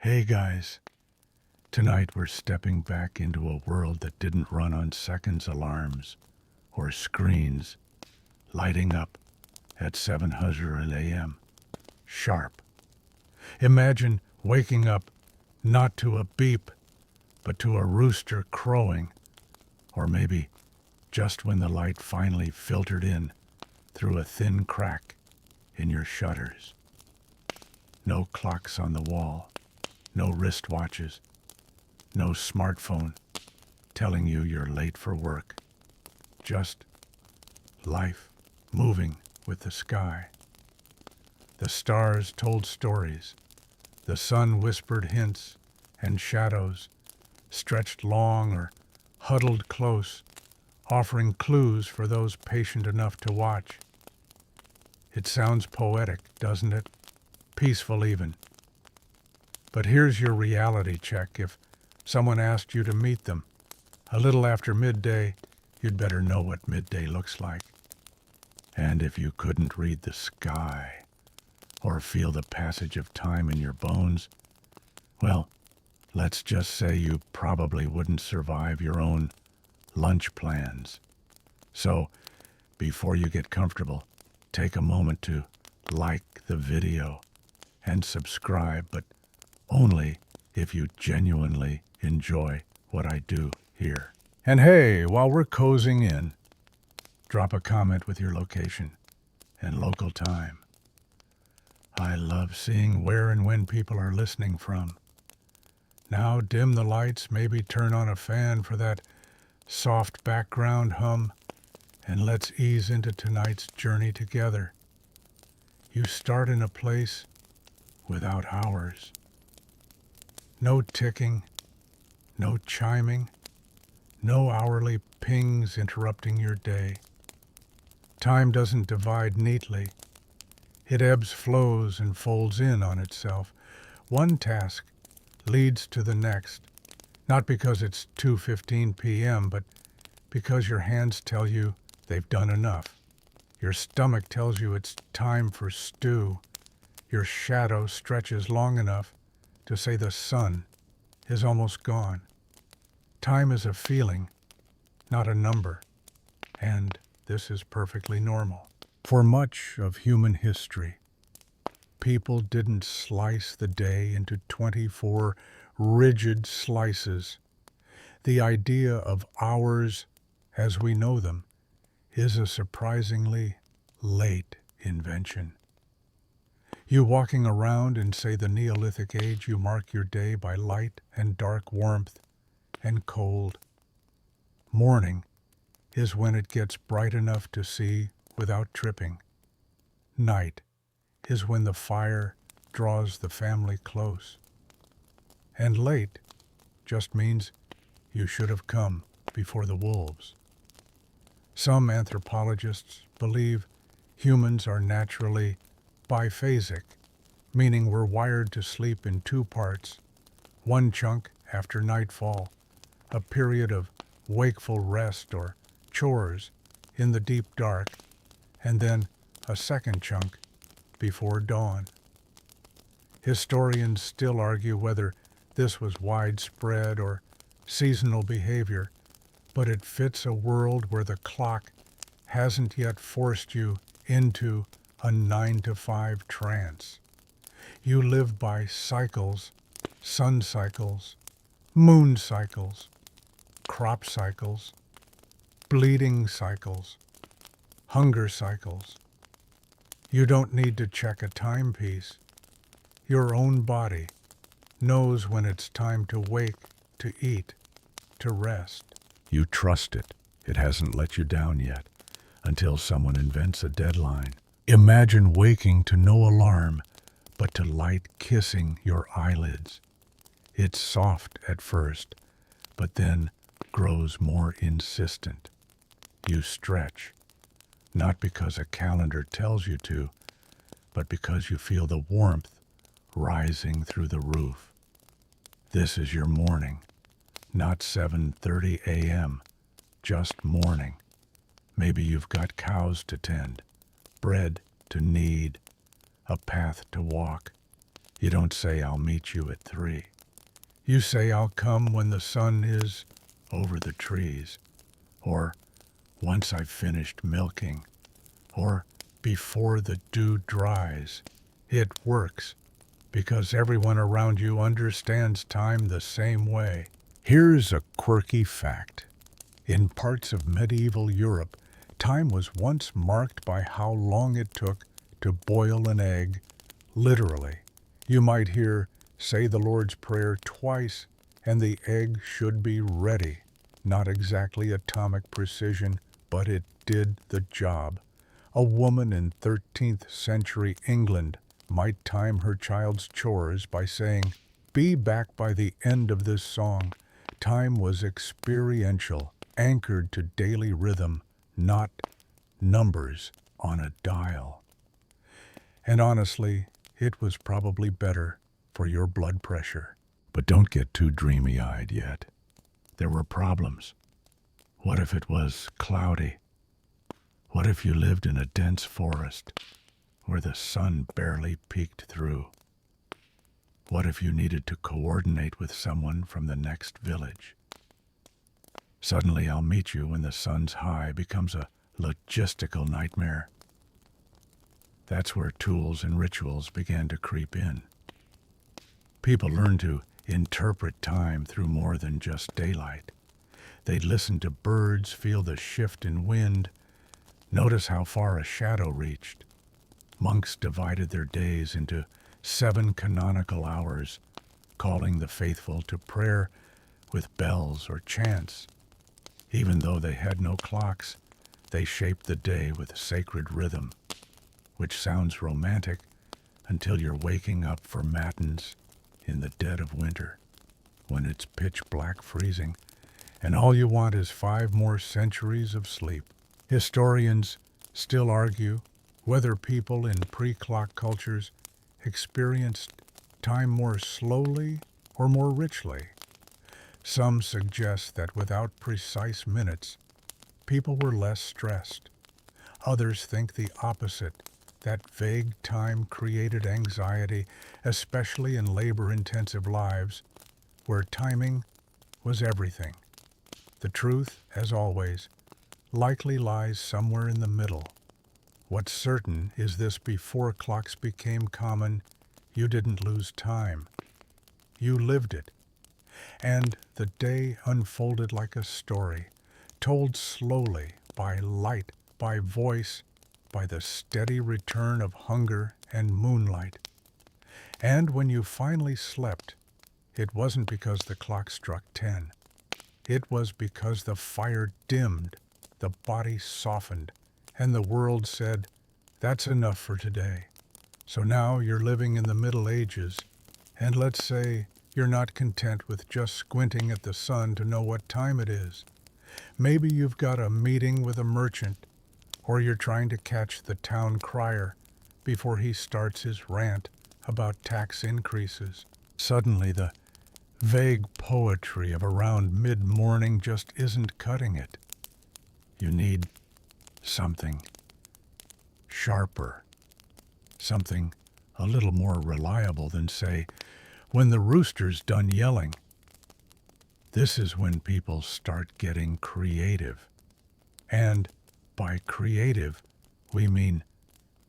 Hey guys, tonight we're stepping back into a world that didn't run on seconds alarms or screens lighting up at 700 a.m. sharp. Imagine waking up not to a beep, but to a rooster crowing, or maybe just when the light finally filtered in through a thin crack in your shutters. No clocks on the wall, no wristwatches, no smartphone telling you you're late for work. Just life moving with the sky. The stars told stories. The sun whispered hints, and shadows stretched long or huddled close, offering clues for those patient enough to watch. It sounds poetic, doesn't it? Peaceful even. But here's your reality check. If someone asked you to meet them a little after midday, you'd better know what midday looks like. And if you couldn't read the sky or feel the passage of time in your bones, well, let's just say you probably wouldn't survive your own lunch plans. So, before you get comfortable, take a moment to like the video and subscribe, but only if you genuinely enjoy what I do here. And hey, while we're cozying in, drop a comment with your location and local time. I love seeing where and when people are listening from. Now dim the lights, maybe turn on a fan for that soft background hum, and let's ease into tonight's journey together. You start in a place without hours. No ticking, no chiming, no hourly pings interrupting your day. Time doesn't divide neatly. It ebbs, flows, and folds in on itself. One task leads to the next, not because it's 2:15 p.m., but because your hands tell you they've done enough. Your stomach tells you it's time for stew. Your shadow stretches long enough to say the sun is almost gone. Time is a feeling, not a number, and this is perfectly normal. For much of human history, people didn't slice the day into 24 rigid slices. The idea of hours as we know them is a surprisingly late invention. You walking around in, say, the Neolithic age, you mark your day by light and dark, warmth and cold. Morning is when it gets bright enough to see without tripping. Night is when the fire draws the family close. And late just means you should have come before the wolves. Some anthropologists believe humans are naturally biphasic, meaning we're wired to sleep in two parts, one chunk after nightfall, a period of wakeful rest or chores in the deep dark, and then a second chunk before dawn. Historians still argue whether this was widespread or seasonal behavior, but it fits a world where the clock hasn't yet forced you into a 9-to-5 trance. You live by cycles, sun cycles, moon cycles, crop cycles, bleeding cycles, hunger cycles. You don't need to check a timepiece. Your own body knows when it's time to wake, to eat, to rest. You trust it. It hasn't let you down yet, until someone invents a deadline. Imagine waking to no alarm, but to light kissing your eyelids. It's soft at first, but then grows more insistent. You stretch, not because a calendar tells you to, but because you feel the warmth rising through the roof. This is your morning, not 7:30 a.m., just morning. Maybe you've got cows to tend, bread to knead, a path to walk, You don't say, "I'll meet you at 3." You say, "I'll come when the sun is over the trees," or "once I've finished milking," or "before the dew dries." It works because everyone around you understands time the same way. Here's a quirky fact. In parts of medieval Europe, time was once marked by how long it took to boil an egg, literally. You might hear, "Say the Lord's Prayer" twice, and the egg should be ready. Not exactly atomic precision, but it did the job. A woman in 13th century England might time her child's chores by saying, "Be back by the end of this song." Time was experiential, anchored to daily rhythm, not numbers on a dial. And honestly, it was probably better for your blood pressure. But don't get too dreamy-eyed yet. There were problems. What if it was cloudy? What if you lived in a dense forest where the sun barely peeked through? What if you needed to coordinate with someone from the next village? Suddenly, "I'll meet you when the sun's high" becomes a logistical nightmare. That's where tools and rituals began to creep in. People learned to interpret time through more than just daylight. They'd listen to birds, feel the shift in wind, notice how far a shadow reached. Monks divided their days into 7 canonical hours, calling the faithful to prayer with bells or chants. Even though they had no clocks, they shaped the day with sacred rhythm, which sounds romantic until you're waking up for matins in the dead of winter, when it's pitch black freezing, and all you want is 5 more centuries of sleep. Historians still argue whether people in pre-clock cultures experienced time more slowly or more richly. Some suggest that without precise minutes, people were less stressed. Others think the opposite, that vague time created anxiety, especially in labor-intensive lives, where timing was everything. The truth, as always, likely lies somewhere in the middle. What's certain is this: before clocks became common, you didn't lose time. You lived it. And the day unfolded like a story, told slowly by light, by voice, by the steady return of hunger and moonlight. And when you finally slept, it wasn't because the clock struck 10. It was because the fire dimmed, the body softened, and the world said, "That's enough for today." So now you're living in the Middle Ages, and let's say you're not content with just squinting at the sun to know what time it is. Maybe you've got a meeting with a merchant, or you're trying to catch the town crier before he starts his rant about tax increases. Suddenly, the vague poetry of around mid-morning just isn't cutting it. You need something sharper, something a little more reliable than, say, "When the rooster's done yelling." This is when people start getting creative. And by creative, we mean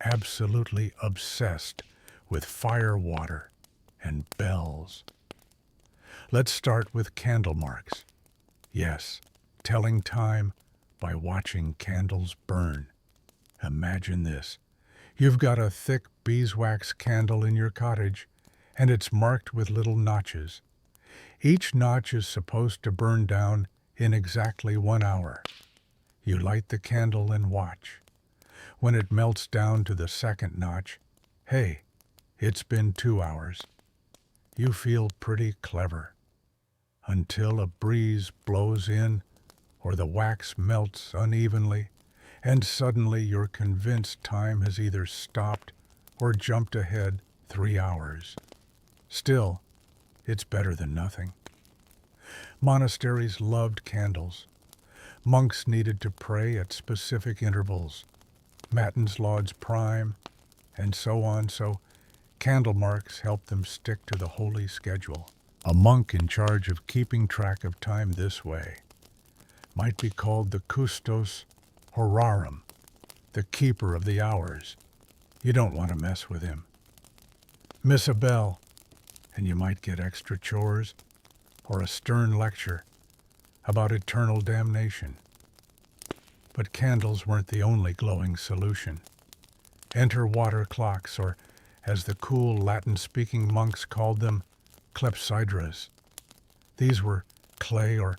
absolutely obsessed with firewater and bells. Let's start with candlemarks. Yes, telling time by watching candles burn. Imagine this. You've got a thick beeswax candle in your cottage, and it's marked with little notches. Each notch is supposed to burn down in exactly 1 hour. You light the candle and watch. When it melts down to the second notch, hey, it's been 2 hours. You feel pretty clever. Until a breeze blows in or the wax melts unevenly, and suddenly you're convinced time has either stopped or jumped ahead 3 hours. Still, it's better than nothing. Monasteries loved candles. Monks needed to pray at specific intervals, matins, lauds prime, and so on. So Candlemarks helped them stick to the holy schedule. A monk in charge of keeping track of time this way might be called the custos horarum, the keeper of the hours. You don't want to mess with him. Miss a bell, and you might get extra chores or a stern lecture about eternal damnation. But candles weren't the only glowing solution. Enter water clocks, or as the cool Latin-speaking monks called them, clepsydras. These were clay or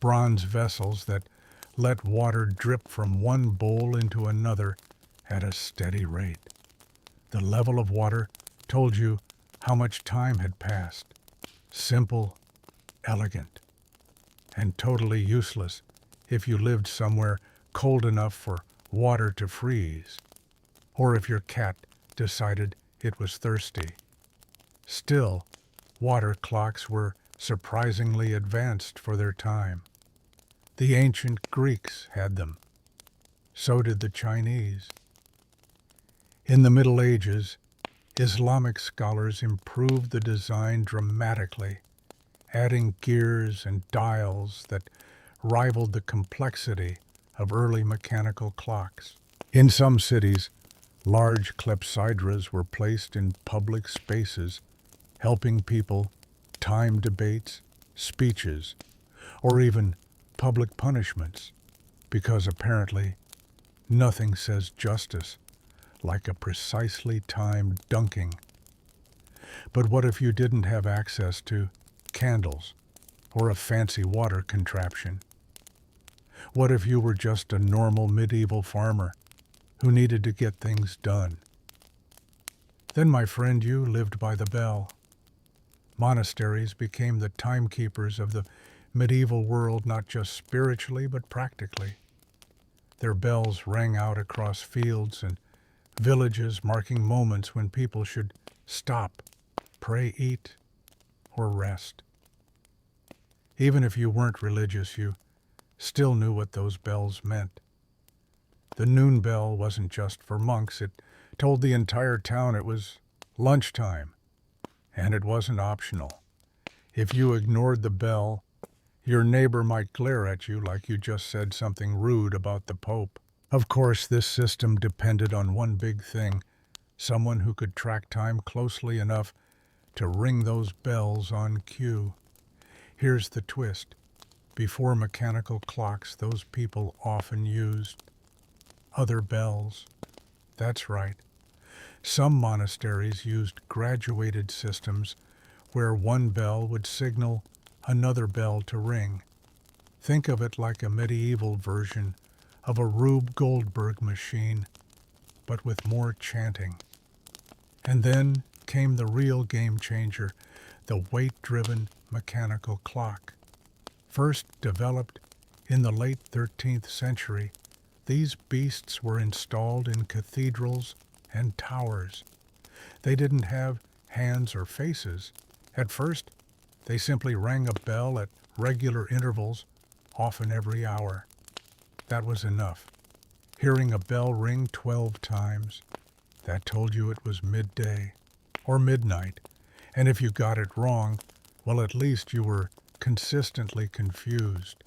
bronze vessels that let water drip from one bowl into another at a steady rate. The level of water told you how much time had passed. Simple, elegant, and totally useless if you lived somewhere cold enough for water to freeze, or if your cat decided it was thirsty. Still, water clocks were surprisingly advanced for their time. The ancient Greeks had them. So did the Chinese. In the Middle Ages, Islamic scholars improved the design dramatically, adding gears and dials that rivaled the complexity of early mechanical clocks. In some cities, large clepsydras were placed in public spaces, helping people time debates, speeches, or even public punishments, because apparently nothing says justice like a precisely timed dunking. But what if you didn't have access to candles or a fancy water contraption? What if you were just a normal medieval farmer who needed to get things done? Then, my friend, you lived by the bell. Monasteries became the timekeepers of the medieval world, not just spiritually, but practically. Their bells rang out across fields and villages, marking moments when people should stop, pray, eat, or rest. Even if you weren't religious, you still knew what those bells meant. The noon bell wasn't just for monks. It told the entire town it was lunchtime, and it wasn't optional. If you ignored the bell, your neighbor might glare at you like you just said something rude about the Pope. Of course, this system depended on one big thing: someone who could track time closely enough to ring those bells on cue. Here's the twist. Before mechanical clocks, those people often used other bells. That's right. Some monasteries used graduated systems where one bell would signal another bell to ring. Think of it like a medieval version of a Rube Goldberg machine, but with more chanting. And then came the real game changer, the weight-driven mechanical clock. First developed in the late 13th century, these beasts were installed in cathedrals and towers. They didn't have hands or faces. At first, they simply rang a bell at regular intervals, often every hour. That was enough. Hearing a bell ring 12 times, that told you it was midday or midnight. And if you got it wrong, well, at least you were consistently confused.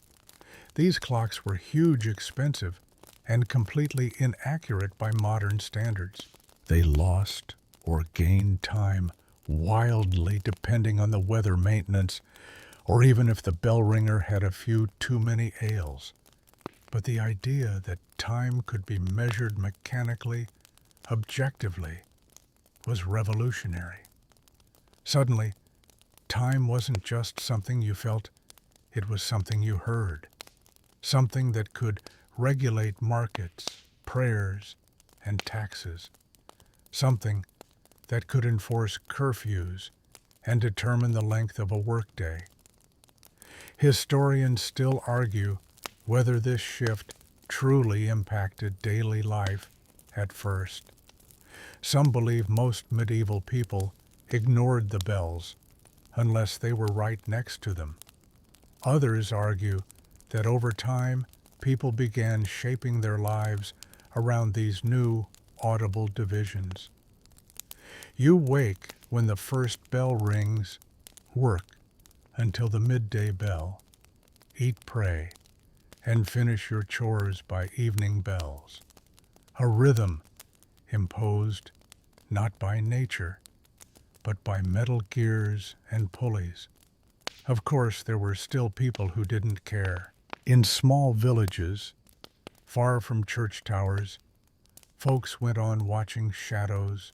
These clocks were huge, expensive, and completely inaccurate by modern standards. They lost or gained time wildly depending on the weather maintenance, or even if the bell ringer had a few too many ales. But the idea that time could be measured mechanically, objectively, was revolutionary. Suddenly, time wasn't just something you felt, it was something you heard. Something that could regulate markets, prayers, and taxes. Something that could enforce curfews and determine the length of a workday. Historians still argue whether this shift truly impacted daily life at first. Some believe most medieval people ignored the bells unless they were right next to them. Others argue that over time, people began shaping their lives around these new audible divisions. You wake when the first bell rings, work until the midday bell, eat, pray, and finish your chores by evening bells. A rhythm imposed not by nature, but by metal gears and pulleys. Of course, there were still people who didn't care. In small villages, far from church towers, folks went on watching shadows,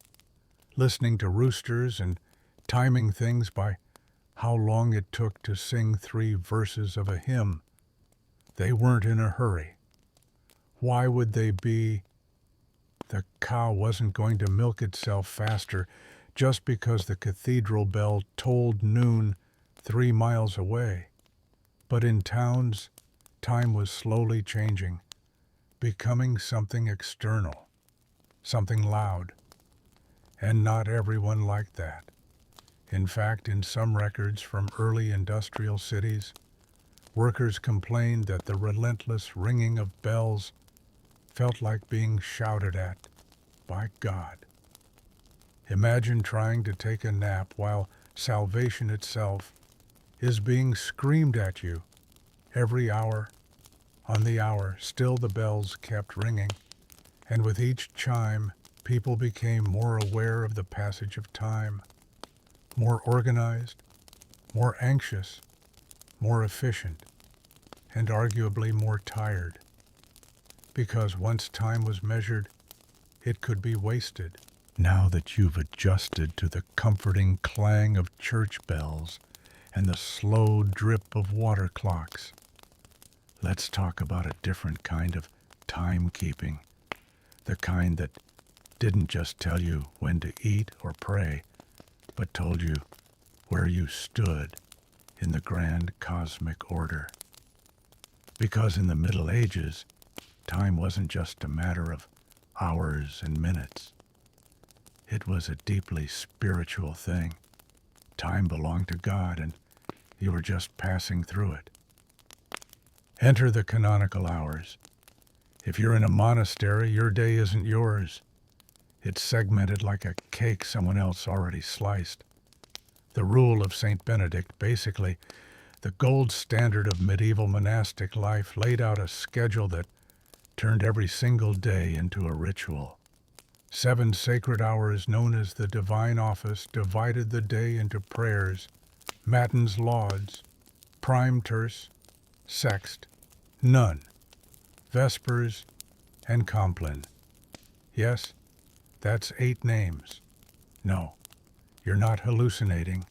listening to roosters and timing things by how long it took to sing 3 verses of a hymn. They weren't in a hurry. Why would they be? The cow wasn't going to milk itself faster just because the cathedral bell tolled noon 3 miles away. But in towns, time was slowly changing, becoming something external, something loud. And not everyone liked that. In fact, in some records from early industrial cities, workers complained that the relentless ringing of bells felt like being shouted at by God. Imagine trying to take a nap while salvation itself is being screamed at you every hour on the hour. Still the bells kept ringing, and with each chime, people became more aware of the passage of time, more organized, more anxious, more efficient, and arguably more tired. Because once time was measured, it could be wasted. Now that you've adjusted to the comforting clang of church bells and the slow drip of water clocks, let's talk about a different kind of timekeeping, the kind that didn't just tell you when to eat or pray, but told you where you stood in the grand cosmic order. Because in the Middle Ages, time wasn't just a matter of hours and minutes. It was a deeply spiritual thing. Time belonged to God, and you were just passing through it. Enter the canonical hours. If you're in a monastery, your day isn't yours. It's segmented like a cake someone else already sliced. The rule of St. Benedict, basically the gold standard of medieval monastic life, laid out a schedule that turned every single day into a ritual. 7 sacred hours known as the Divine Office divided the day into prayers, matins, lauds, prime terce, sext, none, vespers, and compline. Yes, that's 8 names. No, you're not hallucinating.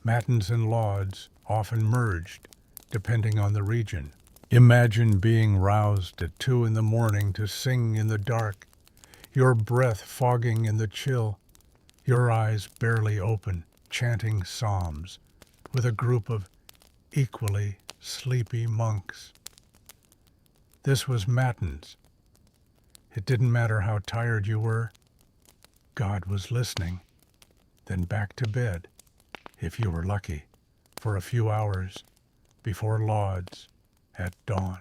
Matins and lauds often merged, depending on the region. Imagine being roused at 2 in the morning to sing in the dark, your breath fogging in the chill, your eyes barely open, chanting psalms with a group of equally sleepy monks. This was matins. It didn't matter how tired you were. God was listening. Then back to bed, if you were lucky, for a few hours before lauds at dawn.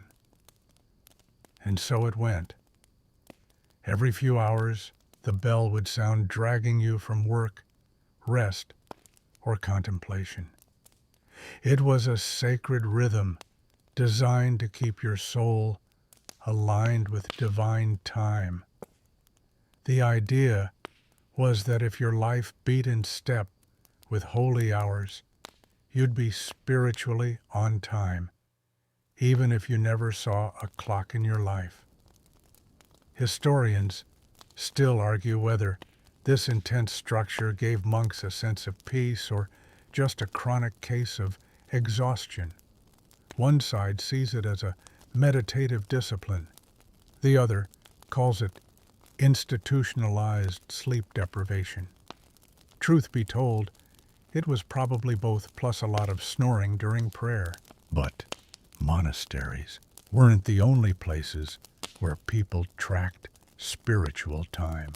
And so it went. Every few hours, the bell would sound, dragging you from work, rest, or contemplation. It was a sacred rhythm designed to keep your soul aligned with divine time. The idea was that if your life beat in step with holy hours, you'd be spiritually on time, even if you never saw a clock in your life. Historians still argue whether this intense structure gave monks a sense of peace or just a chronic case of exhaustion. One side sees it as a meditative discipline. The other calls it institutionalized sleep deprivation. Truth be told, it was probably both, plus a lot of snoring during prayer. But monasteries weren't the only places where people tracked spiritual time.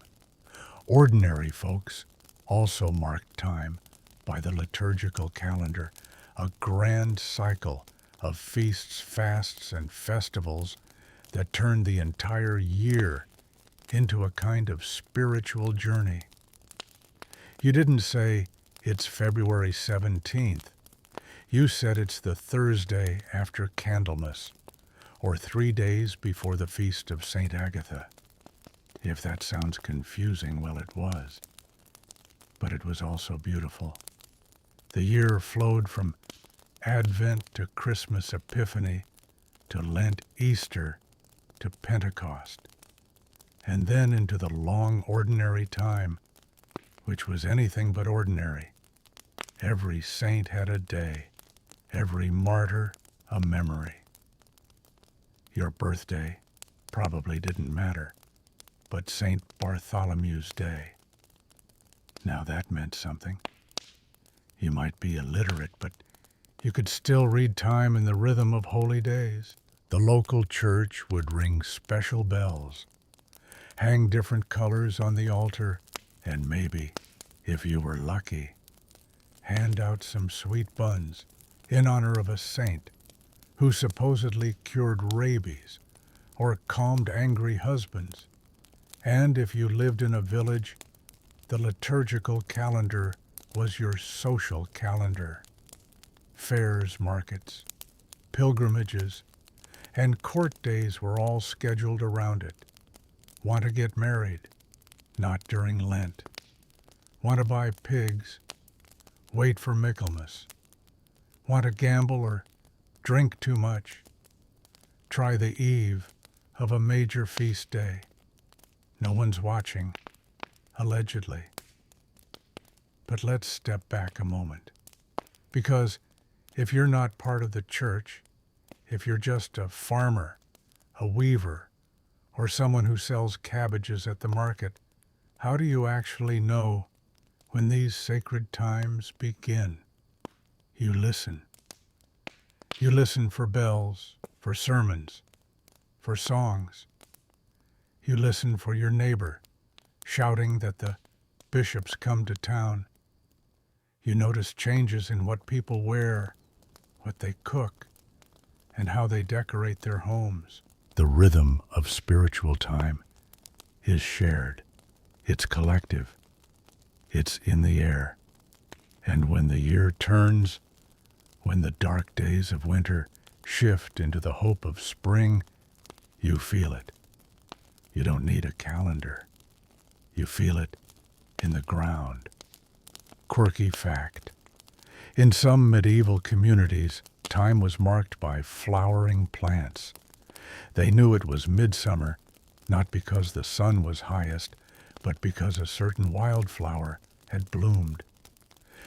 Ordinary folks also marked time by the liturgical calendar, a grand cycle of feasts, fasts, and festivals that turned the entire year into a kind of spiritual journey. You didn't say, it's February 17th. You said it's the Thursday after Candlemas, or 3 days before the feast of St. Agatha. If that sounds confusing, well, it was. But it was also beautiful. The year flowed from Advent to Christmas Epiphany to Lent Easter to Pentecost, and then into the long ordinary time, which was anything but ordinary. Every saint had a day, every martyr a memory. Your birthday probably didn't matter, but St. Bartholomew's Day. Now that meant something. You might be illiterate, but you could still read time in the rhythm of holy days. The local church would ring special bells, hang different colors on the altar, and maybe, if you were lucky, hand out some sweet buns in honor of a saint who supposedly cured rabies or calmed angry husbands. And if you lived in a village, the liturgical calendar was your social calendar. Fairs, markets, pilgrimages, and court days were all scheduled around it. Want to get married? Not during Lent. Want to buy pigs? Wait for Michaelmas. Want to gamble or drink too much? Try the eve of a major feast day. No one's watching, allegedly. But let's step back a moment. Because if you're not part of the church, if you're just a farmer, a weaver, or someone who sells cabbages at the market, how do you actually know when these sacred times begin? You listen. You listen for bells, for sermons, for songs. You listen for your neighbor shouting that the bishop's come to town. You notice changes in what people wear, what they cook, and how they decorate their homes. The rhythm of spiritual time is shared. It's collective. It's in the air. And when the year turns, when the dark days of winter shift into the hope of spring, you feel it. You don't need a calendar. You feel it in the ground. Quirky fact. In some medieval communities, time was marked by flowering plants. They knew it was midsummer, not because the sun was highest, but because a certain wildflower had bloomed.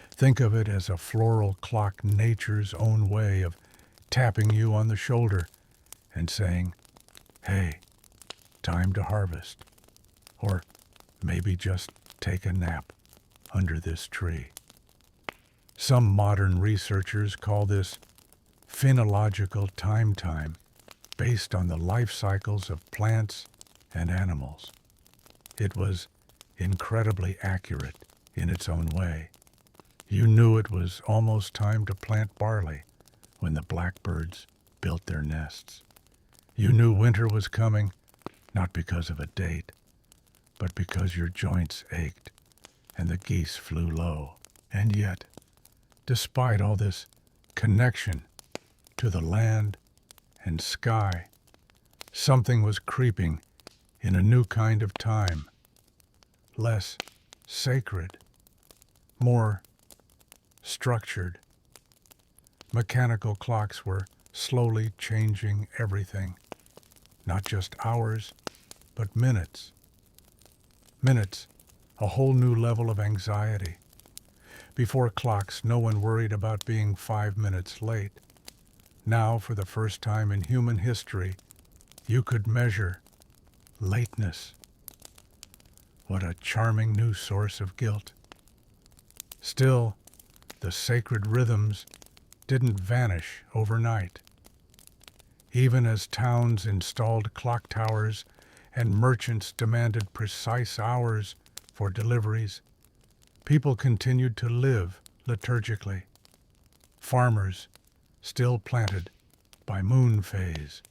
Think of it as a floral clock, nature's own way of tapping you on the shoulder and saying, hey, time to harvest. Or maybe just take a nap under this tree. Some modern researchers call this phenological time, based on the life cycles of plants and animals. It was incredibly accurate in its own way. You knew it was almost time to plant barley when the blackbirds built their nests. You knew winter was coming, not because of a date, but because your joints ached and the geese flew low. And yet, despite all this connection to the land and sky, something was creeping in a new kind of time, less sacred, more structured. Mechanical clocks were slowly changing everything, not just hours, but minutes. Minutes, a whole new level of anxiety. Before clocks, no one worried about being 5 minutes late. Now, for the first time in human history, you could measure lateness. What a charming new source of guilt. Still, the sacred rhythms didn't vanish overnight. Even as towns installed clock towers and merchants demanded precise hours for deliveries, people continued to live liturgically. Farmers still planted by moon phase.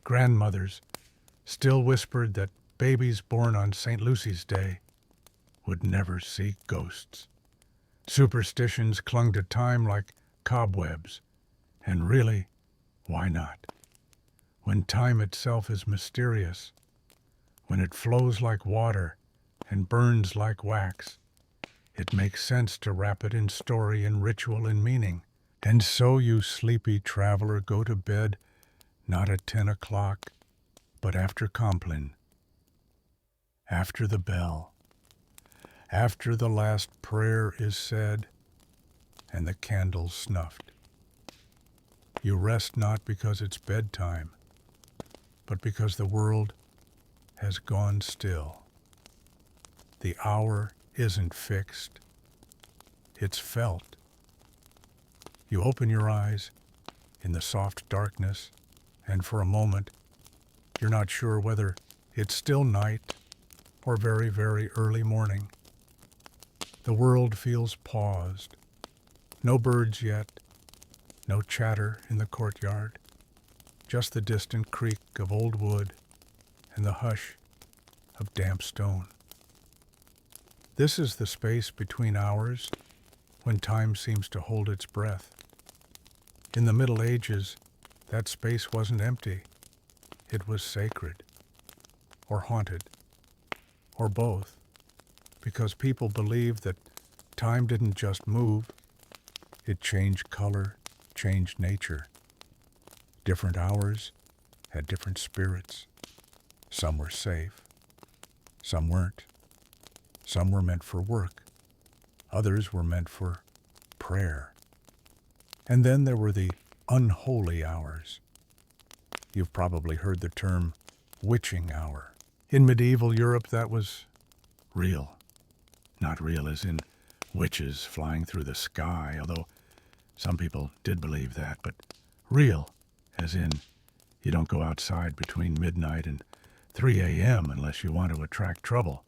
Grandmothers still whispered that babies born on St. Lucy's Day would never see ghosts. Superstitions clung to time like cobwebs. And really, why not? When time itself is mysterious, when it flows like water and burns like wax, it makes sense to wrap it in story and ritual and meaning. And so, you sleepy traveler, go to bed not at 10 o'clock, but after Compline, after the bell, after the last prayer is said and the candles snuffed. You rest not because it's bedtime, but because the world has gone still. The hour isn't fixed, it's felt. You open your eyes in the soft darkness, and for a moment, you're not sure whether it's still night or very, very early morning. The world feels paused. No birds yet, no chatter in the courtyard, just the distant creak of old wood and the hush of damp stone. This is the space between hours when time seems to hold its breath. In the Middle Ages, that space wasn't empty. It was sacred, or haunted, or both, because people believed that time didn't just move, it changed color, changed nature. Different hours had different spirits. Some were safe, some weren't. Some were meant for work, others were meant for prayer. And then there were the unholy hours. You've probably heard the term witching hour. In medieval Europe, that was real. Not real as in witches flying through the sky, although some people did believe that, but real as in you don't go outside between midnight and 3 a.m. unless you want to attract trouble.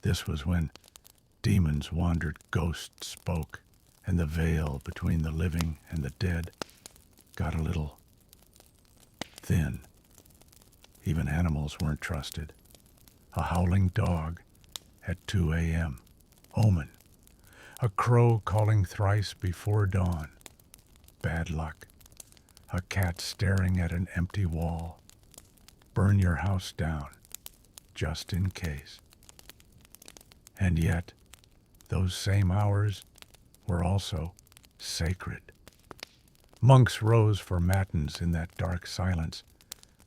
This was when demons wandered, ghosts spoke, and the veil between the living and the dead got a little thin. Even animals weren't trusted. A howling dog at 2 a.m. Omen. A crow calling thrice before dawn. Bad luck. A cat staring at an empty wall. Burn your house down, just in case. And yet, those same hours were also sacred. Monks rose for matins in that dark silence,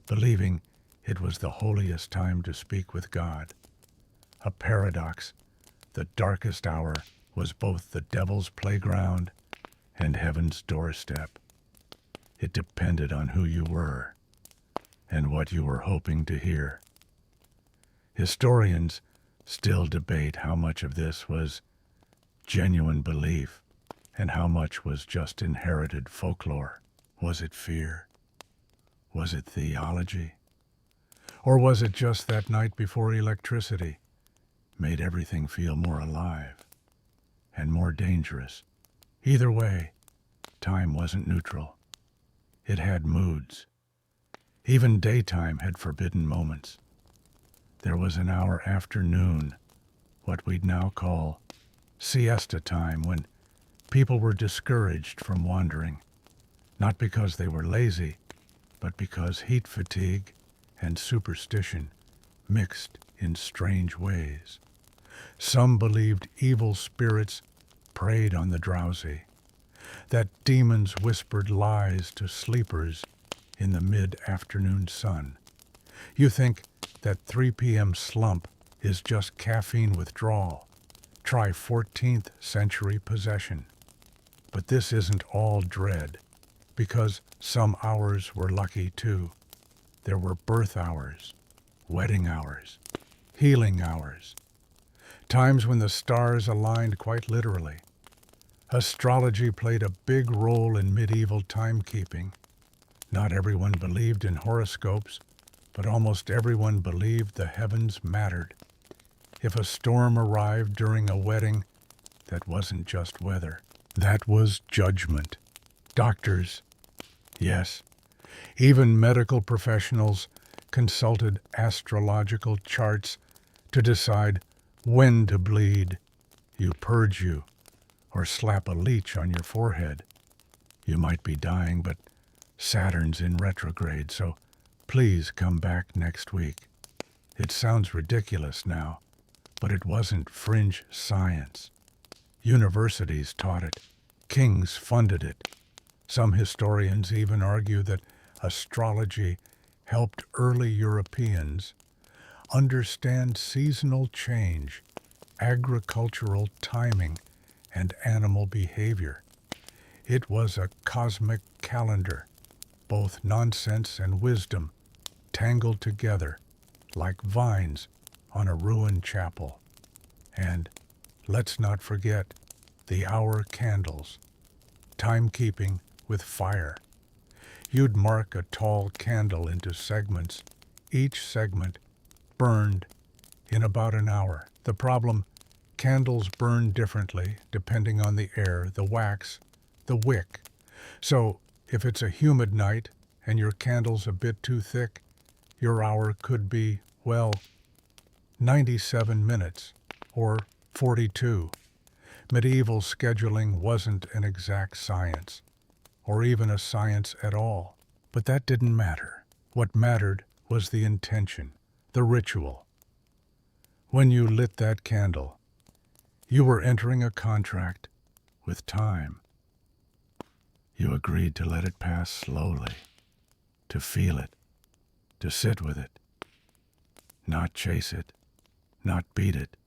believing it was the holiest time to speak with God. A paradox, the darkest hour was both the devil's playground and heaven's doorstep. It depended on who you were and what you were hoping to hear. Historians still debate how much of this was genuine belief and how much was just inherited folklore. Was it fear? Was it theology? Or was it just that night before electricity made everything feel more alive and more dangerous? Either way, time wasn't neutral. It had moods. Even daytime had forbidden moments. There was an hour after noon, what we'd now call siesta time, when people were discouraged from wandering, not because they were lazy, but because heat fatigue and superstition mixed in strange ways. Some believed evil spirits preyed on the drowsy, that demons whispered lies to sleepers in the mid-afternoon sun. You think that 3 p.m. slump is just caffeine withdrawal. Try 14th century possession. But this isn't all dread, because some hours were lucky too. There were birth hours, wedding hours, healing hours, times when the stars aligned quite literally. Astrology played a big role in medieval timekeeping. Not everyone believed in horoscopes, but almost everyone believed the heavens mattered. If a storm arrived during a wedding, that wasn't just weather. That was judgment. Doctors, yes, even medical professionals consulted astrological charts to decide when to bleed, you purge you, or slap a leech on your forehead. You might be dying, but Saturn's in retrograde, so please come back next week. It sounds ridiculous now, but it wasn't fringe science. Universities taught it. Kings funded it. Some historians even argue that astrology helped early Europeans understand seasonal change, agricultural timing, and animal behavior. It was a cosmic calendar, both nonsense and wisdom, tangled together like vines on a ruined chapel. And let's not forget the hour candles, timekeeping with fire. You'd mark a tall candle into segments. Each segment burned in about an hour. The problem, candles burn differently depending on the air, the wax, the wick. So if it's a humid night and your candle's a bit too thick, your hour could be, well, 97 minutes or 42. Medieval scheduling wasn't an exact science, or even a science at all. But that didn't matter. What mattered was the intention, the ritual. When you lit that candle, you were entering a contract with time. You agreed to let it pass slowly, to feel it, to sit with it, not chase it, not beat it,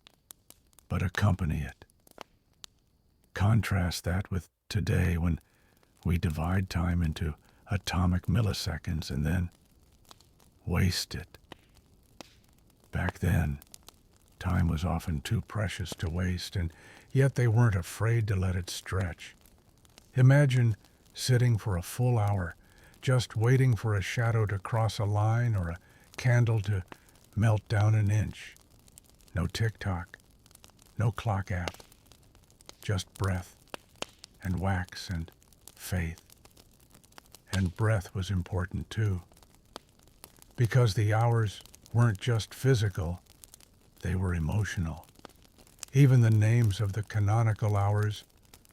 but accompany it. Contrast that with today, when we divide time into atomic milliseconds and then waste it. Back then, time was often too precious to waste, and yet they weren't afraid to let it stretch. Imagine sitting for a full hour, just waiting for a shadow to cross a line or a candle to melt down an inch. No tick-tock, no clock app, just breath and wax and faith. And breath was important too, because the hours weren't just physical, they were emotional. Even the names of the canonical hours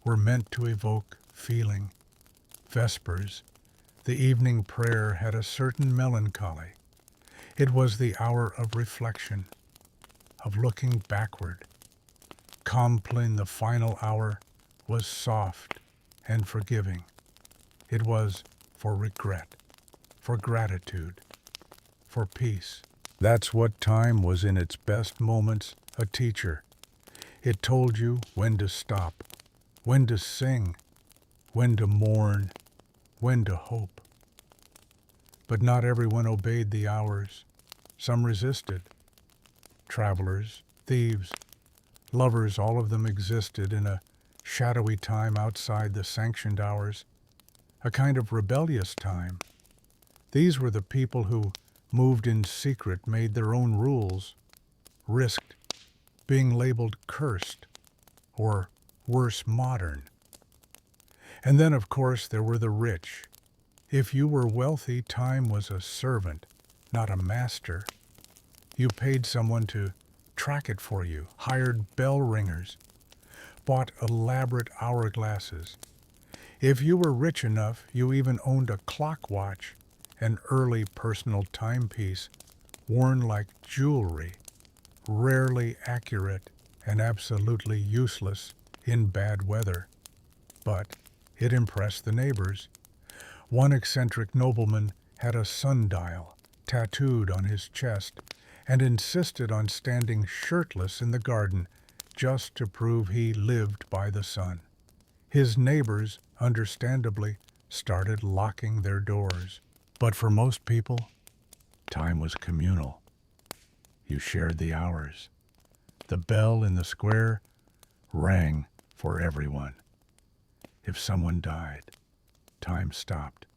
were meant to evoke feeling. Vespers, the evening prayer, had a certain melancholy. It was the hour of reflection, of looking backward. Compline, the final hour, was soft and forgiving. It was for regret, for gratitude, for peace. That's what time was in its best moments, a teacher. It told you when to stop, when to sing, when to mourn, when to hope. But not everyone obeyed the hours. Some resisted. Travelers, thieves, lovers, all of them existed in a shadowy time outside the sanctioned hours, a kind of rebellious time. These were the people who moved in secret, made their own rules, risked being labeled cursed, or worse, modern. And then, of course, there were the rich. If you were wealthy, time was a servant, not a master. You paid someone to track it for you, hired bell ringers, bought elaborate hourglasses. If you were rich enough, you even owned a clock watch, an early personal timepiece, worn like jewelry, rarely accurate and absolutely useless in bad weather. But it impressed the neighbors. One eccentric nobleman had a sundial tattooed on his chest and insisted on standing shirtless in the garden just to prove he lived by the sun. His neighbors, understandably, started locking their doors. But for most people, time was communal. You shared the hours. The bell in the square rang for everyone. If someone died, time stopped.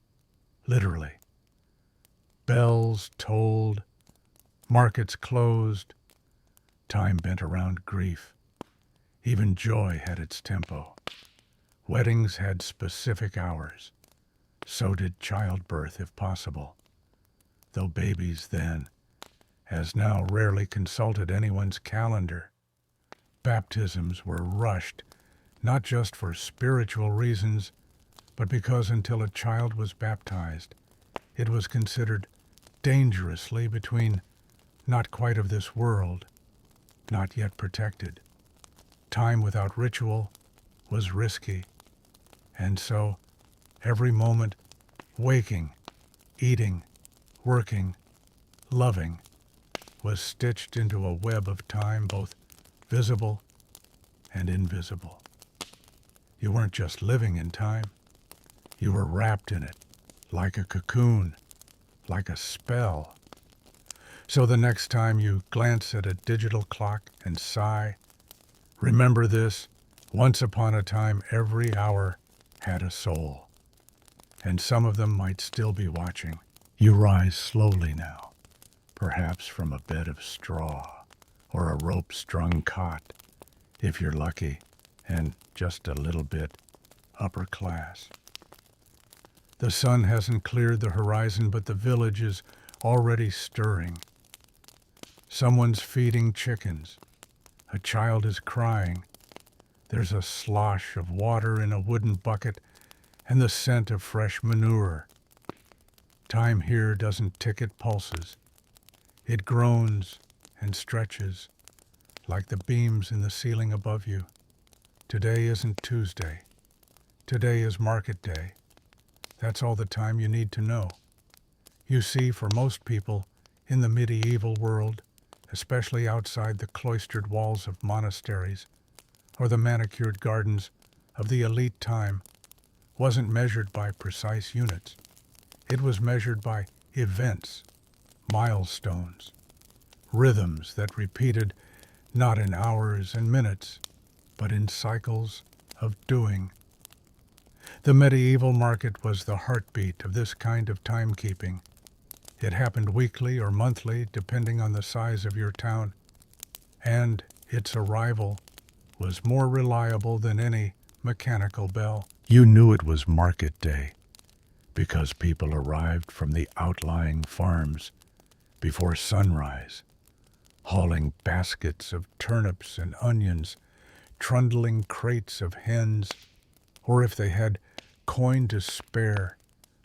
Literally. Bells tolled, markets closed, time bent around grief. Even joy had its tempo. Weddings had specific hours. So did childbirth, if possible. Though babies then, as now, rarely consulted anyone's calendar. Baptisms were rushed, not just for spiritual reasons, but because until a child was baptized, it was considered dangerously between not quite of this world, not yet protected. Time without ritual was risky, and so every moment, waking, eating, working, loving, was stitched into a web of time both visible and invisible. You weren't just living in time, you were wrapped in it, like a cocoon, like a spell. So the next time you glance at a digital clock and sigh, remember this: once upon a time every hour had a soul, and some of them might still be watching. You rise slowly now, perhaps from a bed of straw or a rope-strung cot, if you're lucky, and just a little bit upper class. The sun hasn't cleared the horizon, but the village is already stirring. Someone's feeding chickens. A child is crying. There's a slosh of water in a wooden bucket and the scent of fresh manure. Time here doesn't tick at pulses. It groans and stretches like the beams in the ceiling above you. Today isn't Tuesday. Today is market day. That's all the time you need to know. You see, for most people in the medieval world, especially outside the cloistered walls of monasteries or the manicured gardens of the elite, time wasn't measured by precise units. It was measured by events, milestones, rhythms that repeated not in hours and minutes, but in cycles of doing. The medieval market was the heartbeat of this kind of timekeeping. It happened weekly or monthly, depending on the size of your town, and its arrival was more reliable than any mechanical bell. You knew it was market day because people arrived from the outlying farms before sunrise, hauling baskets of turnips and onions, trundling crates of hens, or if they had coin to spare,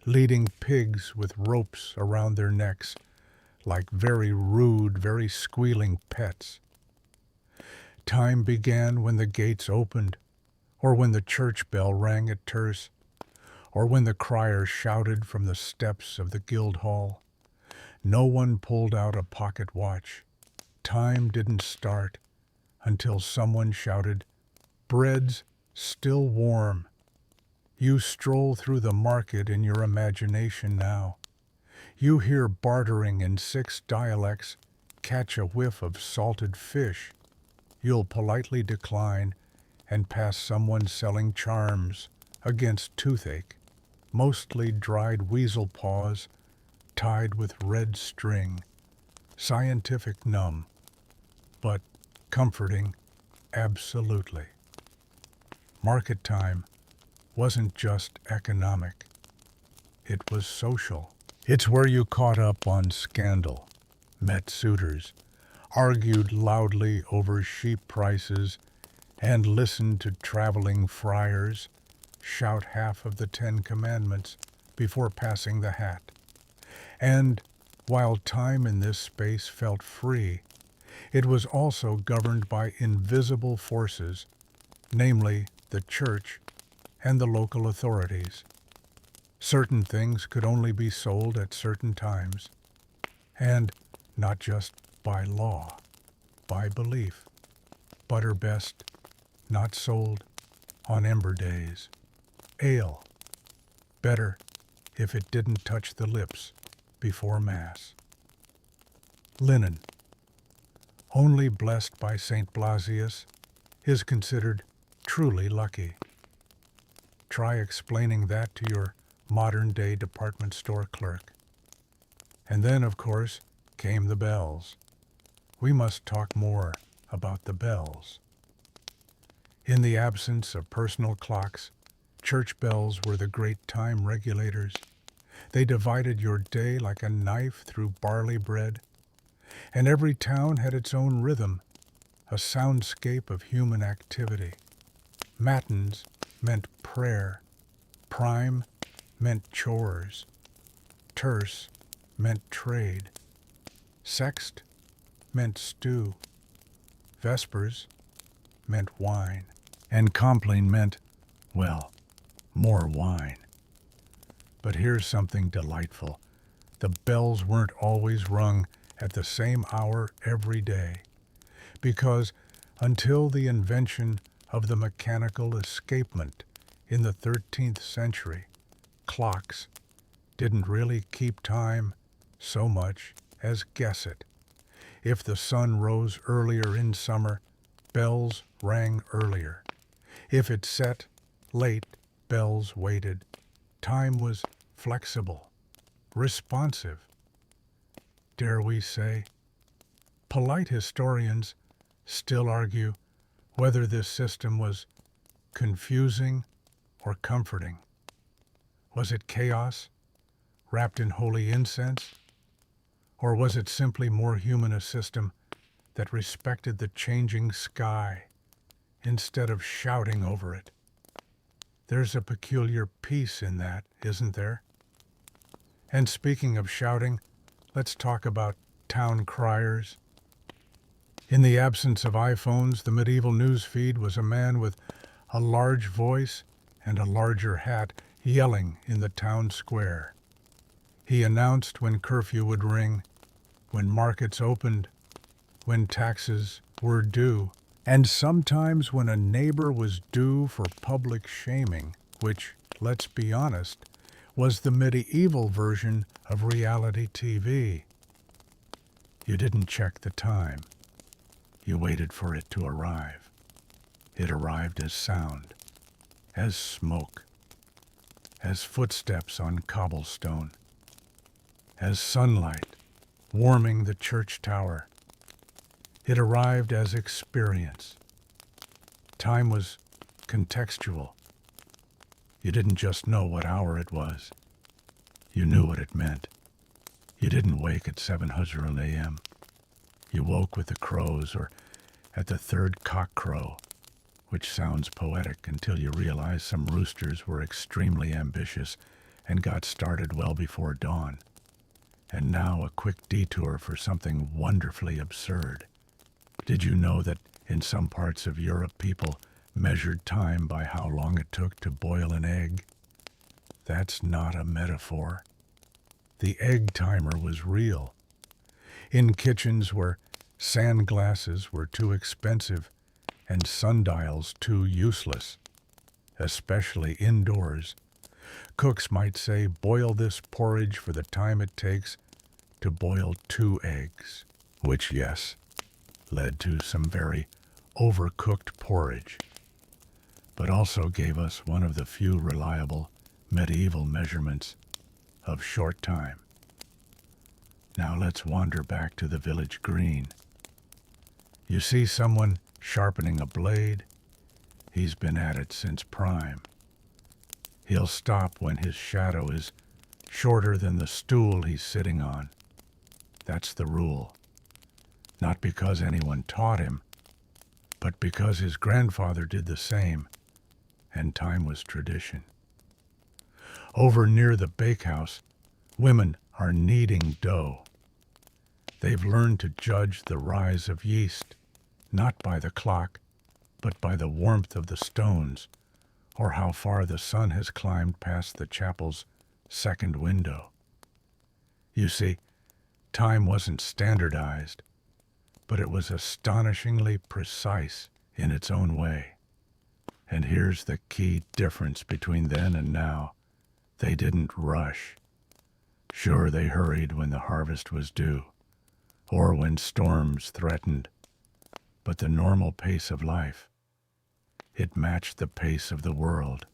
leading pigs with ropes around their necks, like very rude, very squealing pets. Time began when the gates opened, or when the church bell rang at terce, or when the crier shouted from the steps of the guild hall. No one pulled out a pocket watch. Time didn't start until someone shouted, "Bread's still warm." You stroll through the market in your imagination now. You hear bartering in 6 dialects, catch a whiff of salted fish. You'll politely decline and pass someone selling charms against toothache, mostly dried weasel paws tied with red string. Scientific numb, but comforting absolutely. Market time wasn't just economic. It was social. It's where you caught up on scandal, met suitors, argued loudly over sheep prices, and listened to traveling friars shout half of the 10 Commandments before passing the hat. And while time in this space felt free, it was also governed by invisible forces, namely the church and the local authorities. Certain things could only be sold at certain times, and not just by law, by belief. Butter best not sold on ember days. Ale, better if it didn't touch the lips before Mass. Linen, only blessed by St. Blasius, is considered truly lucky. Try explaining that to your modern-day department store clerk. And then, of course, came the bells. We must talk more about the bells. In the absence of personal clocks, church bells were the great time regulators. They divided your day like a knife through barley bread, and every town had its own rhythm, a soundscape of human activity. Matins meant prayer, prime meant chores, terce meant trade, sext meant stew, vespers meant wine, and compline meant, well, more wine. But here's something delightful. The bells weren't always rung at the same hour every day, because until the invention of the mechanical escapement in the 13th century, clocks didn't really keep time so much as guess it. If the sun rose earlier in summer, bells rang earlier. If it set late, bells waited. Time was flexible, responsive. Dare we say, polite historians still argue whether this system was confusing or comforting. Was it chaos, wrapped in holy incense? Or was it simply more human a system that respected the changing sky instead of shouting over it? There's a peculiar peace in that, isn't there? And speaking of shouting, let's talk about town criers. In the absence of iPhones, the medieval news feed was a man with a large voice and a larger hat yelling in the town square. He announced when curfew would ring, when markets opened, when taxes were due, and sometimes when a neighbor was due for public shaming, which, let's be honest, was the medieval version of reality TV. You didn't check the time. You waited for it to arrive. It arrived as sound, as smoke, as footsteps on cobblestone, as sunlight warming the church tower. It arrived as experience. Time was contextual. You didn't just know what hour it was. You knew what it meant. You didn't wake at 7:00 a.m. You woke with the crows or at the third cock crow, which sounds poetic until you realize some roosters were extremely ambitious and got started well before dawn. And now a quick detour for something wonderfully absurd. Did you know that in some parts of Europe people measured time by how long it took to boil an egg? That's not a metaphor. The egg timer was real. In kitchens where sand glasses were too expensive and sundials too useless, especially indoors, cooks might say, boil this porridge for the time it takes to boil 2 eggs, which, yes, led to some very overcooked porridge, but also gave us one of the few reliable medieval measurements of short time. Now let's wander back to the village green. You see someone sharpening a blade, he's been at it since prime. He'll stop when his shadow is shorter than the stool he's sitting on. That's the rule. Not because anyone taught him, but because his grandfather did the same, and time was tradition. Over near the bakehouse, women are kneading dough. They've learned to judge the rise of yeast, not by the clock, but by the warmth of the stones, or how far the sun has climbed past the chapel's second window. You see, time wasn't standardized, but it was astonishingly precise in its own way. And here's the key difference between then and now. They didn't rush. Sure, they hurried when the harvest was due, or when storms threatened, but the normal pace of life, it matched the pace of the world.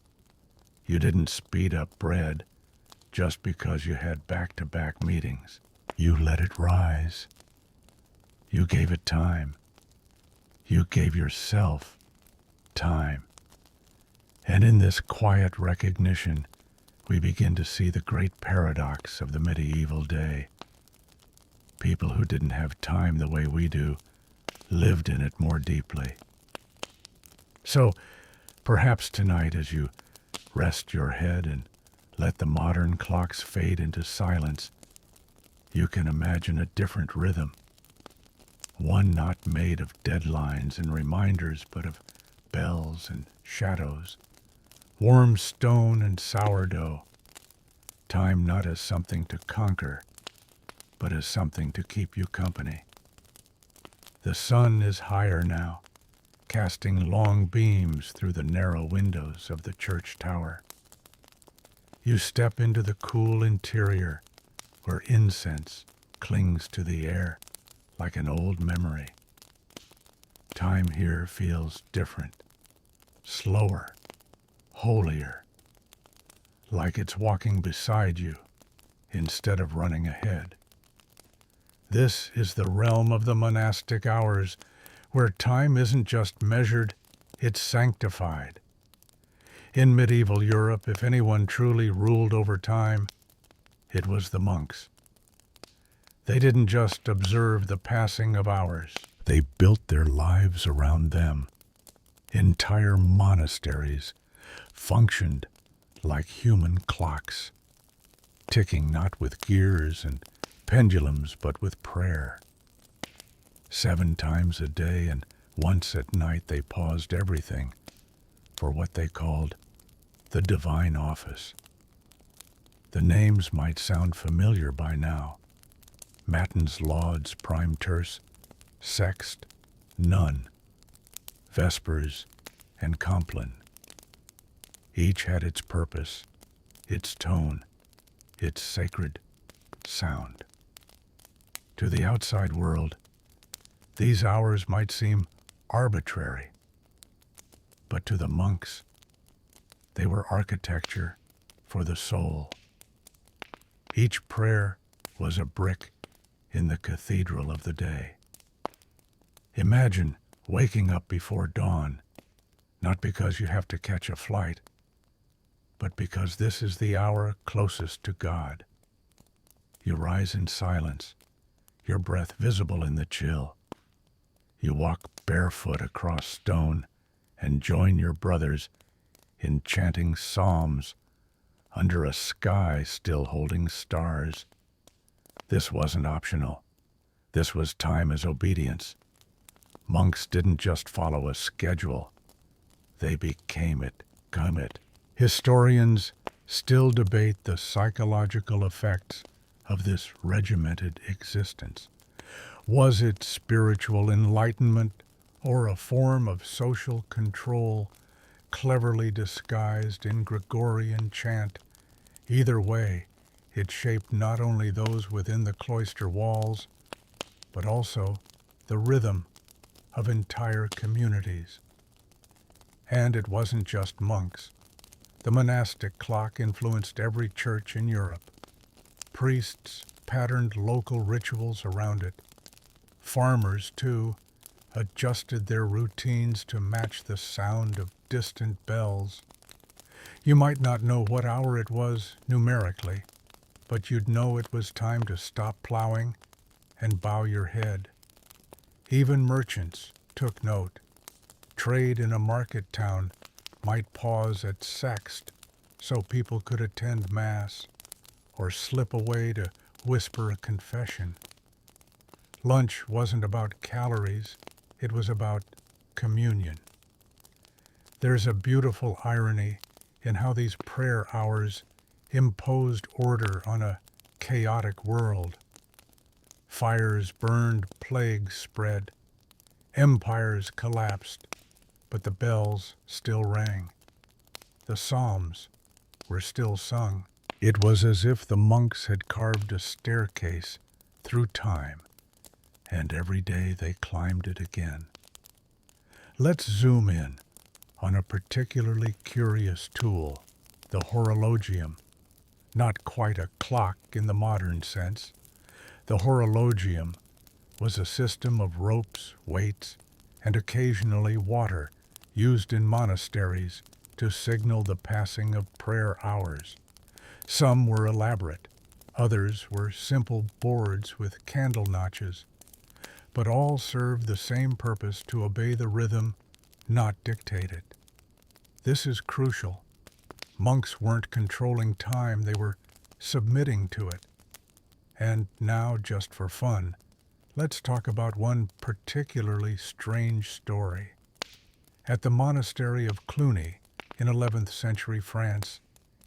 You didn't speed up bread just because you had back-to-back meetings. You let it rise. You gave it time. You gave yourself time. And in this quiet recognition, we begin to see the great paradox of the medieval day. People who didn't have time the way we do lived in it more deeply. So, perhaps tonight as you rest your head and let the modern clocks fade into silence, you can imagine a different rhythm, one not made of deadlines and reminders, but of bells and shadows, warm stone and sourdough, time not as something to conquer, but as something to keep you company. The sun is higher now, casting long beams through the narrow windows of the church tower. You step into the cool interior where incense clings to the air like an old memory. Time here feels different, slower, holier, like it's walking beside you instead of running ahead. This is the realm of the monastic hours, where time isn't just measured, it's sanctified. In medieval Europe, if anyone truly ruled over time, it was the monks. They didn't just observe the passing of hours, they built their lives around them. Entire monasteries functioned like human clocks, ticking not with gears and pendulums but with prayer. 7 times a day and once at night they paused everything for what they called the divine office. The names might sound familiar by now: Matins, Lauds, Prime Terce, Sext, Nun, Vespers, and Compline. Each had its purpose, its tone, its sacred sound. To the outside world, these hours might seem arbitrary, but to the monks, they were architecture for the soul. Each prayer was a brick in the cathedral of the day. Imagine waking up before dawn, not because you have to catch a flight, but because this is the hour closest to God. You rise in silence, your breath visible in the chill. You walk barefoot across stone and join your brothers in chanting psalms under a sky still holding stars. This wasn't optional. This was time as obedience. Monks didn't just follow a schedule. They became it, come it. Historians still debate the psychological effects of this regimented existence. Was it spiritual enlightenment or a form of social control cleverly disguised in Gregorian chant? Either way, it shaped not only those within the cloister walls, but also the rhythm of entire communities. And it wasn't just monks. The monastic clock influenced every church in Europe. Priests patterned local rituals around it. Farmers, too, adjusted their routines to match the sound of distant bells. You might not know what hour it was numerically, but you'd know it was time to stop plowing and bow your head. Even merchants took note. Trade in a market town might pause at Sext so people could attend Mass or slip away to whisper a confession. Lunch wasn't about calories, it was about communion. There's a beautiful irony in how these prayer hours imposed order on a chaotic world. Fires burned, plagues spread, empires collapsed, but the bells still rang. The psalms were still sung. It was as if the monks had carved a staircase through time, and every day they climbed it again. Let's zoom in on a particularly curious tool, the horologium. Not quite a clock in the modern sense. The horologium was a system of ropes, weights, and occasionally water used in monasteries to signal the passing of prayer hours. Some were elaborate, others were simple boards with candle notches. but all served the same purpose: to obey the rhythm, not dictate it. This is crucial. Monks weren't controlling time, they were submitting to it. And now, just for fun, let's talk about one particularly strange story. At the monastery of Cluny in 11th century France,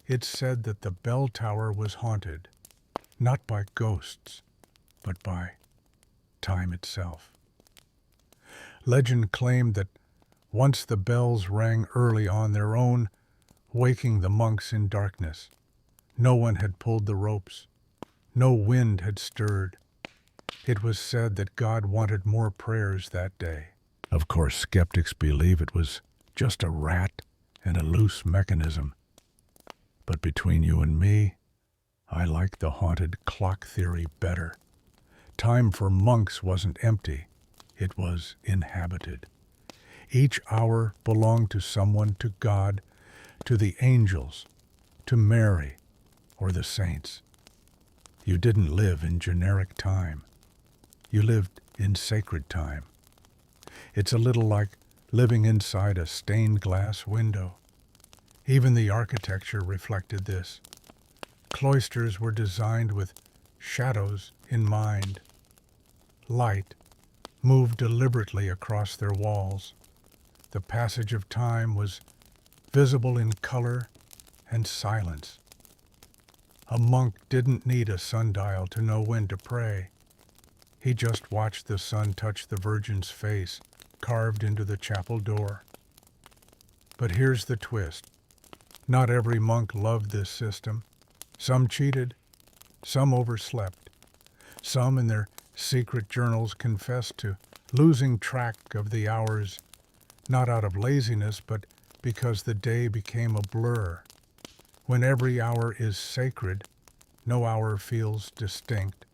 it's said that the bell tower was haunted, not by ghosts, but by time itself. Legend claimed that once the bells rang early on their own, waking the monks in darkness. No one had pulled the ropes. No wind had stirred. It was said that God wanted more prayers that day. Of course, skeptics believe it was just a rat and a loose mechanism. But between you and me, I like the haunted clock theory better. Time for monks wasn't empty. It was inhabited. Each hour belonged to someone, to God, to the angels, to Mary, or the saints. You didn't live in generic time. You lived in sacred time. It's a little like living inside a stained glass window. Even the architecture reflected this. Cloisters were designed with shadows in mind. Light moved deliberately across their walls. The passage of time was visible in color and silence. A monk didn't need a sundial to know when to pray. He just watched the sun touch the Virgin's face, carved into the chapel door. But here's the twist. Not every monk loved this system. Some cheated, some overslept. Some in their secret journals confessed to losing track of the hours, not out of laziness, but because the day became a blur. When every hour is sacred, no hour feels distinct.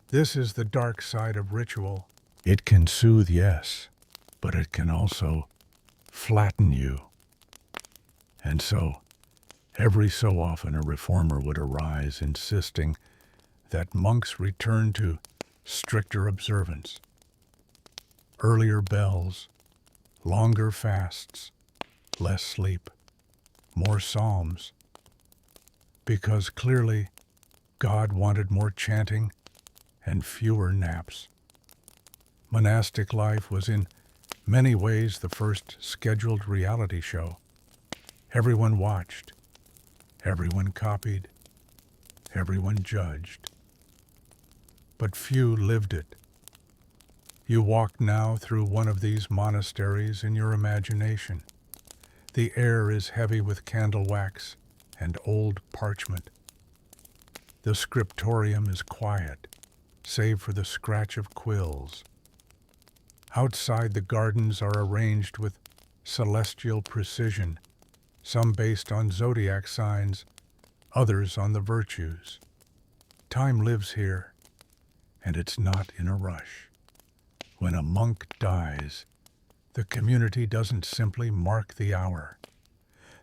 This is the dark side of ritual. It can soothe, yes, but it can also flatten you. And so, every so often a reformer would arise insisting that monks return to stricter observance. Earlier bells, longer fasts, less sleep, more psalms. Because clearly God wanted more chanting and fewer naps. Monastic life was in many ways the first scheduled reality show. Everyone watched, everyone copied, everyone judged. But few lived it. You walk now through one of these monasteries in your imagination. The air is heavy with candle wax and old parchment. The scriptorium is quiet, save for the scratch of quills. Outside, the gardens are arranged with celestial precision, some based on zodiac signs, others on the virtues. Time lives here, and it's not in a rush. When a monk dies, the community doesn't simply mark the hour.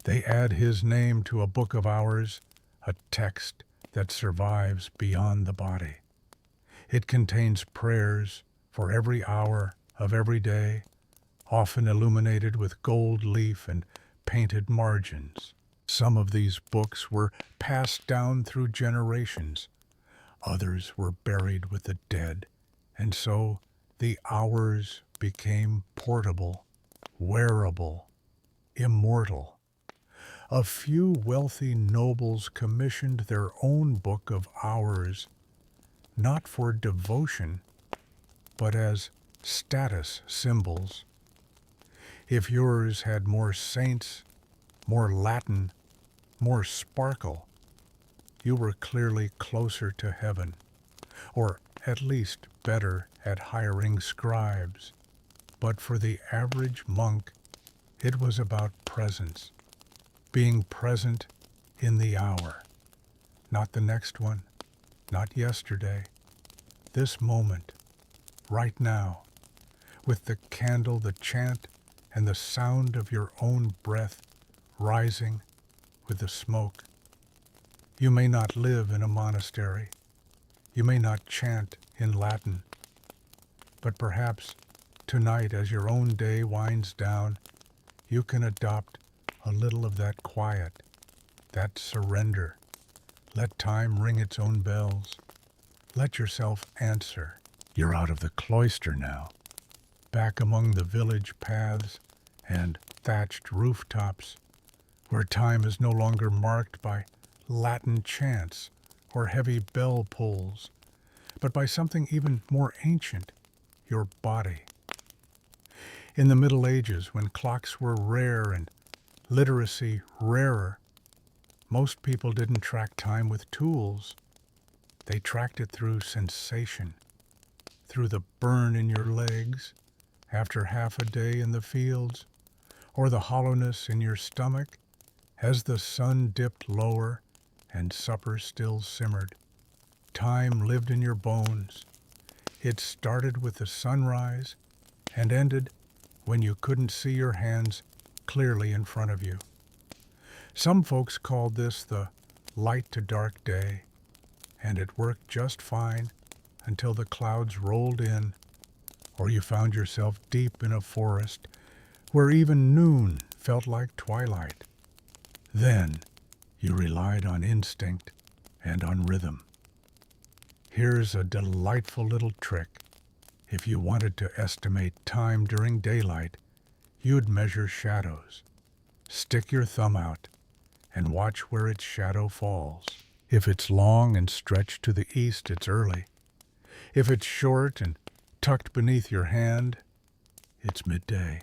They add his name to a book of hours, a text that survives beyond the body. It contains prayers for every hour of every day, often illuminated with gold leaf and painted margins. Some of these books were passed down through generations. Others were buried with the dead, and so the hours became portable, wearable, immortal. A few wealthy nobles commissioned their own book of hours, not for devotion, but as status symbols. If yours had more saints, more Latin, more sparkle, you were clearly closer to heaven, or at least better at hiring scribes. But for the average monk, it was about presence, being present in the hour, not the next one, not yesterday, this moment, right now, with the candle, the chant, and the sound of your own breath rising with the smoke. You may not live in a monastery. You may not chant in Latin. But perhaps tonight, as your own day winds down, you can adopt a little of that quiet, that surrender. Let time ring its own bells. Let yourself answer. You're out of the cloister now, back among the village paths and thatched rooftops, where time is no longer marked by Latin chants or heavy bell pulls, but by something even more ancient, your body. In the Middle Ages, when clocks were rare and literacy rarer, most people didn't track time with tools. They tracked it through sensation, through the burn in your legs after half a day in the fields, or the hollowness in your stomach as the sun dipped lower and supper still simmered. Time lived in your bones. It started with the sunrise and ended when you couldn't see your hands clearly in front of you. Some folks called this the light to dark day, and it worked just fine until the clouds rolled in, or you found yourself deep in a forest where even noon felt like twilight. Then you relied on instinct and on rhythm. Here's a delightful little trick. If you wanted to estimate time during daylight, you'd measure shadows. Stick your thumb out and watch where its shadow falls. If it's long and stretched to the east, it's early. If it's short and tucked beneath your hand, it's midday.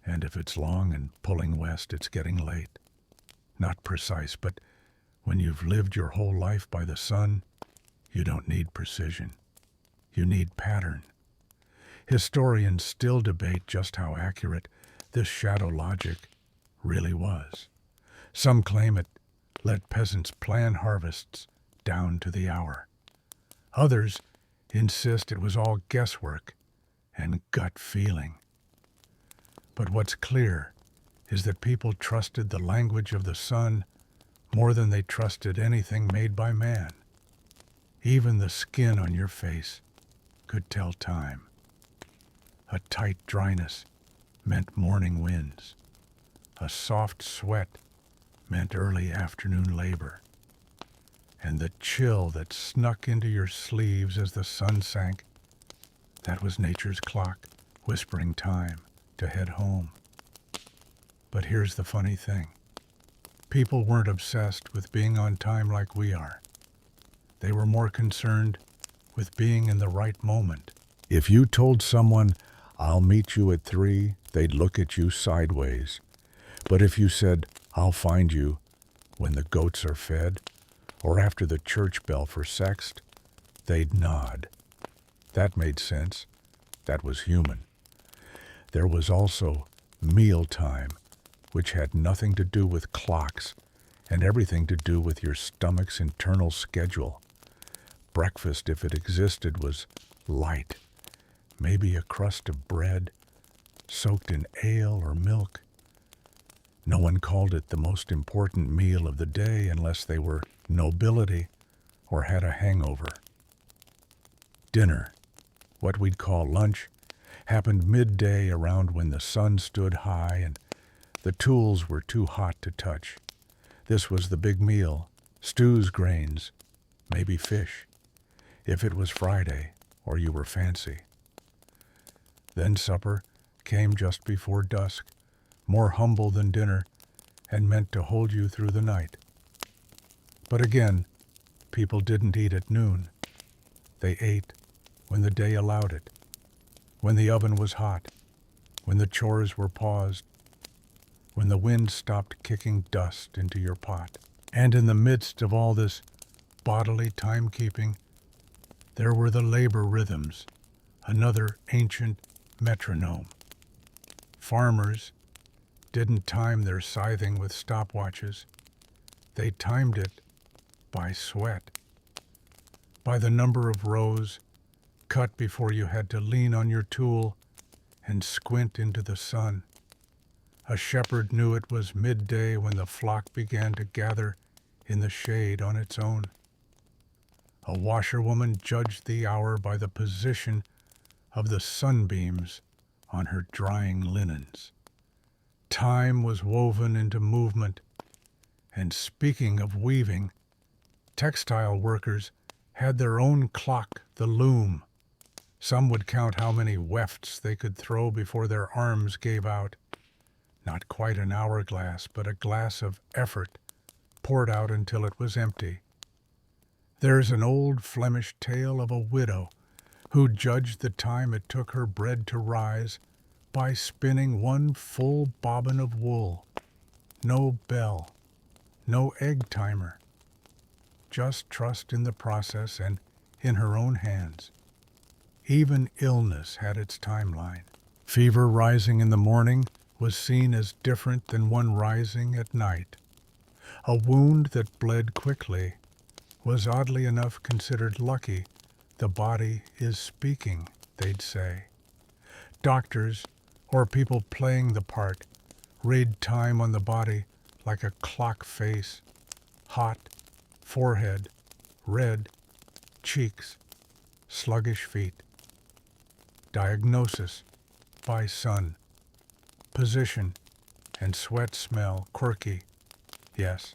And if it's long and pulling west, it's getting late. Not precise, but when you've lived your whole life by the sun, you don't need precision. You need pattern. Historians still debate just how accurate this shadow logic really was. Some claim it let peasants plan harvests down to the hour. Others insist it was all guesswork and gut feeling. But what's clear is that people trusted the language of the sun more than they trusted anything made by man. Even the skin on your face could tell time. A tight dryness meant morning winds. A soft sweat meant early afternoon labor. And the chill that snuck into your sleeves as the sun sank, that was nature's clock whispering time to head home. But here's the funny thing. People weren't obsessed with being on time like we are. They were more concerned with being in the right moment. If you told someone, "I'll meet you at 3," they'd look at you sideways. But if you said, "I'll find you when the goats are fed," or after the church bell for sext, they'd nod. That made sense. That was human. There was also mealtime, which had nothing to do with clocks and everything to do with your stomach's internal schedule. Breakfast, if it existed, was light. Maybe a crust of bread, soaked in ale or milk. No one called it the most important meal of the day unless they were nobility or had a hangover. Dinner, what we'd call lunch, happened midday around when the sun stood high and the tools were too hot to touch. This was the big meal, stews, grains, maybe fish, if it was Friday or you were fancy. Then supper came just before dusk, more humble than dinner, and meant to hold you through the night. But again, people didn't eat at noon. They ate when the day allowed it, when the oven was hot, when the chores were paused, when the wind stopped kicking dust into your pot. And in the midst of all this bodily timekeeping, there were the labor rhythms, another ancient metronome. Farmers didn't time their scything with stopwatches. They timed it by sweat, by the number of rows cut before you had to lean on your tool and squint into the sun. A shepherd knew it was midday when the flock began to gather in the shade on its own. A washerwoman judged the hour by the position of the sunbeams on her drying linens. Time was woven into movement, and speaking of weaving, textile workers had their own clock, the loom. Some would count how many wefts they could throw before their arms gave out. Not quite an hourglass, but a glass of effort poured out until it was empty. There's an old Flemish tale of a widow who judged the time it took her bread to rise by spinning one full bobbin of wool. No bell, no egg timer. Just trust in the process and in her own hands. Even illness had its timeline. Fever rising in the morning was seen as different than one rising at night. A wound that bled quickly was oddly enough considered lucky. The body is speaking, they'd say. Doctors, or people playing the part, read time on the body like a clock face. Hot, forehead, red, cheeks, sluggish feet. Diagnosis by sun. Position and sweat smell quirky, yes.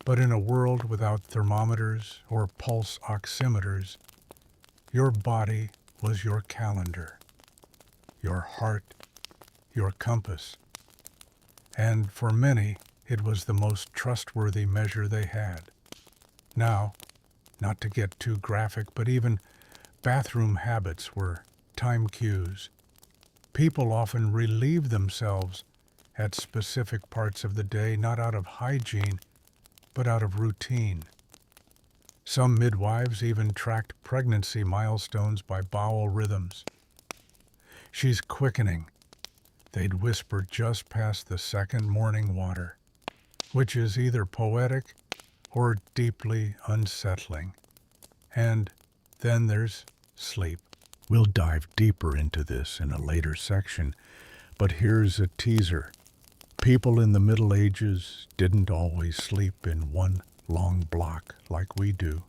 But in a world without thermometers or pulse oximeters, your body was your calendar, your heart, your compass. And for many, it was the most trustworthy measure they had. Now, not to get too graphic, but even bathroom habits were time cues. People often relieve themselves at specific parts of the day, not out of hygiene, but out of routine. Some midwives even tracked pregnancy milestones by bowel rhythms. She's quickening, they'd whisper just past the second morning water, which is either poetic or deeply unsettling. And then there's sleep. We'll dive deeper into this in a later section, but here's a teaser. People in the Middle Ages didn't always sleep in one long block like we do.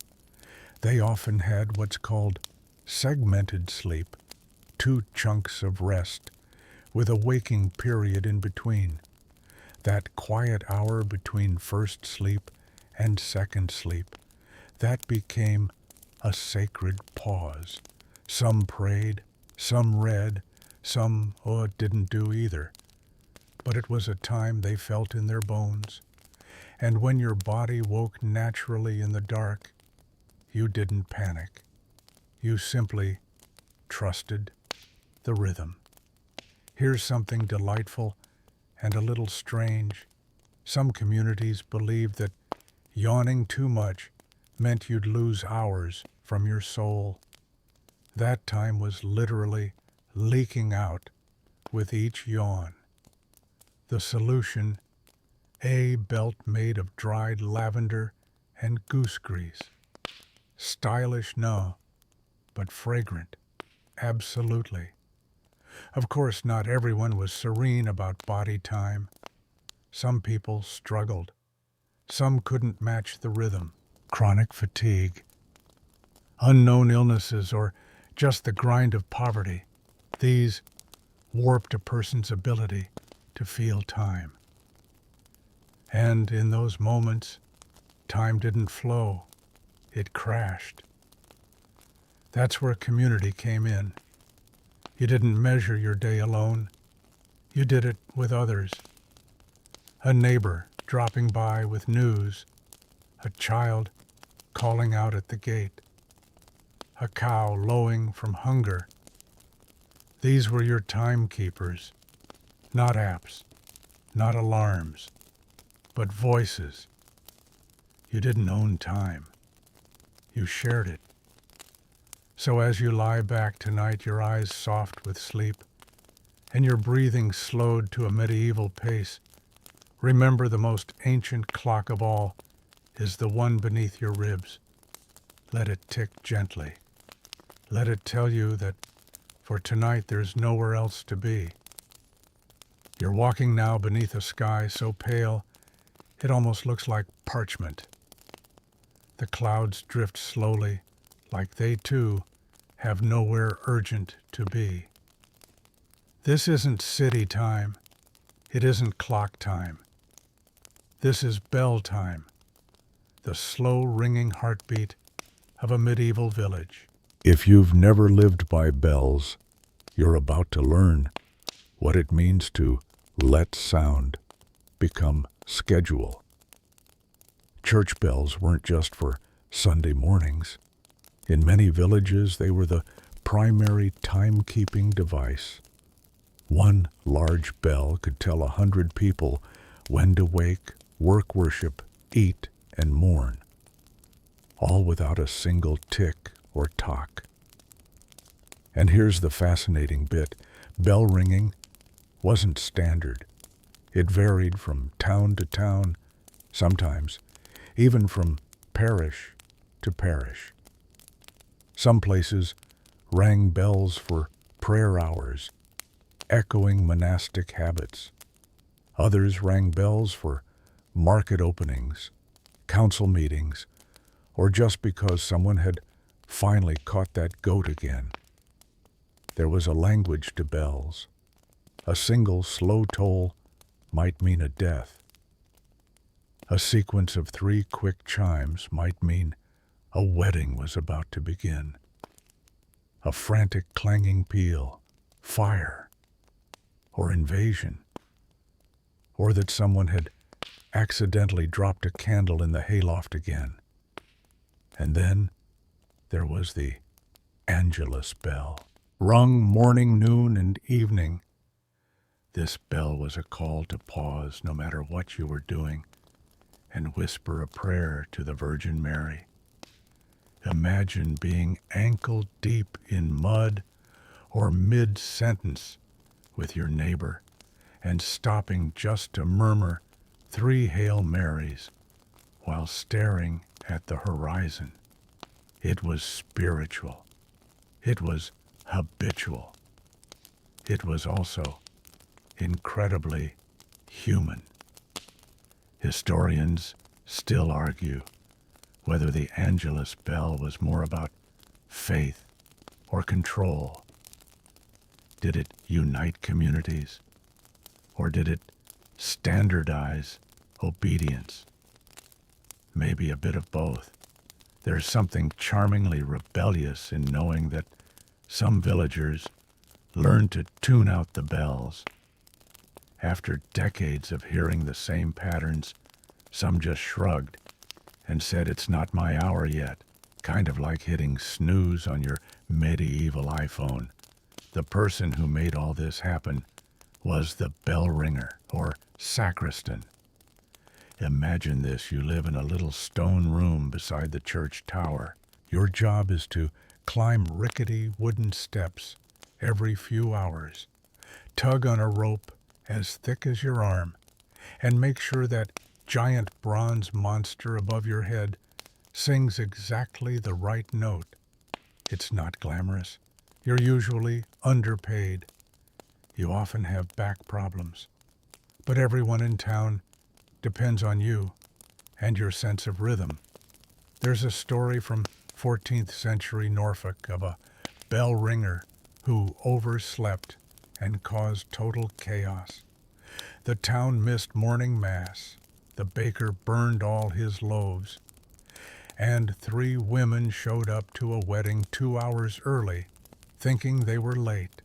They often had what's called segmented sleep, 2 chunks of rest, with a waking period in between. That quiet hour between first sleep and second sleep, that became a sacred pause. Some prayed, some read, some didn't do either. But it was a time they felt in their bones. And when your body woke naturally in the dark, you didn't panic. You simply trusted the rhythm. Here's something delightful and a little strange. Some communities believed that yawning too much meant you'd lose hours from your soul. That time was literally leaking out with each yawn. The solution, a belt made of dried lavender and goose grease. Stylish, no, but fragrant, absolutely. Of course, not everyone was serene about body time. Some people struggled. Some couldn't match the rhythm. Chronic fatigue, unknown illnesses, or just the grind of poverty. These warped a person's ability to feel time. And in those moments, time didn't flow. It crashed. That's where community came in. You didn't measure your day alone. You did it with others. A neighbor dropping by with news. A child calling out at the gate. A cow lowing from hunger. These were your timekeepers. Not apps, not alarms, but voices. You didn't own time. You shared it. So as you lie back tonight, your eyes soft with sleep, and your breathing slowed to a medieval pace, remember the most ancient clock of all is the one beneath your ribs. Let it tick gently. Let it tell you that for tonight there's nowhere else to be. You're walking now beneath a sky so pale it almost looks like parchment. The clouds drift slowly, like they too have nowhere urgent to be. This isn't city time. It isn't clock time. This is bell time, the slow ringing heartbeat of a medieval village. If you've never lived by bells, you're about to learn what it means to let sound become schedule. Church bells weren't just for Sunday mornings. In many villages, they were the primary timekeeping device. One large bell could tell 100 people when to wake, work, worship, eat, and mourn, all without a single tick or tock. And here's the fascinating bit. Bell ringing wasn't standard. It varied from town to town, sometimes even from parish to parish. Some places rang bells for prayer hours, echoing monastic habits. Others rang bells for market openings, council meetings, or just because someone had finally caught that goat again. There was a language to bells. A single slow toll might mean a death. A sequence of 3 quick chimes might mean a wedding was about to begin. A frantic clanging peal, fire, or invasion, or that someone had accidentally dropped a candle in the hayloft again. And then there was the Angelus bell, rung morning, noon, and evening. This bell was a call to pause no matter what you were doing and whisper a prayer to the Virgin Mary. Imagine being ankle deep in mud or mid-sentence with your neighbor and stopping just to murmur 3 Hail Marys while staring at the horizon. It was spiritual. It was habitual. It was also incredibly human. Historians still argue whether the Angelus bell was more about faith or control. Did it unite communities, or did it standardize obedience? Maybe a bit of both. There's something charmingly rebellious in knowing that some villagers learned to tune out the bells. After decades of hearing the same patterns, some just shrugged and said it's not my hour yet, kind of like hitting snooze on your medieval iPhone. The person who made all this happen was the bell ringer, or sacristan. Imagine this: you live in a little stone room beside the church tower. Your job is to climb rickety wooden steps every few hours, tug on a rope as thick as your arm, and make sure that giant bronze monster above your head sings exactly the right note. It's not glamorous. You're usually underpaid. You often have back problems. But everyone in town depends on you and your sense of rhythm. There's a story from 14th century Norfolk of a bell ringer who overslept and caused total chaos. The town missed morning mass. The baker burned all his loaves. And 3 women showed up to a wedding 2 hours early, thinking they were late.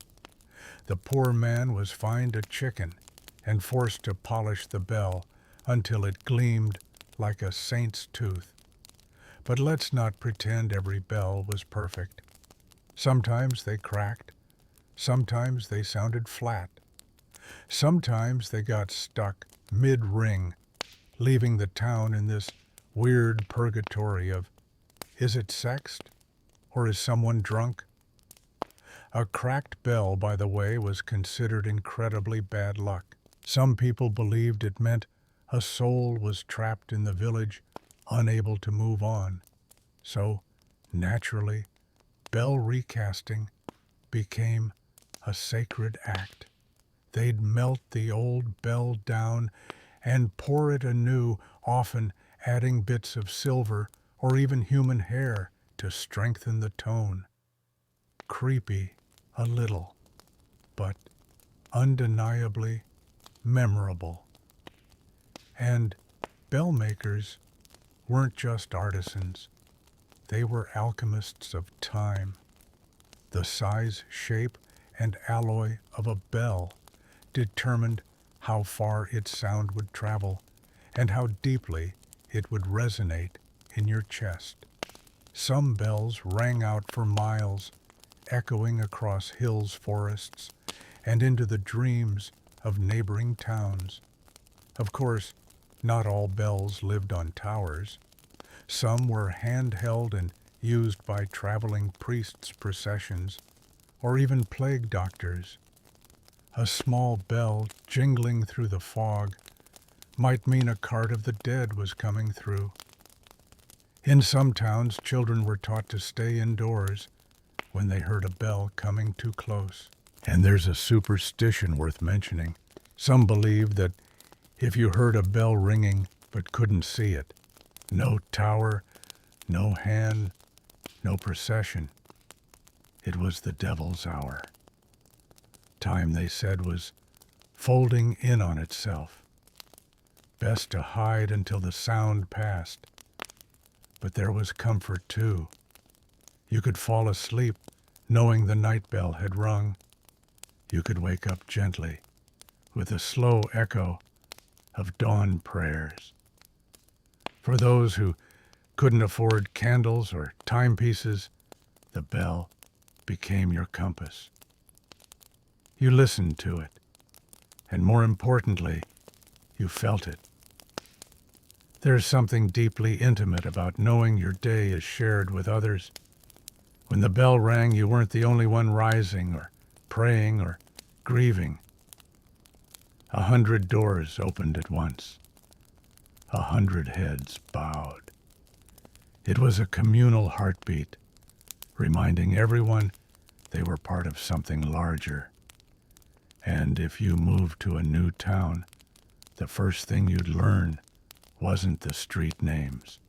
The poor man was fined a chicken and forced to polish the bell until it gleamed like a saint's tooth. But let's not pretend every bell was perfect. Sometimes they cracked. Sometimes they sounded flat. Sometimes they got stuck mid-ring, leaving the town in this weird purgatory of, is it sexed, or is someone drunk? A cracked bell, by the way, was considered incredibly bad luck. Some people believed it meant a soul was trapped in the village, unable to move on. So, naturally, bell recasting became a sacred act. They'd melt the old bell down and pour it anew, often adding bits of silver or even human hair to strengthen the tone. creepy a little, but undeniably memorable. And bell makers weren't just artisans. They were alchemists of time. The size, shape, and alloy of a bell determined how far its sound would travel and how deeply it would resonate in your chest. Some bells rang out for miles, echoing across hills, forests, and into the dreams of neighboring towns. Of course, not all bells lived on towers. Some were handheld and used by traveling priests' processions, or even plague doctors. A small bell jingling through the fog might mean a cart of the dead was coming through. In some towns, children were taught to stay indoors when they heard a bell coming too close. And there's a superstition worth mentioning. Some believed that if you heard a bell ringing but couldn't see it, no tower, no hand, no procession, it was the devil's hour. Time, they said, was folding in on itself. Best to hide until the sound passed. But there was comfort, too. You could fall asleep knowing the night bell had rung. You could wake up gently with the slow echo of dawn prayers. For those who couldn't afford candles or timepieces, the bell became your compass. You listened to it, and more importantly, you felt it. There's something deeply intimate about knowing your day is shared with others. When the bell rang, you weren't the only one rising or praying or grieving. 100 doors opened at once. 100 heads bowed. It was a communal heartbeat, reminding everyone they were part of something larger. And if you moved to a new town, the first thing you'd learn wasn't the street names.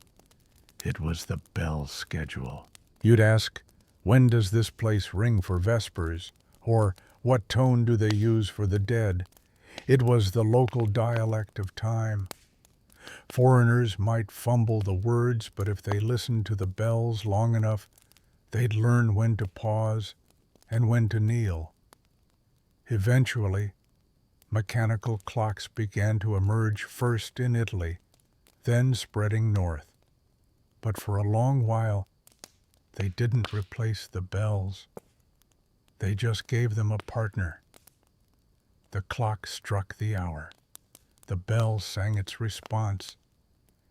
It was the bell schedule. You'd ask, when does this place ring for vespers? Or what tone do they use for the dead? It was the local dialect of time. Foreigners might fumble the words, but if they listened to the bells long enough, they'd learn when to pause and when to kneel. Eventually, mechanical clocks began to emerge, first in Italy, then spreading north. But for a long while, they didn't replace the bells. They just gave them a partner. The clock struck the hour. The bell sang its response.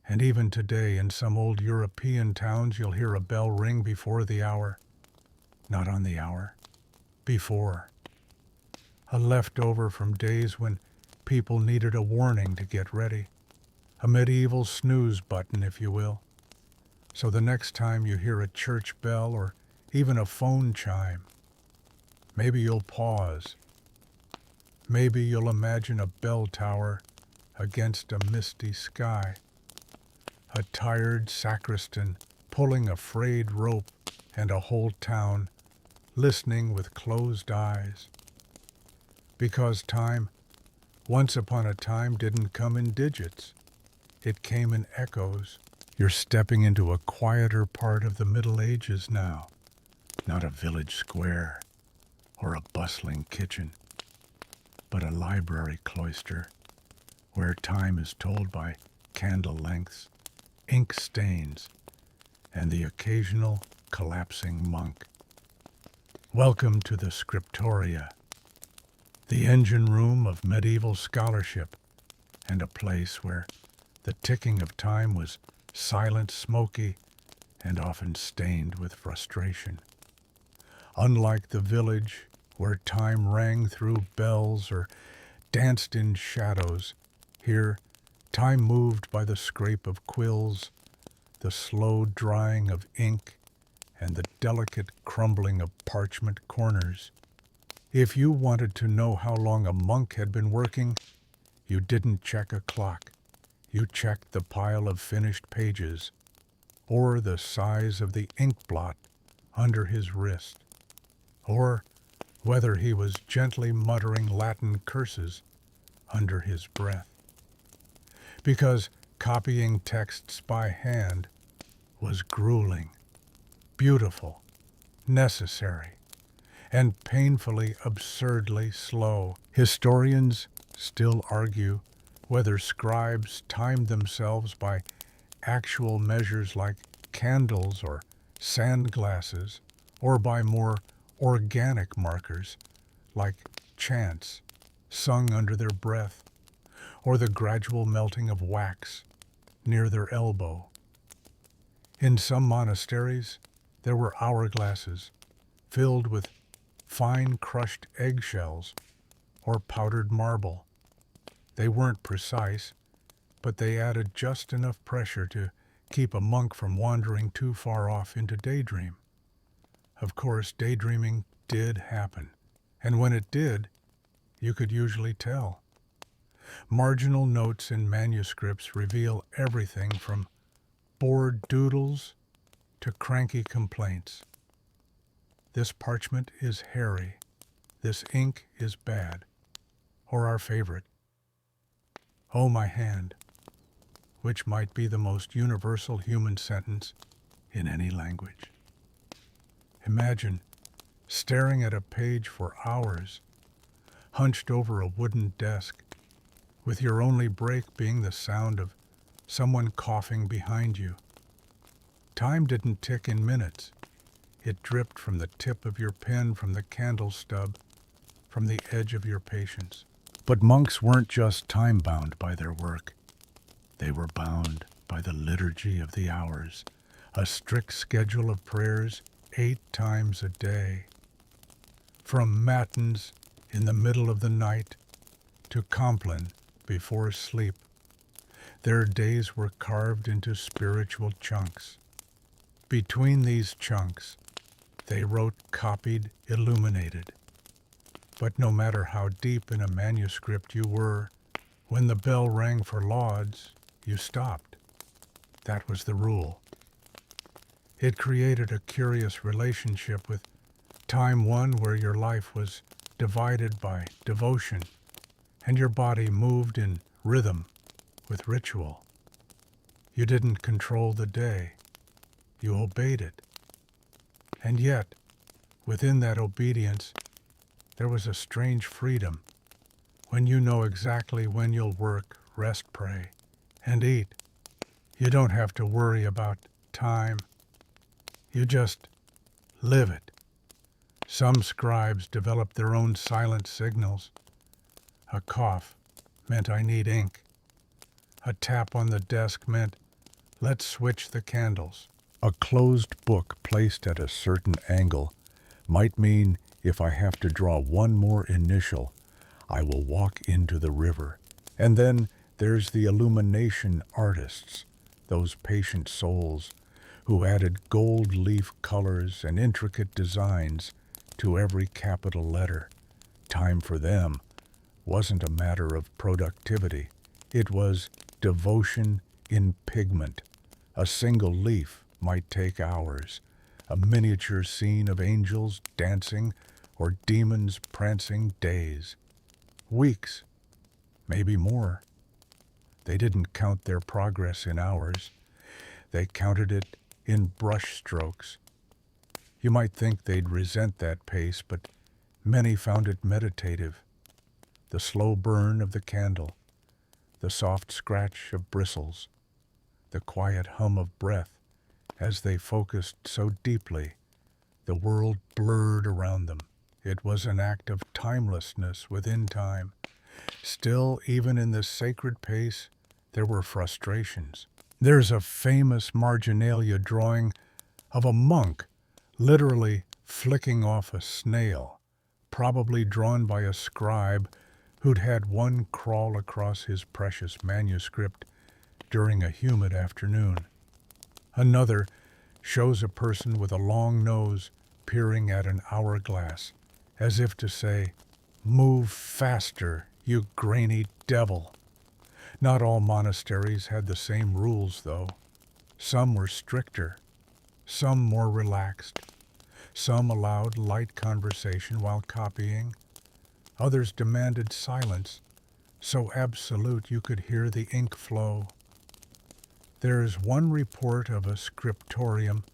And even today, in some old European towns, you'll hear a bell ring before the hour. Not on the hour. Before. A leftover from days when people needed a warning to get ready. A medieval snooze button, if you will. So the next time you hear a church bell or even a phone chime, maybe you'll pause. Maybe you'll imagine a bell tower against a misty sky. A tired sacristan pulling a frayed rope and a whole town listening with closed eyes. Because time, once upon a time, didn't come in digits. It came in echoes. You're stepping into a quieter part of the Middle Ages now, not a village square or a bustling kitchen, but a library cloister where time is told by candle lengths, ink stains, and the occasional collapsing monk. Welcome to the scriptoria, the engine room of medieval scholarship, and a place where the ticking of time was silent, smoky, and often stained with frustration. Unlike the village, where time rang through bells or danced in shadows, here time moved by the scrape of quills, the slow drying of ink, and the delicate crumbling of parchment corners. If you wanted to know how long a monk had been working, you didn't check a clock. You checked the pile of finished pages, or the size of the ink blot under his wrist. or whether he was gently muttering Latin curses under his breath. Because copying texts by hand was grueling, beautiful, necessary, and painfully absurdly slow. Historians still argue whether scribes timed themselves by actual measures like candles or sand glasses, or by more organic markers like chants sung under their breath, or the gradual melting of wax near their elbow. In some monasteries, there were hourglasses filled with fine crushed eggshells or powdered marble. They weren't precise, but they added just enough pressure to keep a monk from wandering too far off into daydream. Of course, daydreaming did happen, and when it did, you could usually tell. Marginal notes in manuscripts reveal everything from bored doodles to cranky complaints. This parchment is hairy. This ink is bad. Or our favorite, "Oh, my hand," which might be the most universal human sentence in any language. Imagine staring at a page for hours, hunched over a wooden desk, with your only break being the sound of someone coughing behind you. Time didn't tick in minutes. It dripped from the tip of your pen, from the candle stub, from the edge of your patience. But monks weren't just time-bound by their work. They were bound by the liturgy of the hours, a strict schedule of prayers 8 times a day. From matins in the middle of the night to Compline before sleep, their days were carved into spiritual chunks. Between these chunks, they wrote, copied, illuminated. But no matter how deep in a manuscript you were, when the bell rang for lauds, you stopped. That was the rule. It created a curious relationship with time one where your life was divided by devotion, and your body moved in rhythm with ritual. You didn't control the day. You obeyed it. And yet, within that obedience, there was a strange freedom. When you know exactly when you'll work, rest, pray, and eat, you don't have to worry about time. You just live it. Some scribes developed their own silent signals. A cough meant I need ink. A tap on the desk meant let's switch the candles. A closed book placed at a certain angle might mean if I have to draw one more initial, I will walk into the river. And then there's the illumination artists, those patient souls who added gold leaf colors and intricate designs to every capital letter. Time for them wasn't a matter of productivity. It was devotion in pigment. A single leaf might take hours. A miniature scene of angels dancing or demons prancing, days. Weeks, maybe more. They didn't count their progress in hours. They counted it in brush strokes. You might think they'd resent that pace, but many found it meditative. The slow burn of the candle, the soft scratch of bristles, the quiet hum of breath as they focused so deeply, the world blurred around them. It was an act of timelessness within time. Still, even in this sacred pace, there were frustrations. There's a famous marginalia drawing of a monk literally flicking off a snail, probably drawn by a scribe who'd had one crawl across his precious manuscript during a humid afternoon. Another shows a person with a long nose peering at an hourglass, as if to say, "Move faster, you grainy devil." Not all monasteries had the same rules, though. Some were stricter, some more relaxed. Some allowed light conversation while copying. Others demanded silence, so absolute you could hear the ink flow. There's one report of a scriptorium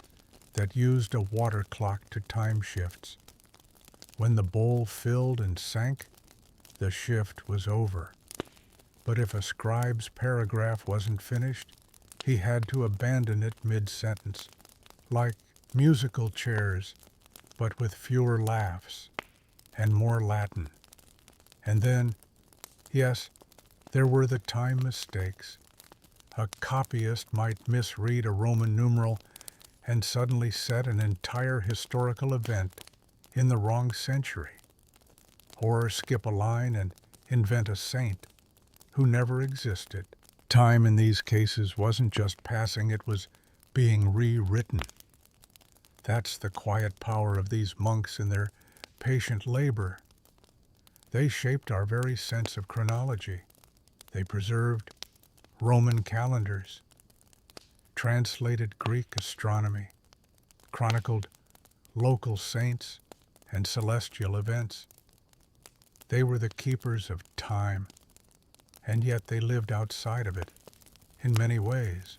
that used a water clock to time shifts. When the bowl filled and sank, the shift was over. But if a scribe's paragraph wasn't finished, he had to abandon it mid-sentence, like musical chairs, but with fewer laughs and more Latin. And then, yes, there were the time mistakes. A copyist might misread a Roman numeral and suddenly set an entire historical event in the wrong century, or skip a line and invent a saint who never existed. Time in these cases wasn't just passing, it was being rewritten. That's the quiet power of these monks in their patient labor. They shaped our very sense of chronology. They preserved Roman calendars, translated Greek astronomy, chronicled local saints and celestial events. They were the keepers of time, and yet they lived outside of it in many ways.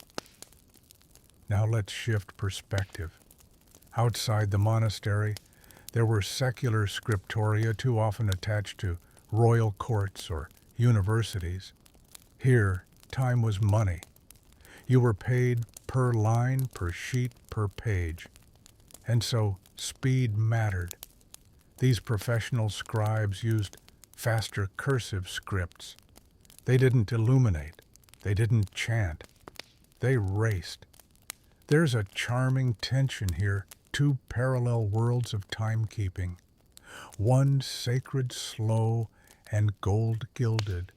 Now let's shift perspective. Outside the monastery, there were secular scriptoria too often attached to royal courts or universities. Here, time was money. You were paid per line, per sheet, per page. And so speed mattered. These professional scribes used faster cursive scripts. They didn't illuminate. They didn't chant. They raced. There's a charming tension here, two parallel worlds of timekeeping. One sacred, slow, and gold-gilded.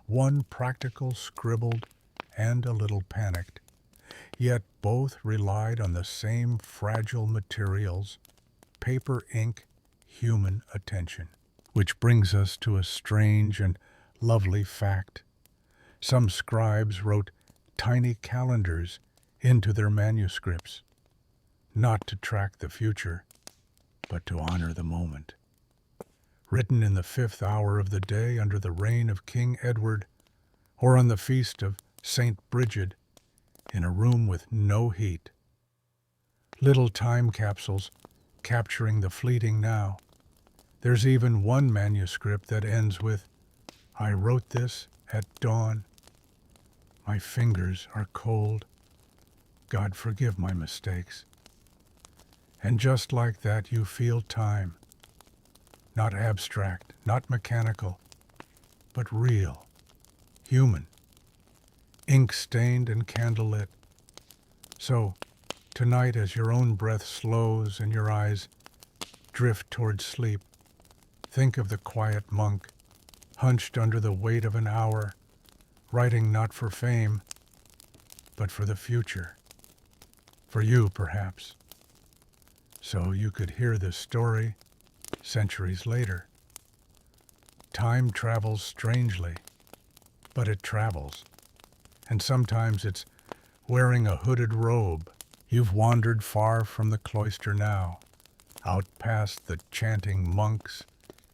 One practical, scribbled, and a little panicked. Yet both relied on the same fragile materials, paper, ink, human attention. Which brings us to a strange and lovely fact. Some scribes wrote tiny calendars into their manuscripts, not to track the future, but to honor the moment. Written in the 5th hour of the day under the reign of King Edward, or on the feast of St. Bridget, in a room with no heat. Little time capsules capturing the fleeting now. There's even one manuscript that ends with, "I wrote this at dawn. My fingers are cold. God forgive my mistakes." And just like that, you feel time. Not abstract, not mechanical, but real, human, ink-stained and candlelit. So, tonight as your own breath slows and your eyes drift toward sleep, think of the quiet monk, hunched under the weight of an hour, writing not for fame, but for the future. For you, perhaps. So you could hear this story centuries later. Time travels strangely, but it travels. And sometimes it's wearing a hooded robe. You've wandered far from the cloister now, out past the chanting monks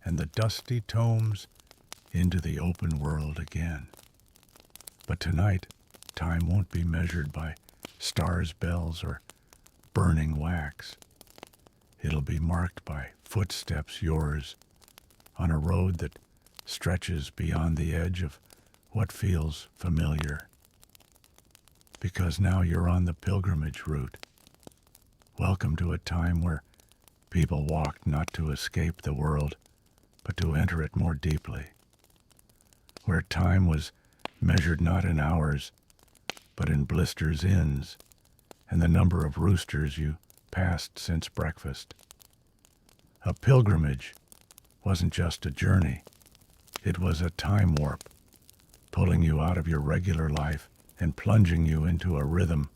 and the dusty tomes, into the open world again. But tonight, time won't be measured by stars' bells or burning wax. It'll be marked by footsteps yours on a road that stretches beyond the edge of what feels familiar. Because now you're on the pilgrimage route. Welcome to a time where people walked not to escape the world, but to enter it more deeply. Where time was measured not in hours, but in blisters' inns, and the number of roosters you passed since breakfast. A pilgrimage wasn't just a journey. It was a time warp, pulling you out of your regular life and plunging you into a rhythm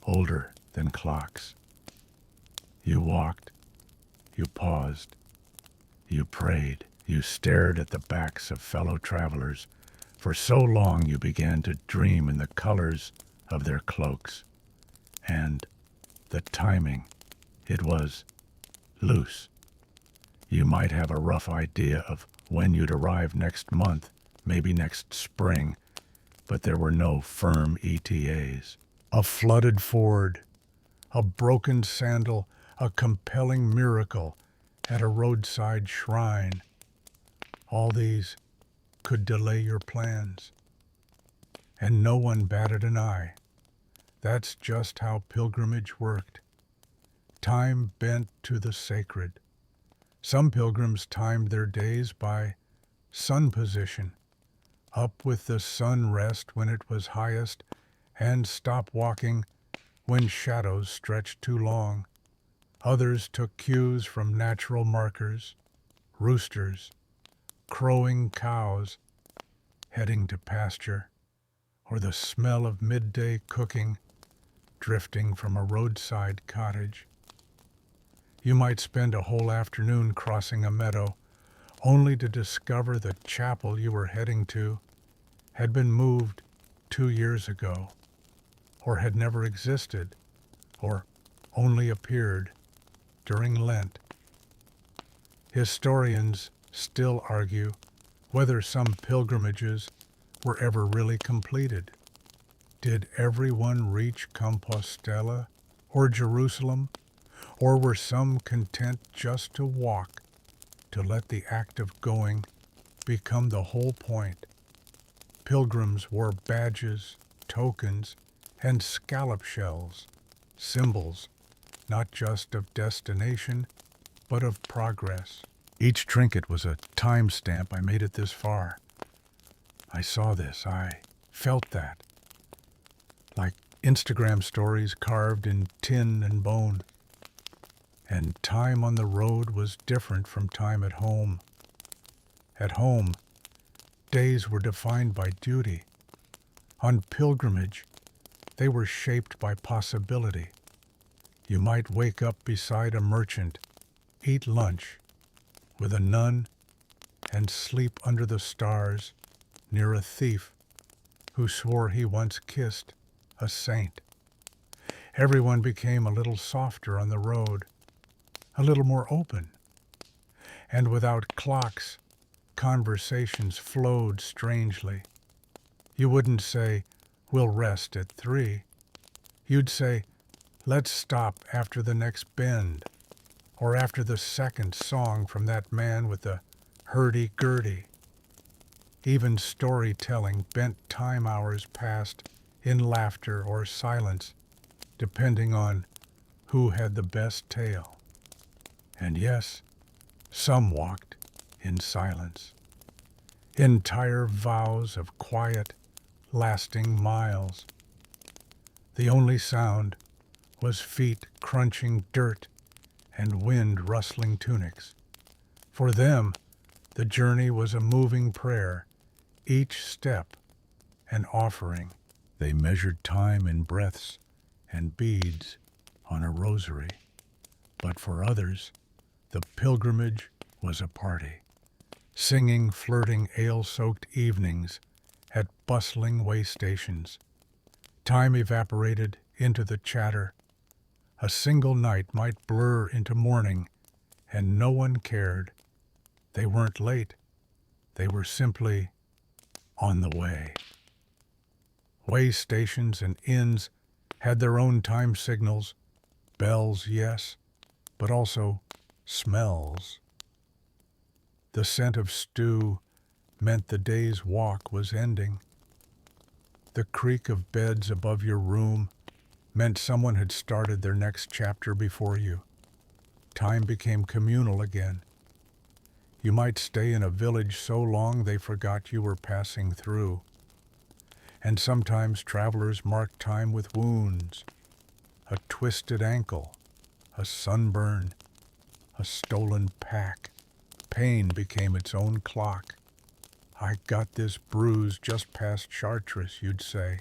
older than clocks. You walked, you paused, you prayed, you stared at the backs of fellow travelers. For so long you began to dream in the colors of their cloaks. And the timing, it was loose. You might have a rough idea of when you'd arrive next month, maybe next spring, but there were no firm ETAs. A flooded ford, a broken sandal, a compelling miracle at a roadside shrine. All these could delay your plans. And no one batted an eye. That's just how pilgrimage worked. Time bent to the sacred. Some pilgrims timed their days by sun position, up with the sun rest when it was highest, and stop walking when shadows stretched too long. Others took cues from natural markers, roosters, crowing cows heading to pasture, or the smell of midday cooking drifting from a roadside cottage. You might spend a whole afternoon crossing a meadow, only to discover the chapel you were heading to had been moved 2 years ago, or had never existed, or only appeared during Lent. Historians still argue whether some pilgrimages were ever really completed. Did everyone reach Compostela or Jerusalem, or were some content just to walk, to let the act of going become the whole point? Pilgrims wore badges, tokens, and scallop shells, symbols not just of destination, but of progress. Each trinket was a time stamp. I made it this far. I saw this. I felt that. Like Instagram stories carved in tin and bone. And time on the road was different from time at home. At home, days were defined by duty. On pilgrimage, they were shaped by possibility. You might wake up beside a merchant, eat lunch with a nun, and sleep under the stars near a thief who swore he once kissed a saint. Everyone became a little softer on the road, a little more open. And without clocks, conversations flowed strangely. You wouldn't say, "We'll rest at 3." You'd say, "Let's stop after the next bend," or after the second song from that man with the hurdy-gurdy. Even storytelling bent time hours passed in laughter or silence, depending on who had the best tale. And yes, some walked in silence. Entire vows of quiet, lasting miles. The only sound was feet crunching dirt and wind rustling tunics. For them, the journey was a moving prayer, each step an offering. They measured time in breaths and beads on a rosary. But for others, the pilgrimage was a party. Singing, flirting, ale-soaked evenings at bustling way stations. Time evaporated into the chatter. A single night might blur into morning, and no one cared. They weren't late. They were simply on the way. Way stations and inns had their own time signals. Bells, yes, but also smells. The scent of stew meant the day's walk was ending. The creak of beds above your room meant someone had started their next chapter before you. Time became communal again. You might stay in a village so long they forgot you were passing through. And sometimes travelers marked time with wounds, a twisted ankle, a sunburn, a stolen pack. Pain became its own clock. "I got this bruise just past Chartres," you'd say.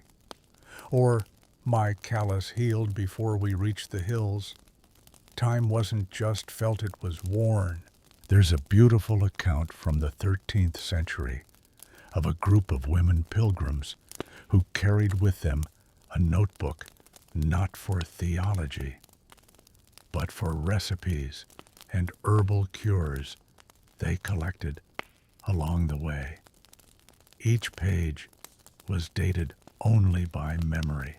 Or, "My callus healed before we reached the hills." Time wasn't just felt, it was worn. There's a beautiful account from the 13th century of a group of women pilgrims who carried with them a notebook not for theology, but for recipes and herbal cures they collected along the way. Each page was dated only by memory.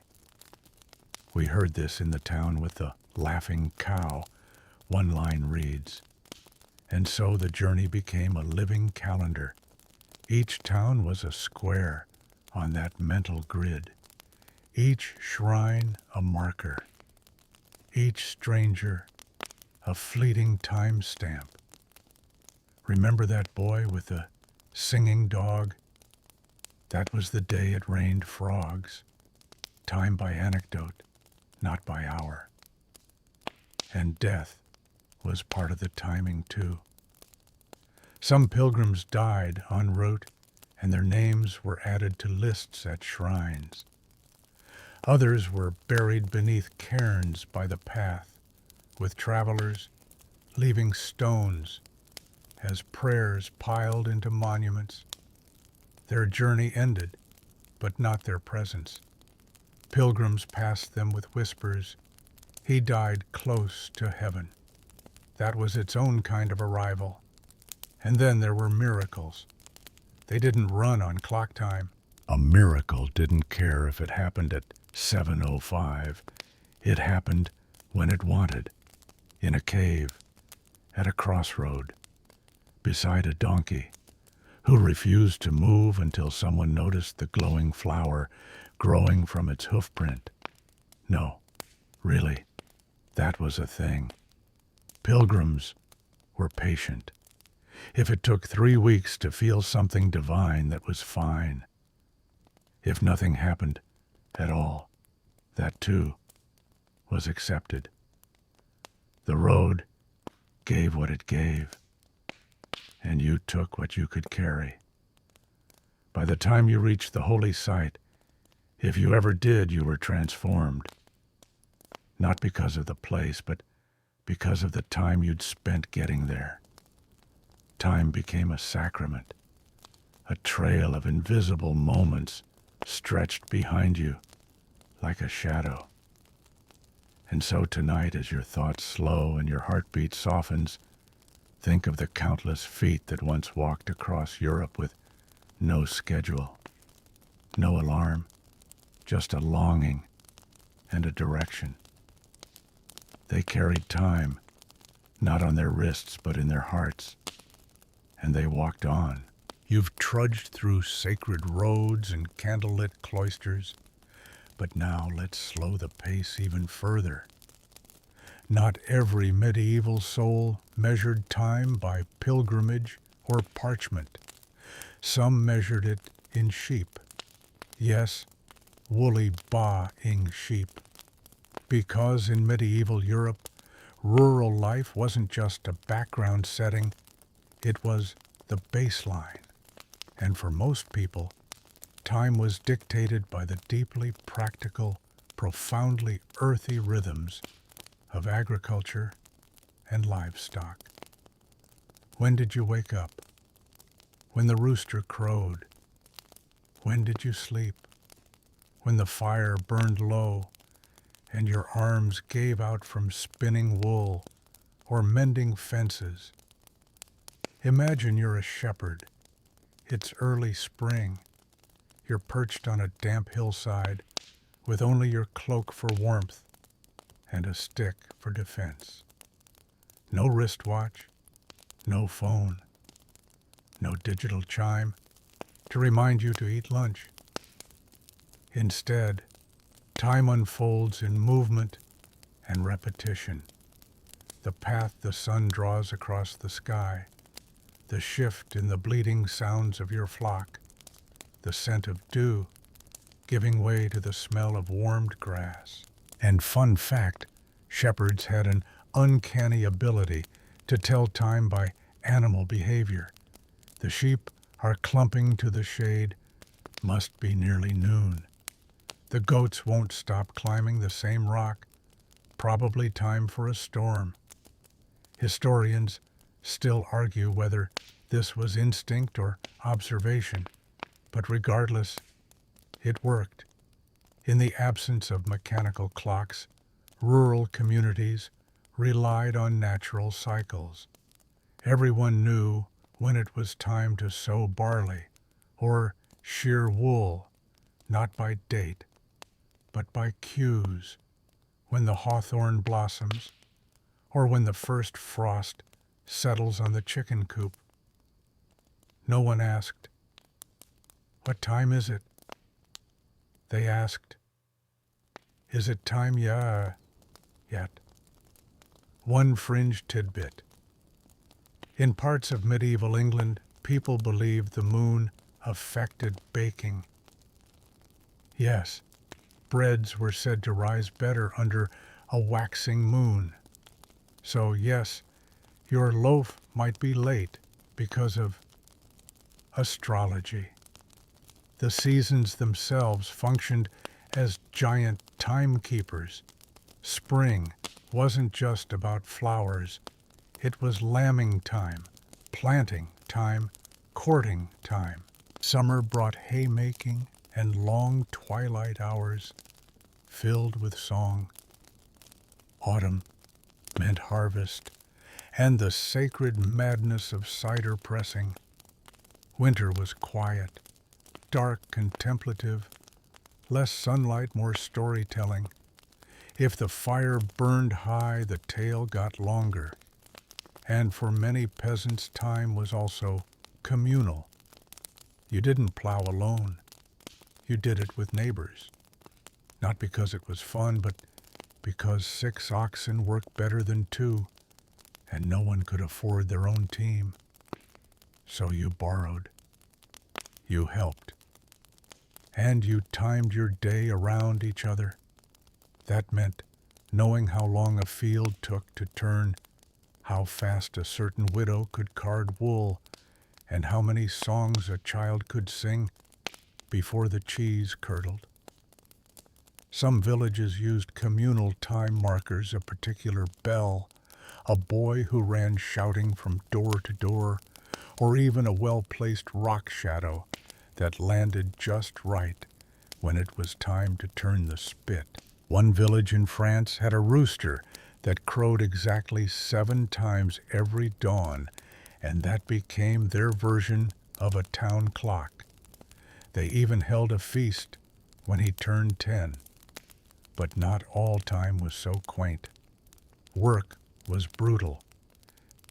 We heard this in the town with the laughing cow, one line reads. And so the journey became a living calendar. Each town was a square on that mental grid. Each shrine a marker. Each stranger a fleeting time stamp. Remember that boy with the singing dog? That was the day it rained frogs. Time by anecdote, not by hour. And death was part of the timing too. Some pilgrims died en route, and their names were added to lists at shrines. Others were buried beneath cairns by the path, with travelers leaving stones as prayers piled into monuments. Their journey ended, but not their presence. Pilgrims passed them with whispers. He died close to heaven. That was its own kind of arrival. And then there were miracles. They didn't run on clock time. A miracle didn't care if it happened at 7:05. It happened when it wanted, in a cave, at a crossroad, beside a donkey, who refused to move until someone noticed the glowing flower growing from its hoofprint. No, really, that was a thing. Pilgrims were patient. If it took 3 weeks to feel something divine, that was fine. If nothing happened at all, that too was accepted. The road gave what it gave, and you took what you could carry. By the time you reached the holy site, if you ever did, you were transformed. Not because of the place, but because of the time you'd spent getting there. Time became a sacrament, a trail of invisible moments stretched behind you like a shadow. And so tonight, as your thoughts slow and your heartbeat softens, think of the countless feet that once walked across Europe with no schedule, no alarm, just a longing and a direction. They carried time, not on their wrists but in their hearts, and they walked on. You've trudged through sacred roads and candlelit cloisters, but now let's slow the pace even further. Not every medieval soul measured time by pilgrimage or parchment. Some measured it in sheep. Yes, woolly baa-ing sheep. Because in medieval Europe, rural life wasn't just a background setting, it was the baseline. And for most people, time was dictated by the deeply practical, profoundly earthy rhythms of agriculture and livestock. When did you wake up? When the rooster crowed? When did you sleep? When the fire burned low and your arms gave out from spinning wool or mending fences? Imagine you're a shepherd. It's early spring. You're perched on a damp hillside with only your cloak for warmth and a stick for defense. No wristwatch, no phone, no digital chime to remind you to eat lunch. Instead, time unfolds in movement and repetition. The path the sun draws across the sky, the shift in the bleating sounds of your flock, the scent of dew giving way to the smell of warmed grass. And fun fact, shepherds had an uncanny ability to tell time by animal behavior. The sheep are clumping to the shade, must be nearly noon. The goats won't stop climbing the same rock, probably time for a storm. Historians still argue whether this was instinct or observation, but regardless, it worked. In the absence of mechanical clocks, rural communities relied on natural cycles. Everyone knew when it was time to sow barley or shear wool, not by date, but by cues, when the hawthorn blossoms or when the first frost settles on the chicken coop. No one asked, "What time is it?" They asked, "Is it time yet?" One fringe tidbit. In parts of medieval England, people believed the moon affected baking. Yes, breads were said to rise better under a waxing moon. So yes, your loaf might be late because of astrology. The seasons themselves functioned as giant timekeepers. Spring wasn't just about flowers. It was lambing time, planting time, courting time. Summer brought haymaking and long twilight hours filled with song. Autumn meant harvest and the sacred madness of cider pressing. Winter was quiet, dark, contemplative, less sunlight, more storytelling. If the fire burned high, the tale got longer. And for many peasants, time was also communal. You didn't plow alone. You did it with neighbors. Not because it was fun, but because 6 oxen worked better than 2, and no one could afford their own team. So you borrowed. You helped. And you timed your day around each other. That meant knowing how long a field took to turn, how fast a certain widow could card wool, and how many songs a child could sing before the cheese curdled. Some villages used communal time markers, a particular bell, a boy who ran shouting from door to door, or even a well-placed rock shadow that landed just right when it was time to turn the spit. One village in France had a rooster that crowed exactly 7 times every dawn, and that became their version of a town clock. They even held a feast when he turned 10. But not all time was so quaint. Work was brutal.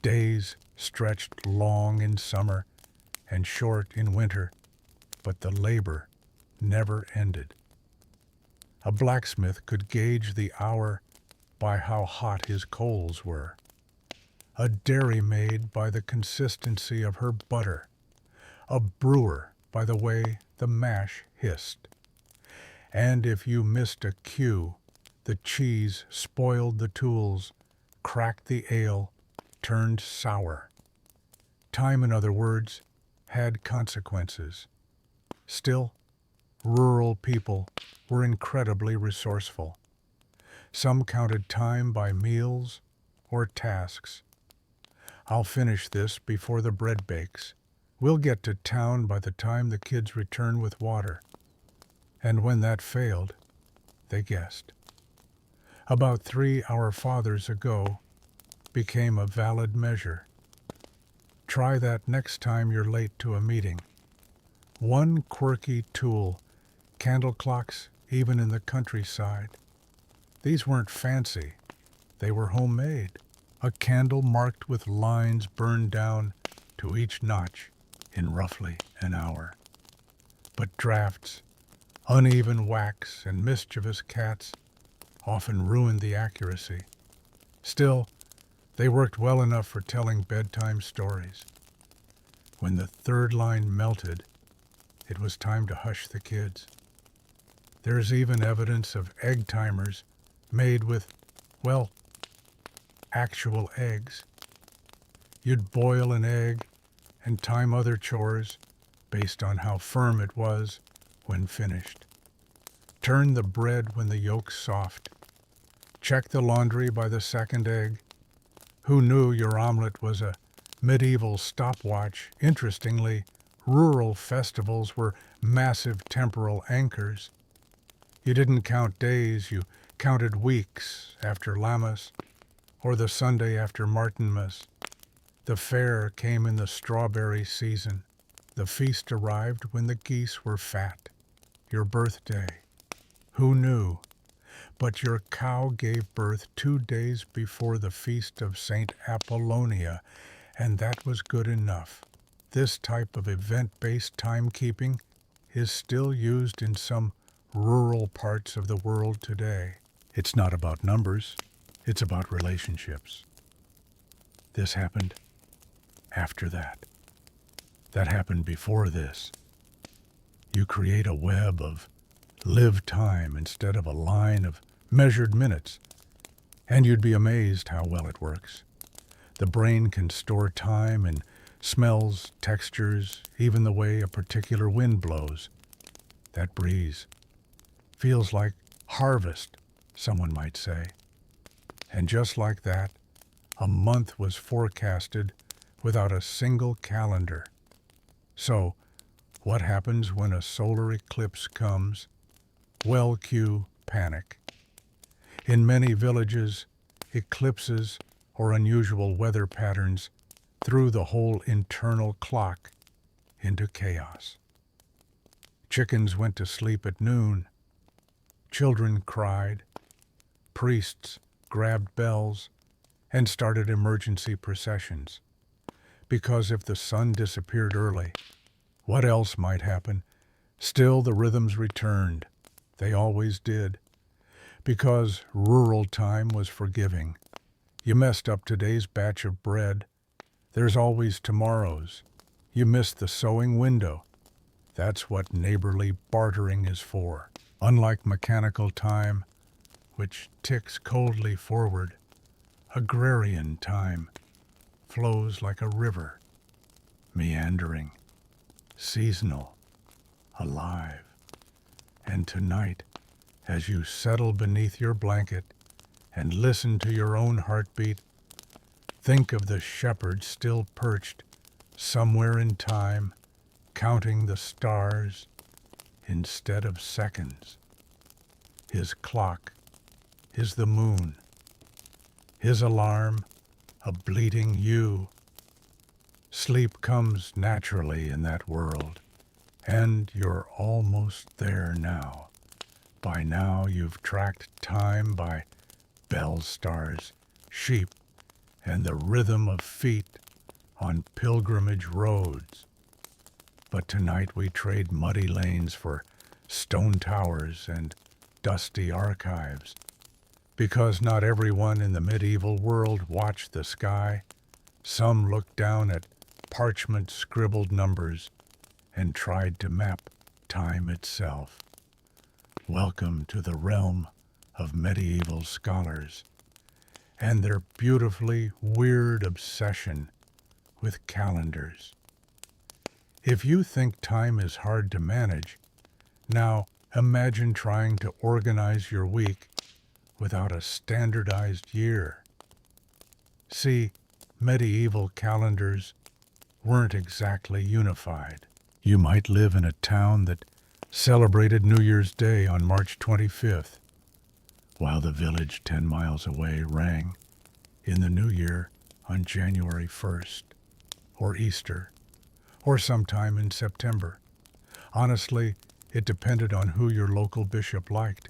Days stretched long in summer and short in winter, but the labor never ended. A blacksmith could gauge the hour by how hot his coals were. A dairymaid by the consistency of her butter. A brewer by the way the mash hissed. And if you missed a cue, the cheese spoiled the tools, cracked the ale, turned sour. Time, in other words, had consequences. Still, rural people were incredibly resourceful. Some counted time by meals or tasks. I'll finish this before the bread bakes. We'll get to town by the time the kids return with water. And when that failed, they guessed. About 3 Our Fathers ago became a valid measure. Try that next time you're late to a meeting. One quirky tool, candle clocks even in the countryside. These weren't fancy. They were homemade. A candle marked with lines burned down to each notch in roughly an hour. But drafts, uneven wax, and mischievous cats often ruined the accuracy. Still, they worked well enough for telling bedtime stories. When the 3rd line melted, it was time to hush the kids. There's even evidence of egg timers made with, well, actual eggs. You'd boil an egg and time other chores based on how firm it was when finished. Turn the bread when the yolk's soft. Check the laundry by the 2nd egg. Who knew your omelet was a medieval stopwatch? Interestingly, rural festivals were massive temporal anchors. You didn't count days, you counted weeks after Lammas. or the Sunday after Martinmas. The fair came in the strawberry season. The feast arrived when the geese were fat. Your birthday. Who knew? But your cow gave birth 2 days before the feast of Saint Apollonia, and that was good enough. This type of event-based timekeeping is still used in some rural parts of the world today. It's not about numbers, it's about relationships. This happened after that. That happened before this. You create a web of live time instead of a line of measured minutes, and you'd be amazed how well it works. The brain can store time in smells, textures, even the way a particular wind blows. That breeze feels like harvest, someone might say. And just like that, a month was forecasted without a single calendar. So, what happens when a solar eclipse comes? Well, cue panic. In many villages, eclipses or unusual weather patterns threw the whole internal clock into chaos. Chickens went to sleep at noon. Children cried. Priests grabbed bells and started emergency processions. Because if the sun disappeared early, what else might happen? Still the rhythms returned. They always did. Because rural time was forgiving. You messed up today's batch of bread. There's always tomorrow's. You missed the sewing window. That's what neighborly bartering is for. Unlike mechanical time, which ticks coldly forward, agrarian time flows like a river, meandering, seasonal, alive. And tonight, as you settle beneath your blanket and listen to your own heartbeat, think of the shepherd still perched somewhere in time, counting the stars instead of seconds. His clock is the moon. His alarm, a bleating ewe. Sleep comes naturally in that world, and you're almost there now. By now you've tracked time by bell stars, sheep, and the rhythm of feet on pilgrimage roads. But tonight we trade muddy lanes for stone towers and dusty archives, because not everyone in the medieval world watched the sky. Some looked down at parchment-scribbled numbers and tried to map time itself. Welcome to the realm of medieval scholars and their beautifully weird obsession with calendars. If you think time is hard to manage, now imagine trying to organize your week without a standardized year. See, medieval calendars weren't exactly unified. You might live in a town that celebrated New Year's Day on March 25th, while the village 10 miles away rang in the new year on January 1st, or Easter, or sometime in September. Honestly, it depended on who your local bishop liked.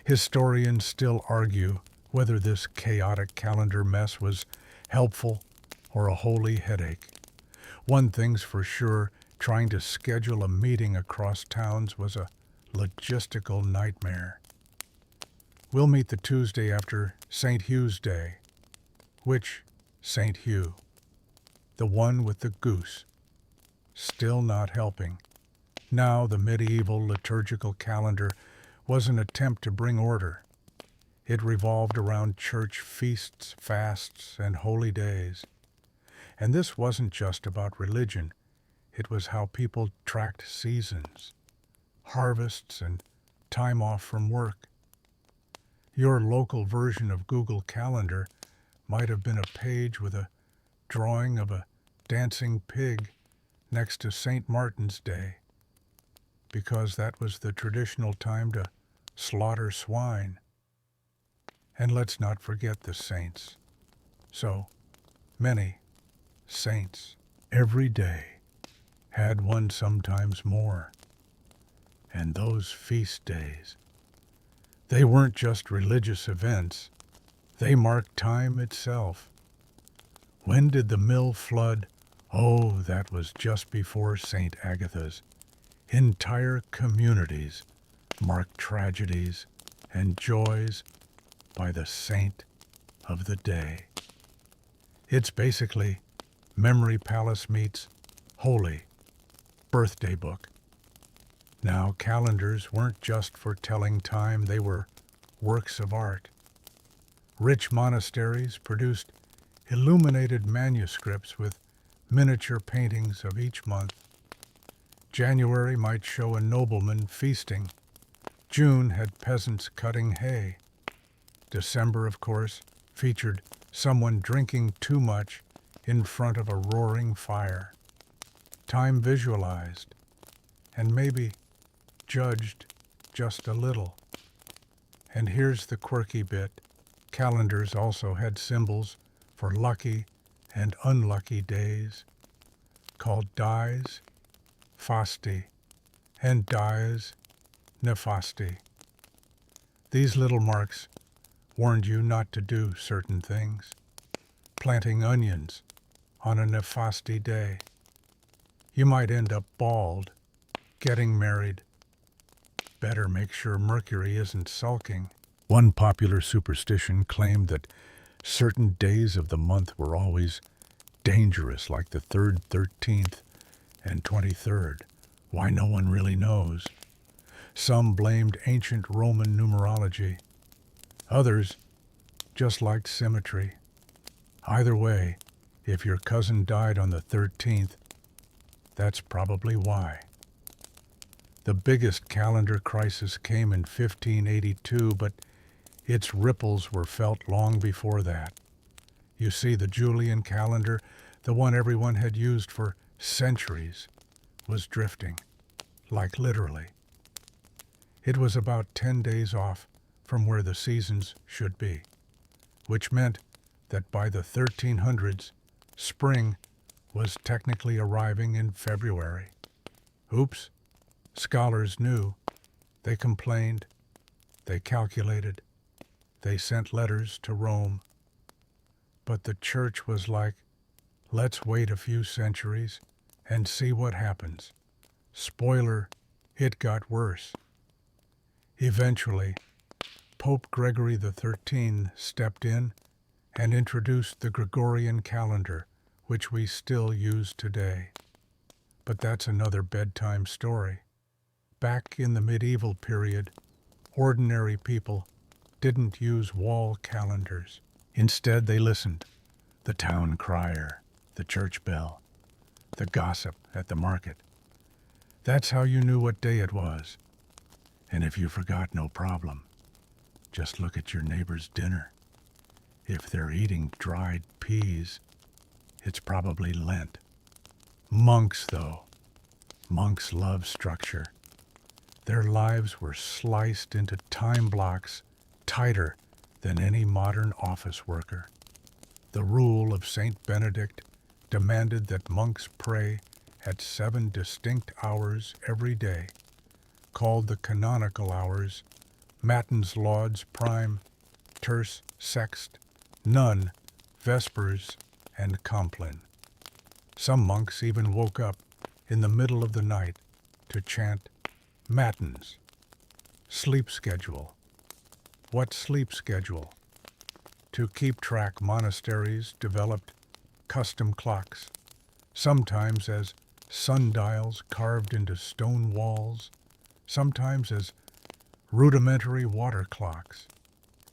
Historians still argue whether this chaotic calendar mess was helpful or a holy headache. One thing's for sure, trying to schedule a meeting across towns was a logistical nightmare. We'll meet the Tuesday after St. Hugh's Day. Which St. Hugh? The one with the goose. Still not helping. Now the medieval liturgical calendar was an attempt to bring order. It revolved around church feasts, fasts, and holy days. And this wasn't just about religion. It was how people tracked seasons, harvests, and time off from work. Your local version of Google Calendar might have been a page with a drawing of a dancing pig next to St. Martin's Day, because that was the traditional time to slaughter swine. And let's not forget the saints. So many saints every day had one, sometimes more. And those feast days, they weren't just religious events, they marked time itself. When did the mill flood? Oh, that was just before St. Agatha's. Entire communities marked tragedies and joys by the saint of the day. It's basically Memory Palace meets Holy Birthday Book. Now, calendars weren't just for telling time, they were works of art. Rich monasteries produced illuminated manuscripts with miniature paintings of each month. January might show a nobleman feasting. June had peasants cutting hay. December, of course, featured someone drinking too much in front of a roaring fire. Time visualized, and maybe judged just a little. And here's the quirky bit. Calendars also had symbols for lucky and unlucky days, called dies fasti and dies nefasti. These little marks warned you not to do certain things. Planting onions on a nefasti day. You might end up bald. Getting married. Better make sure Mercury isn't sulking. One popular superstition claimed that certain days of the month were always dangerous, like the 3rd, 13th, and 23rd. Why, no one really knows. Some blamed ancient Roman numerology. Others just liked symmetry. Either way, if your cousin died on the 13th, that's probably why. The biggest calendar crisis came in 1582, but its ripples were felt long before that. You see, the Julian calendar, the one everyone had used for centuries, was drifting, like literally. It was about 10 days off from where the seasons should be, which meant that by the 1300s, spring was technically arriving in February. Oops, scholars knew. They complained. They calculated. They sent letters to Rome. But the church was like, let's wait a few centuries and see what happens. Spoiler, it got worse. Eventually, Pope Gregory XIII stepped in and introduced the Gregorian calendar, which we still use today. But that's another bedtime story. Back in the medieval period, ordinary people didn't use wall calendars. Instead, they listened. The town crier, the church bell, the gossip at the market. That's how you knew what day it was. And if you forgot, no problem. Just look at your neighbor's dinner. If they're eating dried peas, it's probably Lent. Monks, though. Monks love structure. Their lives were sliced into time blocks tighter than any modern office worker. The rule of Saint Benedict demanded that monks pray at 7 distinct hours every day, called the canonical hours, matins, lauds, prime, terce, sext, none, vespers, and compline. Some monks even woke up in the middle of the night to chant matins. Sleep schedule. What sleep schedule? To keep track, monasteries developed custom clocks, sometimes as sundials carved into stone walls, sometimes as rudimentary water clocks.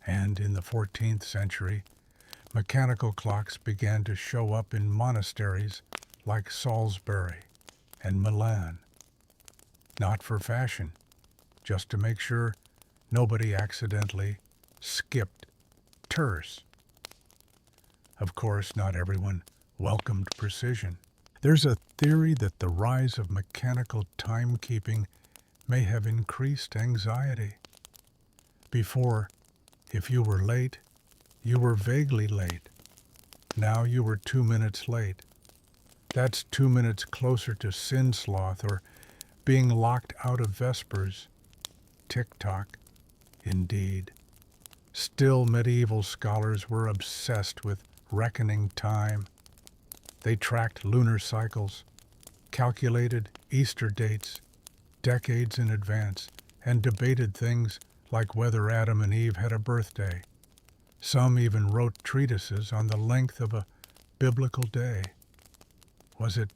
And in the 14th century, mechanical clocks began to show up in monasteries like Salisbury and Milan. Not for fashion, just to make sure nobody accidentally skipped terce. Of course, not everyone welcomed precision. There's a theory that the rise of mechanical timekeeping may have increased anxiety. Before, if you were late, you were vaguely late. Now you were 2 minutes late. That's 2 minutes closer to sin sloth or being locked out of Vespers. Tick-tock, indeed. Still, medieval scholars were obsessed with reckoning time. They tracked lunar cycles, calculated Easter dates decades in advance, and debated things like whether Adam and Eve had a birthday. Some even wrote treatises on the length of a biblical day. Was it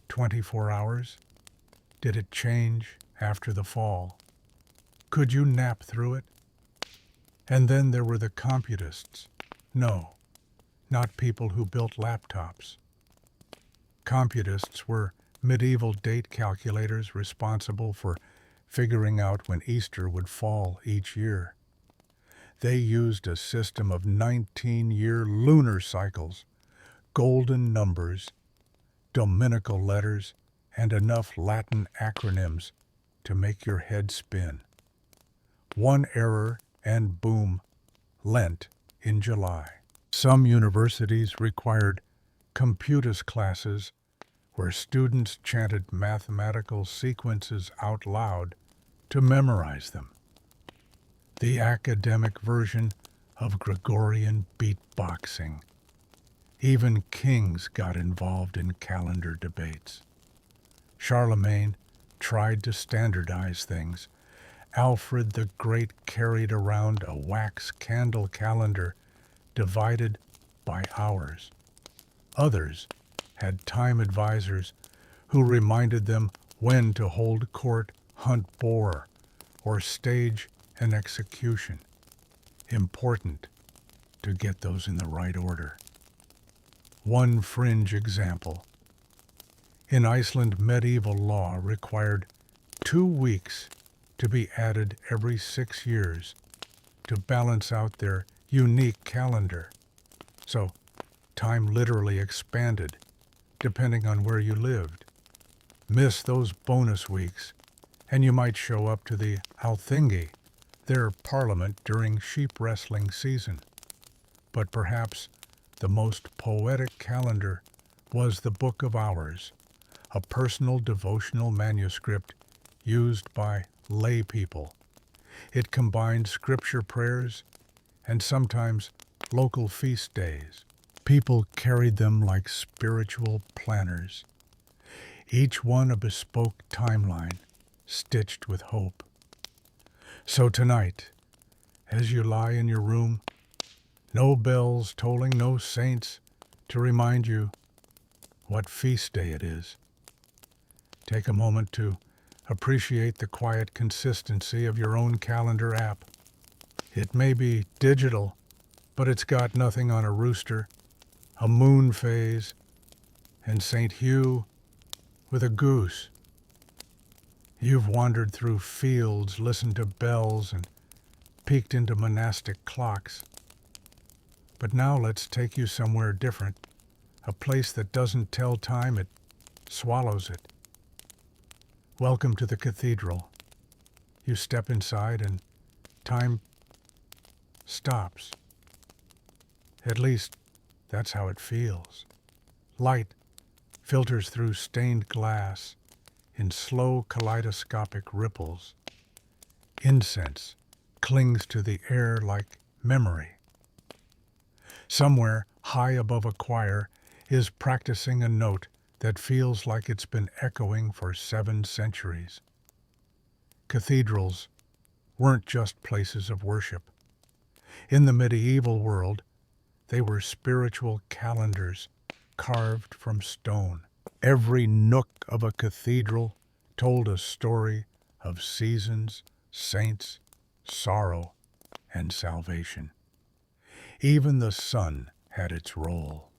24 hours? Did it change after the fall? Could you nap through it? And then there were the computists. No, not people who built laptops. Computists were medieval date calculators responsible for figuring out when Easter would fall each year. They used a system of 19-year lunar cycles, golden numbers, dominical letters, and enough Latin acronyms to make your head spin. One error and boom, Lent in July. Some universities required computus classes where students chanted mathematical sequences out loud to memorize them. The academic version of Gregorian beatboxing. Even kings got involved in calendar debates. Charlemagne tried to standardize things. Alfred the Great carried around a wax candle calendar divided by hours. Others had time advisors who reminded them when to hold court, hunt boar, or stage an execution. Important to get those in the right order. One fringe example. In Iceland, medieval law required 2 weeks to be added every 6 years to balance out their unique calendar. So, time literally expanded, depending on where you lived. Miss those bonus weeks, and you might show up to the Althingi, their parliament during sheep wrestling season. But perhaps the most poetic calendar was the Book of Hours, a personal devotional manuscript used by lay people. It combined scripture prayers and sometimes local feast days. People carried them like spiritual planners, each one a bespoke timeline stitched with hope. So tonight, as you lie in your room, no bells tolling, no saints to remind you what feast day it is. Take a moment to appreciate the quiet consistency of your own calendar app. It may be digital, but it's got nothing on a rooster, a moon phase, and St. Hugh with a goose. You've wandered through fields, listened to bells, and peeked into monastic clocks. But now let's take you somewhere different, a place that doesn't tell time, it swallows it. Welcome to the cathedral. You step inside and time stops. At least, that's how it feels. Light filters through stained glass in slow kaleidoscopic ripples. Incense clings to the air like memory. Somewhere high above a choir is practicing a note that feels like it's been echoing for 7 centuries. Cathedrals weren't just places of worship. In the medieval world, they were spiritual calendars carved from stone. Every nook of a cathedral told a story of seasons, saints, sorrow, and salvation. Even the sun had its role.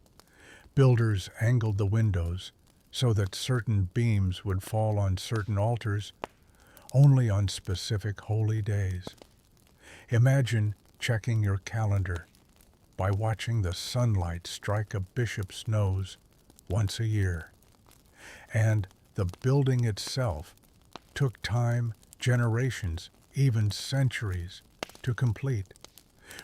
Builders angled the windows so that certain beams would fall on certain altars only on specific holy days. Imagine checking your calendar by watching the sunlight strike a bishop's nose once a year. And the building itself took time, generations, even centuries to complete,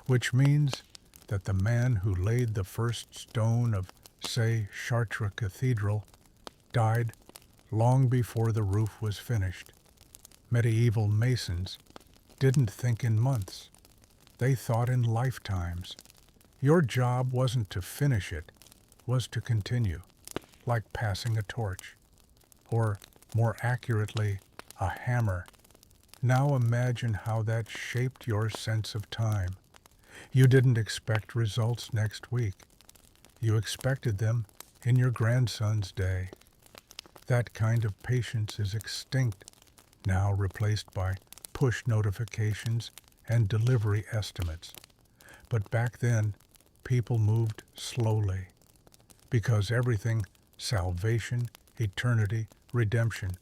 which means that the man who laid the first stone of, say, Chartres Cathedral died long before the roof was finished. Medieval masons didn't think in months. They thought in lifetimes. Your job wasn't to finish it, was to continue, like passing a torch, or, more accurately, a hammer. Now imagine how that shaped your sense of time. You didn't expect results next week. You expected them in your grandson's day. That kind of patience is extinct, now replaced by push notifications and delivery estimates. But back then, people moved slowly, because everything, salvation, eternity, redemption,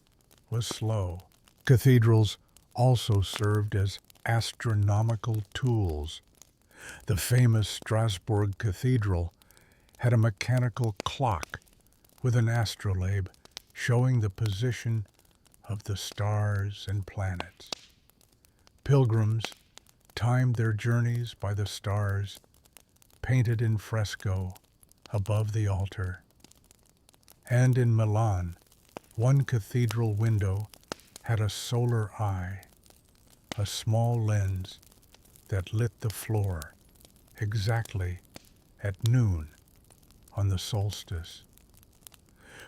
was slow. Cathedrals also served as astronomical tools. The famous Strasbourg Cathedral had a mechanical clock with an astrolabe showing the position of the stars and planets. Pilgrims timed their journeys by the stars painted in fresco above the altar. And in Milan, one cathedral window had a solar eye, a small lens that lit the floor exactly at noon on the solstice.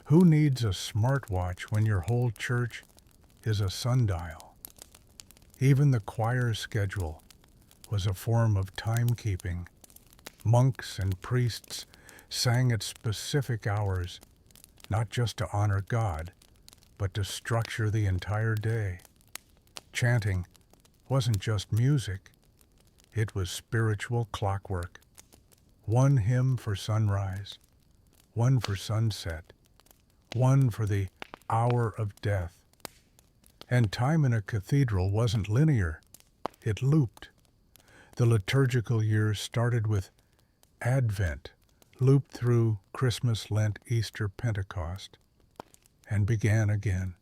Who needs a smartwatch when your whole church is a sundial? Even the choir schedule was a form of timekeeping. Monks and priests sang at specific hours, not just to honor God, but to structure the entire day. Chanting wasn't just music, it was spiritual clockwork. One hymn for sunrise, one for sunset, one for the hour of death. And time in a cathedral wasn't linear, it looped. The liturgical year started with Advent, looped through Christmas, Lent, Easter, Pentecost, and began again.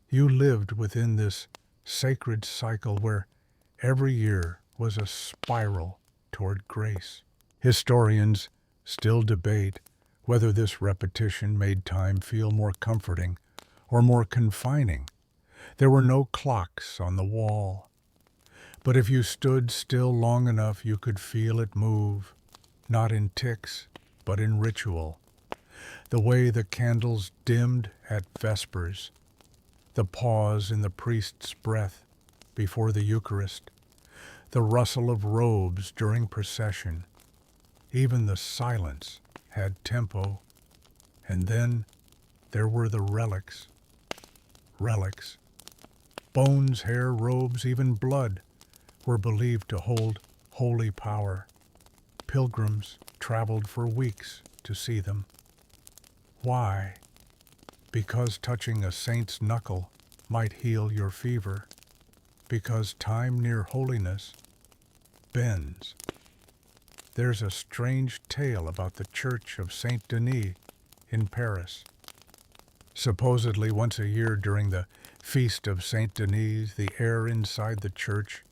You lived within this sacred cycle where every year was a spiral toward grace. Historians still debate whether this repetition made time feel more comforting or more confining. There were no clocks on the wall, but if you stood still long enough, you could feel it move, not in ticks, but in ritual. The way the candles dimmed at vespers, the pause in the priest's breath before the Eucharist, the rustle of robes during procession, even the silence had tempo. And then there were the relics. Relics. Bones, hair, robes, even blood were believed to hold holy power. Pilgrims traveled for weeks to see them. Why? Because touching a saint's knuckle might heal your fever. Because time near holiness bends. There's a strange tale about the Church of Saint Denis in Paris. Supposedly once a year during the Feast of Saint Denis, the air inside the church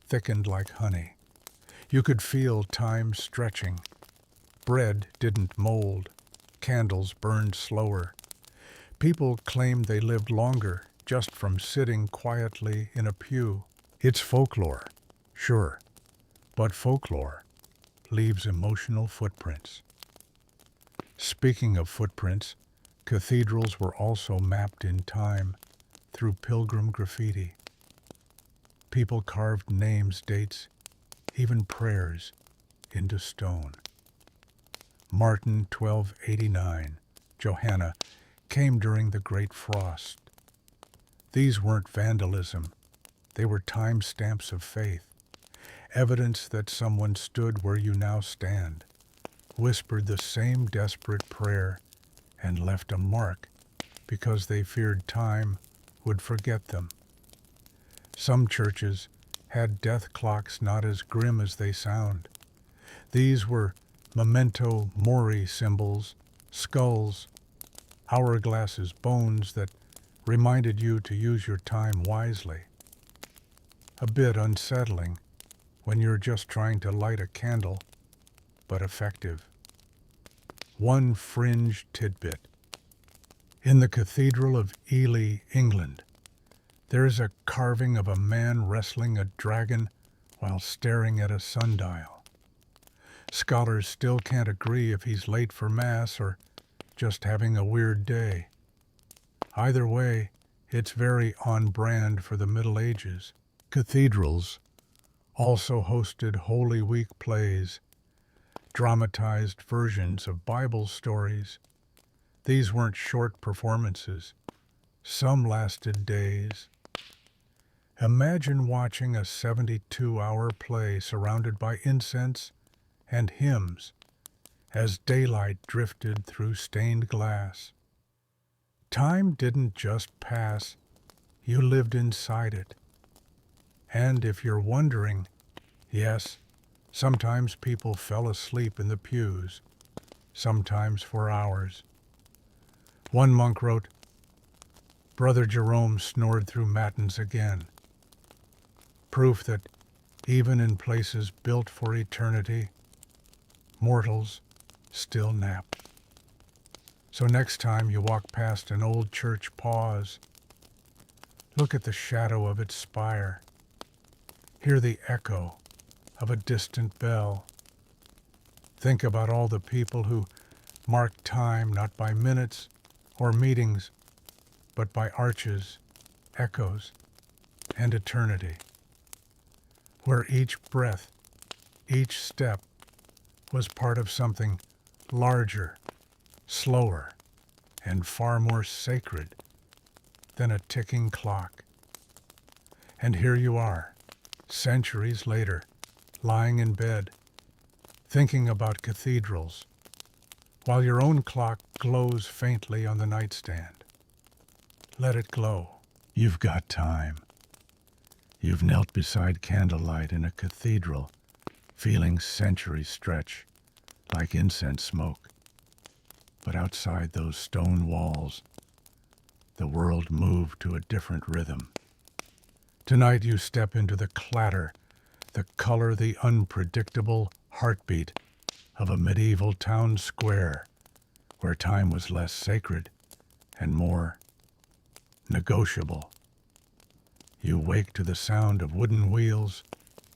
thickened like honey. You could feel time stretching. Bread didn't mold. Candles burned slower. People claimed they lived longer just from sitting quietly in a pew. It's folklore, sure, but folklore leaves emotional footprints. Speaking of footprints, cathedrals were also mapped in time through pilgrim graffiti. People carved names, dates, even prayers into stone. Martin 1289, Johanna, came during the Great Frost. These weren't vandalism. They were timestamps of faith, evidence that someone stood where you now stand, whispered the same desperate prayer, and left a mark because they feared time would forget them. Some churches had death clocks not as grim as they sound. These were memento mori symbols, skulls, hourglasses, bones that reminded you to use your time wisely. A bit unsettling when you're just trying to light a candle, but effective. One fringe tidbit. In the Cathedral of Ely, England, there is a carving of a man wrestling a dragon while staring at a sundial. Scholars still can't agree if he's late for Mass or just having a weird day. Either way, it's very on brand for the Middle Ages. Cathedrals also hosted Holy Week plays, dramatized versions of Bible stories. These weren't short performances. Some lasted days. Imagine watching a 72-hour play surrounded by incense and hymns as daylight drifted through stained glass. Time didn't just pass, you lived inside it. And if you're wondering, yes, sometimes people fell asleep in the pews, sometimes for hours. One monk wrote, "Brother Jerome snored through matins again." Proof that even in places built for eternity, mortals still nap. So next time you walk past an old church, pause. Look at the shadow of its spire. Hear the echo of a distant bell. Think about all the people who mark time not by minutes or meetings, but by arches, echoes, and eternity, where each breath, each step was part of something larger, slower, and far more sacred than a ticking clock. And here you are, centuries later, lying in bed, thinking about cathedrals, while your own clock glows faintly on the nightstand. Let it glow. You've got time. You've knelt beside candlelight in a cathedral, feeling centuries stretch like incense smoke. But outside those stone walls, the world moved to a different rhythm. Tonight you step into the clatter, the color, the unpredictable heartbeat of a medieval town square where time was less sacred and more negotiable. You wake to the sound of wooden wheels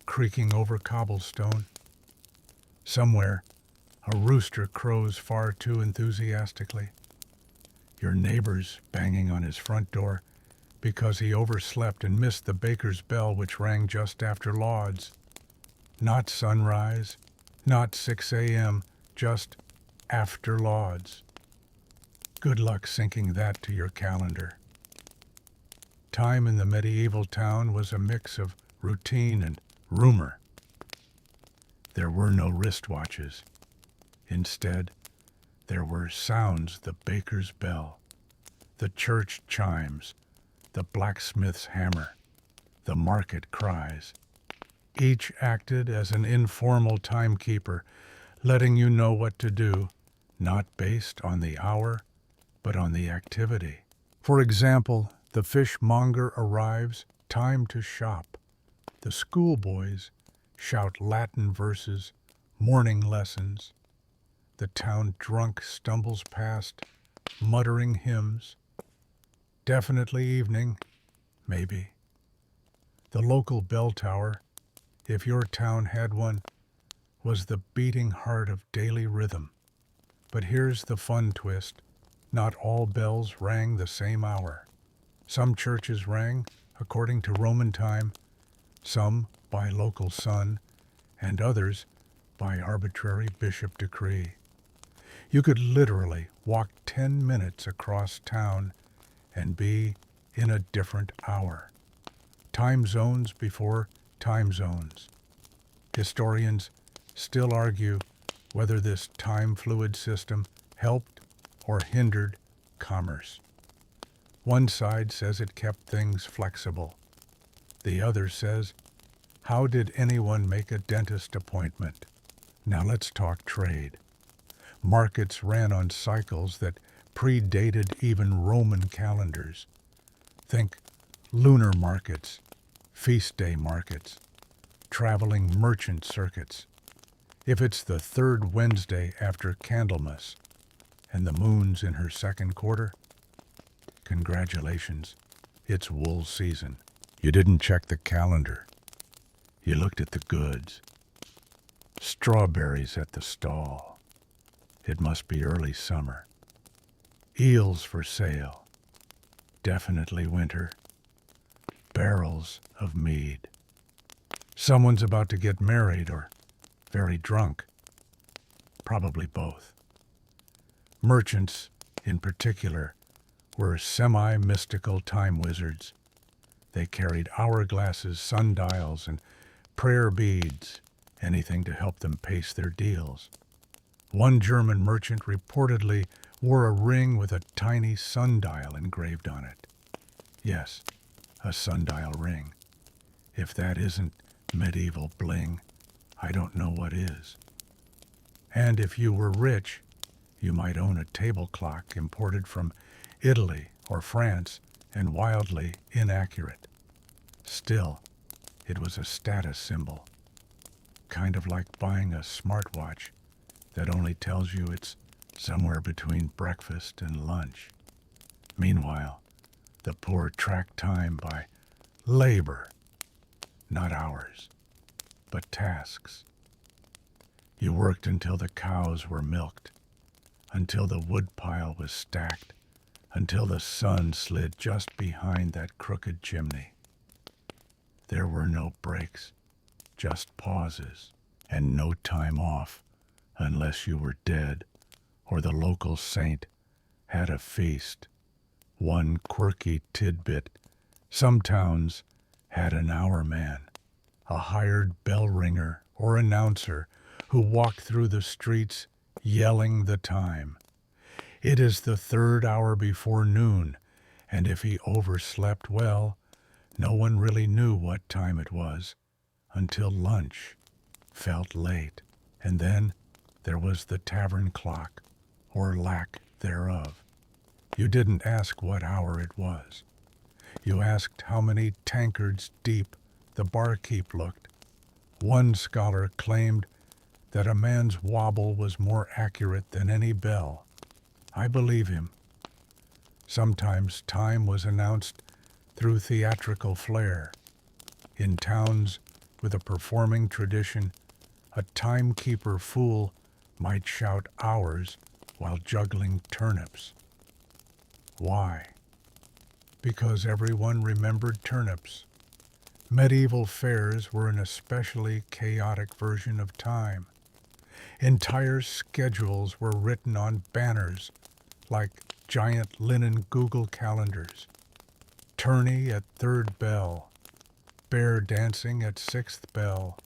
creaking over cobblestone. Somewhere, a rooster crows far too enthusiastically. Your neighbor's banging on his front door because he overslept and missed the baker's bell, which rang just after lauds. Not sunrise, not 6 a.m., just after lauds. Good luck syncing that to your calendar. Time in the medieval town was a mix of routine and rumor. There were no wristwatches. Instead, there were sounds: the baker's bell, the church chimes, the blacksmith's hammer, the market cries. Each acted as an informal timekeeper, letting you know what to do, not based on the hour, but on the activity. For example, the fishmonger arrives, time to shop. The schoolboys shout Latin verses, morning lessons. The town drunk stumbles past, muttering hymns. Definitely evening, maybe. The local bell tower, if your town had one, was the beating heart of daily rhythm. But here's the fun twist. Not all bells rang the same hour. Some churches rang according to Roman time, some by local sun, and others by arbitrary bishop decree. You could literally walk 10 minutes across town and be in a different hour. Time zones before time zones. Historians still argue whether this time-fluid system helped or hindered commerce. One side says it kept things flexible. The other says, how did anyone make a dentist appointment? Now let's talk trade. Markets ran on cycles that predated even Roman calendars. Think lunar markets, feast day markets, traveling merchant circuits. If it's the third Wednesday after Candlemas and the moon's in her second quarter, congratulations, it's wool season. You didn't check the calendar. You looked at the goods. Strawberries at the stall. It must be early summer. Eels for sale. Definitely winter. Barrels of mead. Someone's about to get married or very drunk. Probably both. Merchants, in particular, were semi-mystical time wizards. They carried hourglasses, sundials, and prayer beads, anything to help them pace their deals. One German merchant reportedly wore a ring with a tiny sundial engraved on it. Yes, a sundial ring. If that isn't medieval bling, I don't know what is. And if you were rich, you might own a table clock imported from Italy or France and wildly inaccurate. Still, it was a status symbol, kind of like buying a smartwatch that only tells you it's somewhere between breakfast and lunch. Meanwhile, the poor track time by labor, not hours, but tasks. You worked until the cows were milked, until the woodpile was stacked, until the sun slid just behind that crooked chimney. There were no breaks, just pauses, and no time off unless you were dead or the local saint had a feast. One quirky tidbit, some towns had an hour man, a hired bell ringer or announcer who walked through the streets yelling the time. It is the third hour before noon, and if he overslept well, no one really knew what time it was until lunch felt late. And then there was the tavern clock, or lack thereof. You didn't ask what hour it was. You asked how many tankards deep the barkeep looked. One scholar claimed that a man's wobble was more accurate than any bell. I believe him. Sometimes time was announced through theatrical flair. In towns with a performing tradition, a timekeeper fool might shout hours while juggling turnips. Why? Because everyone remembered turnips. Medieval fairs were an especially chaotic version of time. Entire schedules were written on banners like giant linen Google calendars. Tourney at third bell, bear dancing at sixth bell,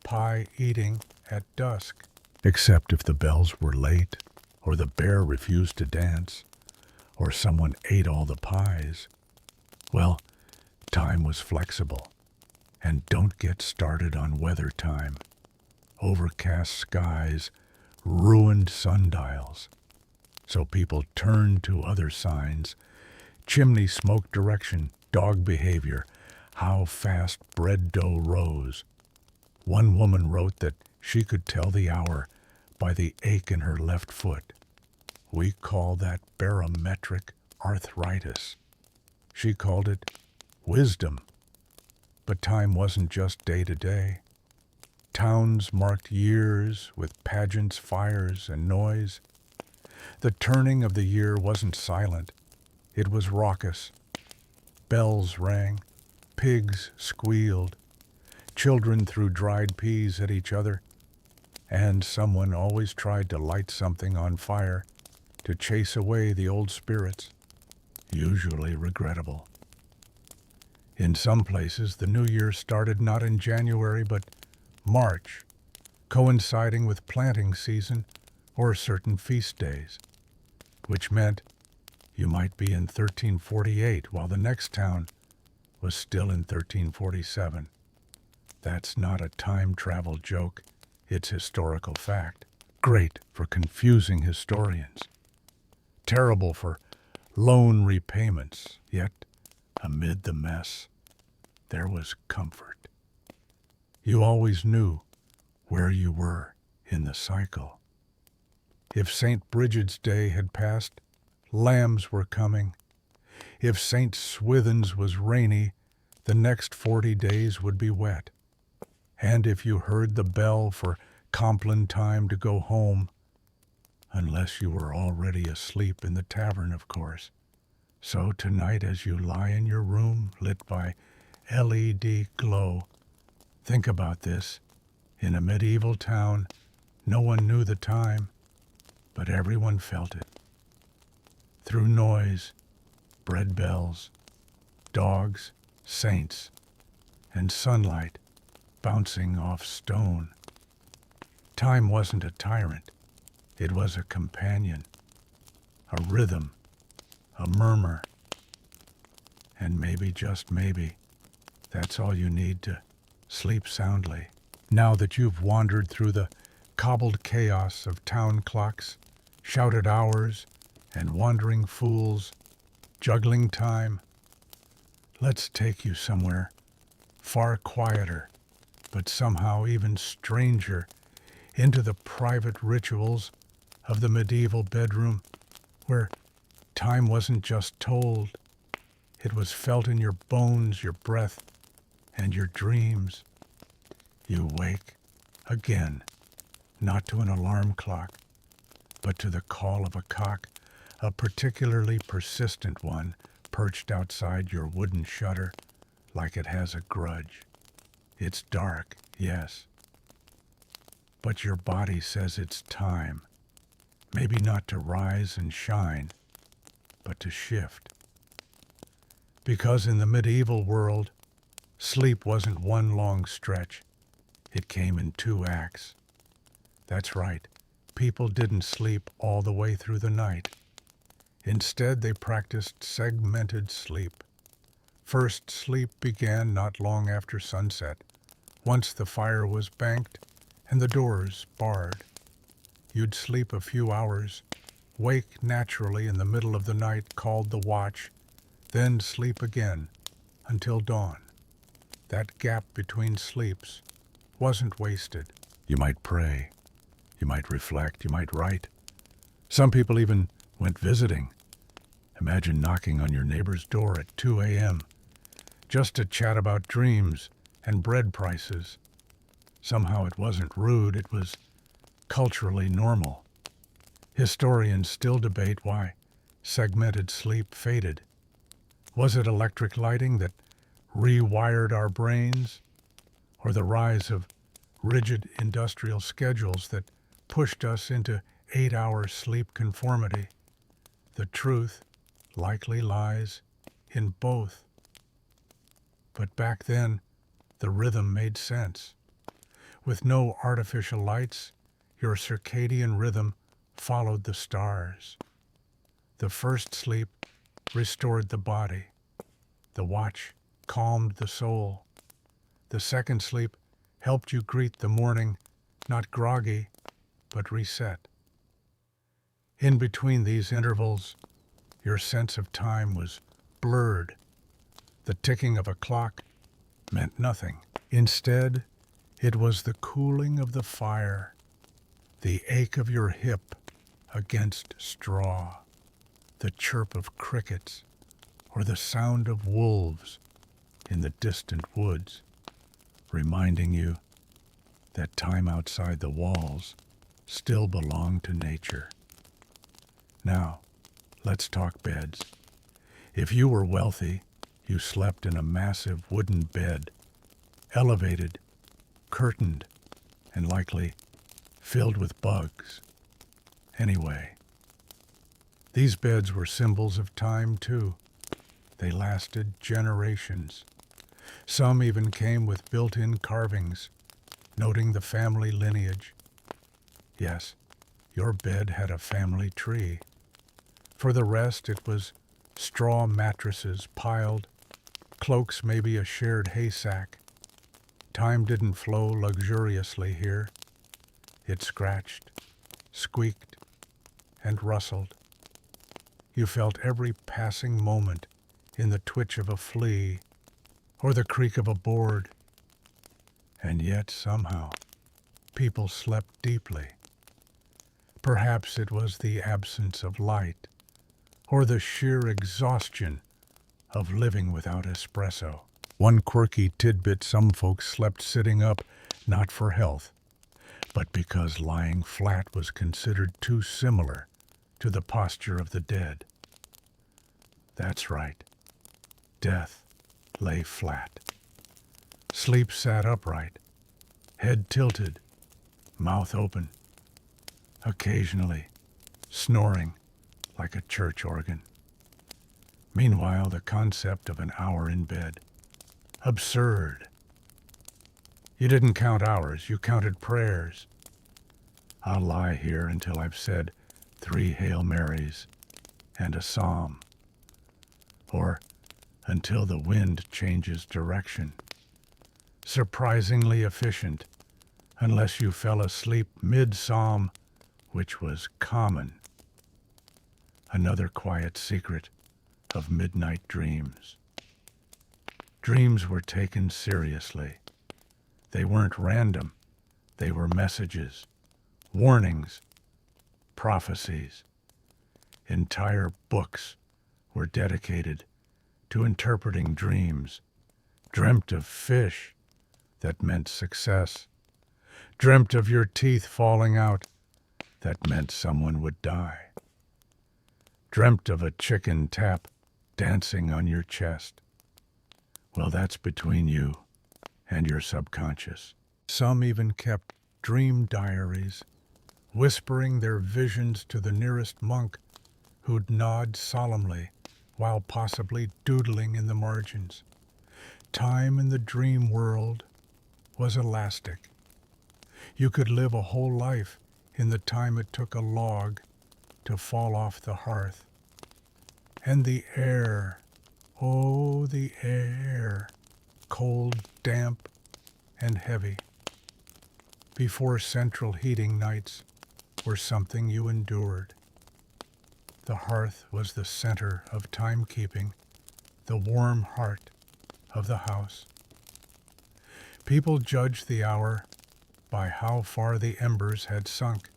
pie eating at dusk. Except if the bells were late, or the bear refused to dance, or someone ate all the pies. Well, time was flexible. And don't get started on weather time. Overcast skies, ruined sundials. So people turned to other signs. Chimney smoke direction, dog behavior, how fast bread dough rose. One woman wrote that she could tell the hour by the ache in her left foot. We call that barometric arthritis. She called it wisdom. But time wasn't just day to day. Towns marked years with pageants, fires, and noise. The turning of the year wasn't silent. It was raucous. Bells rang. Pigs squealed. Children threw dried peas at each other. And someone always tried to light something on fire to chase away the old spirits, usually regrettable. In some places, the new year started not in January but March, coinciding with planting season or certain feast days, which meant you might be in 1348 while the next town was still in 1347. That's not a time travel joke, it's historical fact. Great for confusing historians. Terrible for loan repayments, yet amid the mess, there was comfort. You always knew where you were in the cycle. If St. Bridget's Day had passed, lambs were coming. If St. Swithin's was rainy, the next 40 days would be wet. And if you heard the bell for Compline time to go home, unless you were already asleep in the tavern, of course. So tonight, as you lie in your room lit by LED glow, think about this. In a medieval town, no one knew the time, but everyone felt it. Through noise, bread bells, dogs, saints, and sunlight bouncing off stone. Time wasn't a tyrant. It was a companion, a rhythm, a murmur. And maybe, just maybe, that's all you need to sleep soundly. Now that you've wandered through the cobbled chaos of town clocks, shouted hours, and wandering fools, juggling time, let's take you somewhere far quieter, but somehow even stranger, into the private rituals of the medieval bedroom, where time wasn't just told, it was felt in your bones, your breath, and your dreams. You wake again, not to an alarm clock, but to the call of a cock, a particularly persistent one perched outside your wooden shutter like it has a grudge. It's dark, yes, but your body says it's time. Maybe not to rise and shine, but to shift. Because in the medieval world, sleep wasn't one long stretch. It came in 2 acts. That's right, people didn't sleep all the way through the night. Instead, they practiced segmented sleep. First sleep began not long after sunset, once the fire was banked and the doors barred. You'd sleep a few hours, wake naturally in the middle of the night called the watch, then sleep again until dawn. That gap between sleeps wasn't wasted. You might pray, you might reflect, you might write. Some people even went visiting. Imagine knocking on your neighbor's door at 2 a.m. just to chat about dreams and bread prices. Somehow it wasn't rude, it was culturally normal. Historians still debate why segmented sleep faded. Was it electric lighting that rewired our brains, or the rise of rigid industrial schedules that pushed us into 8-hour sleep conformity? The truth likely lies in both. But back then, the rhythm made sense. With no artificial lights, your circadian rhythm followed the stars. The first sleep restored the body. The watch calmed the soul. The second sleep helped you greet the morning, not groggy, but reset. In between these intervals, your sense of time was blurred. The ticking of a clock meant nothing. Instead, it was the cooling of the fire, the ache of your hip against straw, the chirp of crickets, or the sound of wolves in the distant woods, reminding you that time outside the walls still belonged to nature. Now, let's talk beds. If you were wealthy, you slept in a massive wooden bed, elevated, curtained, and likely filled with bugs. Anyway, these beds were symbols of time too. They lasted generations. Some even came with built-in carvings, noting the family lineage. Yes, your bed had a family tree. For the rest, it was straw mattresses piled, cloaks maybe a shared haystack. Time didn't flow luxuriously here. It scratched, squeaked, and rustled. You felt every passing moment in the twitch of a flea or the creak of a board. And yet somehow people slept deeply. Perhaps it was the absence of light, or the sheer exhaustion of living without espresso. One quirky tidbit: some folks slept sitting up, not for health, but because lying flat was considered too similar to the posture of the dead. That's right. Death lay flat. Sleep sat upright, head tilted, mouth open, occasionally snoring like a church organ. Meanwhile, the concept of an hour in bed, absurd. You didn't count hours, you counted prayers. I'll lie here until I've said 3 Hail Marys and a psalm, or until the wind changes direction. Surprisingly efficient, unless you fell asleep mid-psalm, which was common. Another quiet secret of midnight dreams. Dreams were taken seriously. They weren't random. They were messages, warnings, prophecies. Entire books were dedicated to interpreting dreams. Dreamt of fish, that meant success. Dreamt of your teeth falling out, that meant someone would die. Dreamt of a chicken tap dancing on your chest. Well, that's between you and your subconscious. Some even kept dream diaries, whispering their visions to the nearest monk, who'd nod solemnly while possibly doodling in the margins. Time in the dream world was elastic. You could live a whole life in the time it took a log to fall off the hearth. And the air, oh, the air, cold, damp, and heavy. Before central heating nights were something you endured. The hearth was the center of timekeeping, the warm heart of the house. People judged the hour by how far the embers had sunk,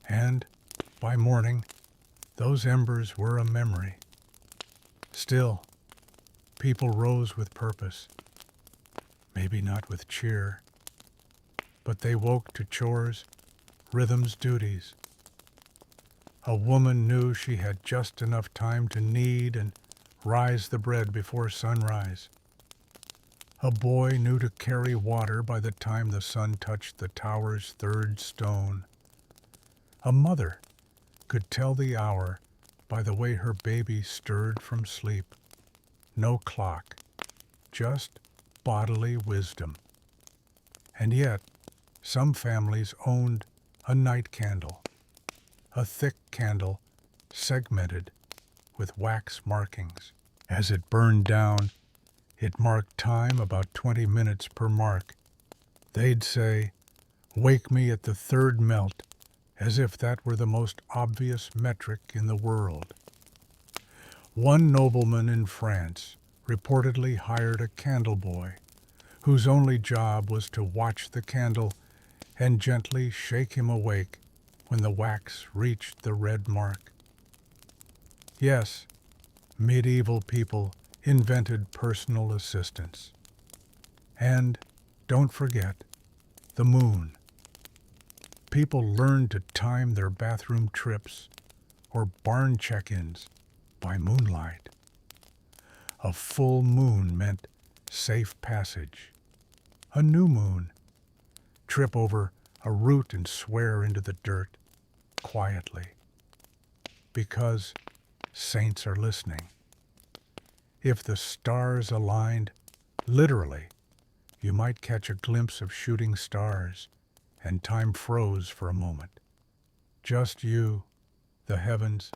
and by morning, those embers were a memory. Still, people rose with purpose, maybe not with cheer, but they woke to chores, rhythms, duties. A woman knew she had just enough time to knead and rise the bread before sunrise. A boy knew to carry water by the time the sun touched the tower's 3rd stone. A mother could tell the hour by the way her baby stirred from sleep. No clock, just bodily wisdom. And yet, some families owned a night candle, a thick candle segmented with wax markings. As it burned down, it marked time about 20 minutes per mark. They'd say, "Wake me at the 3rd melt," as if that were the most obvious metric in the world. One nobleman in France reportedly hired a candle boy, whose only job was to watch the candle and gently shake him awake when the wax reached the red mark. Yes, medieval people invented personal assistants. And don't forget the moon. People learned to time their bathroom trips or barn check-ins by moonlight. A full moon meant safe passage. A new moon, trip over a root and swear into the dirt quietly. Because saints are listening. If the stars aligned, literally, you might catch a glimpse of shooting stars, and time froze for a moment. Just you, the heavens,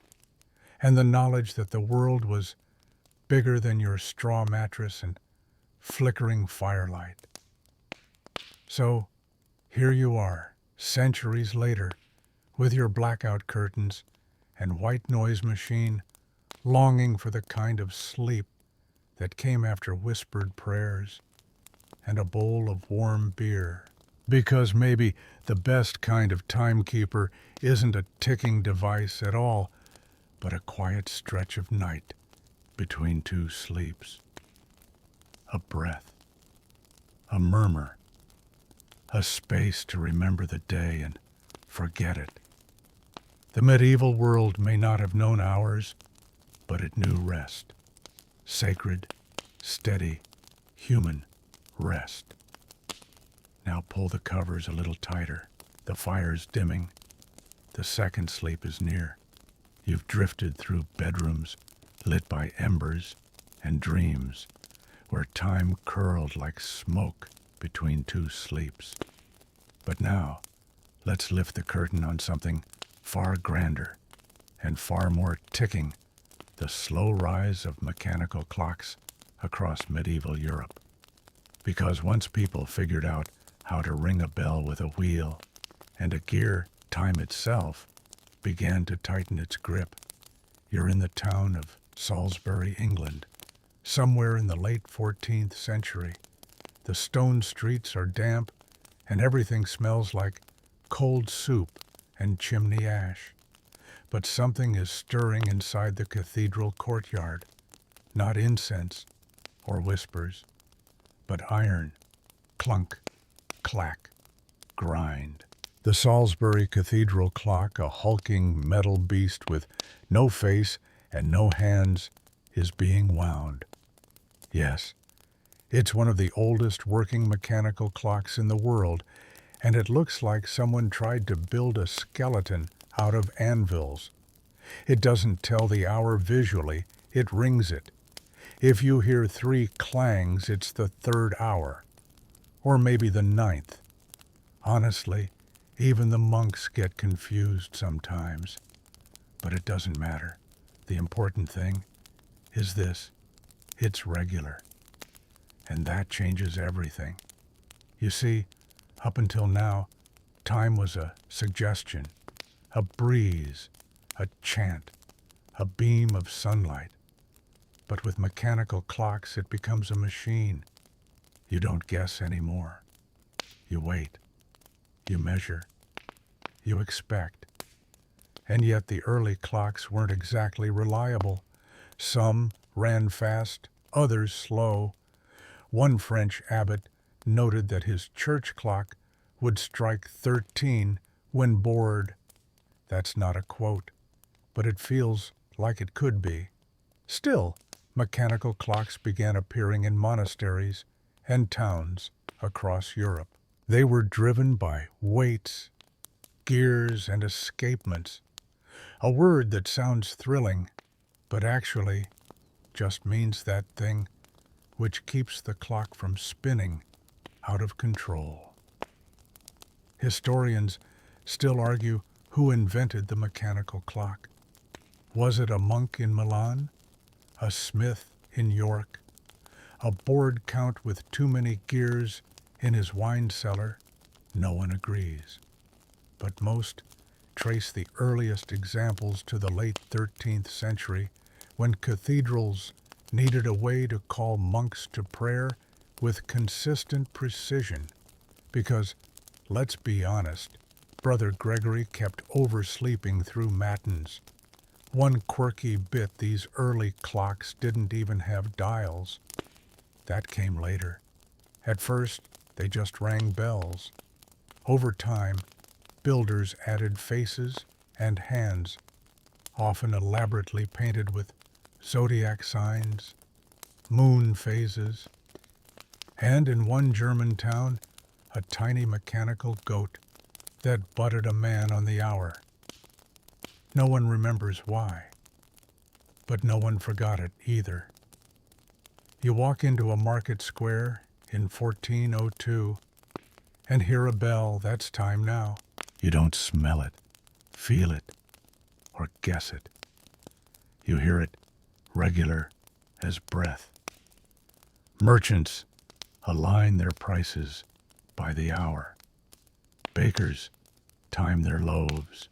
and the knowledge that the world was bigger than your straw mattress and flickering firelight. So, here you are, centuries later, with your blackout curtains and white noise machine, longing for the kind of sleep that came after whispered prayers. and a bowl of warm beer. Because maybe the best kind of timekeeper isn't a ticking device at all, but a quiet stretch of night between two sleeps. A breath, a murmur, a space to remember the day and forget it. The medieval world may not have known hours, but it knew rest. Sacred, steady, human rest. Now pull the covers a little tighter. The fire's dimming. The second sleep is near. You've drifted through bedrooms lit by embers and dreams where time curled like smoke between two sleeps. But now, let's lift the curtain on something far grander and far more ticking, the slow rise of mechanical clocks across medieval Europe. Because once people figured out how to ring a bell with a wheel and a gear, time itself began to tighten its grip. You're in the town of Salisbury, England, somewhere in the late 14th century. The stone streets are damp and everything smells like cold soup and chimney ash. But something is stirring inside the cathedral courtyard, not incense or whispers, but iron, clunk, clack, grind. The Salisbury Cathedral clock, a hulking metal beast with no face and no hands, is being wound. Yes, it's one of the oldest working mechanical clocks in the world, and it looks like someone tried to build a skeleton out of anvils. It doesn't tell the hour visually, it rings it. If you hear 3 clangs, it's the 3rd hour, or maybe the 9th. Honestly, even the monks get confused sometimes. But it doesn't matter. The important thing is this: it's regular. And that changes everything. You see, up until now, time was a suggestion, a breeze, a chant, a beam of sunlight. But with mechanical clocks, it becomes a machine. You don't guess anymore. You wait. You measure. You expect. And yet the early clocks weren't exactly reliable. Some ran fast, others slow. One French abbot noted that his church clock would strike 13 when bored. That's not a quote, but it feels like it could be. Still, mechanical clocks began appearing in monasteries and towns across Europe. They were driven by weights, gears, and escapements, a word that sounds thrilling, but actually just means that thing which keeps the clock from spinning out of control. Historians still argue who invented the mechanical clock. Was it a monk in Milan? A smith in York? A board count with too many gears in his wine cellar? No one agrees. But most trace the earliest examples to the late 13th century, when cathedrals needed a way to call monks to prayer with consistent precision. Because, let's be honest, Brother Gregory kept oversleeping through matins. One quirky bit: these early clocks didn't even have dials. That came later. At first, they just rang bells. Over time, builders added faces and hands, often elaborately painted with zodiac signs, moon phases, and in one German town, a tiny mechanical goat that butted a man on the hour. No one remembers why, but no one forgot it either. You walk into a market square in 1402 and hear a bell. That's time now. You don't smell it, feel it, or guess it. You hear it regular as breath. Merchants align their prices by the hour. Bakers time their loaves.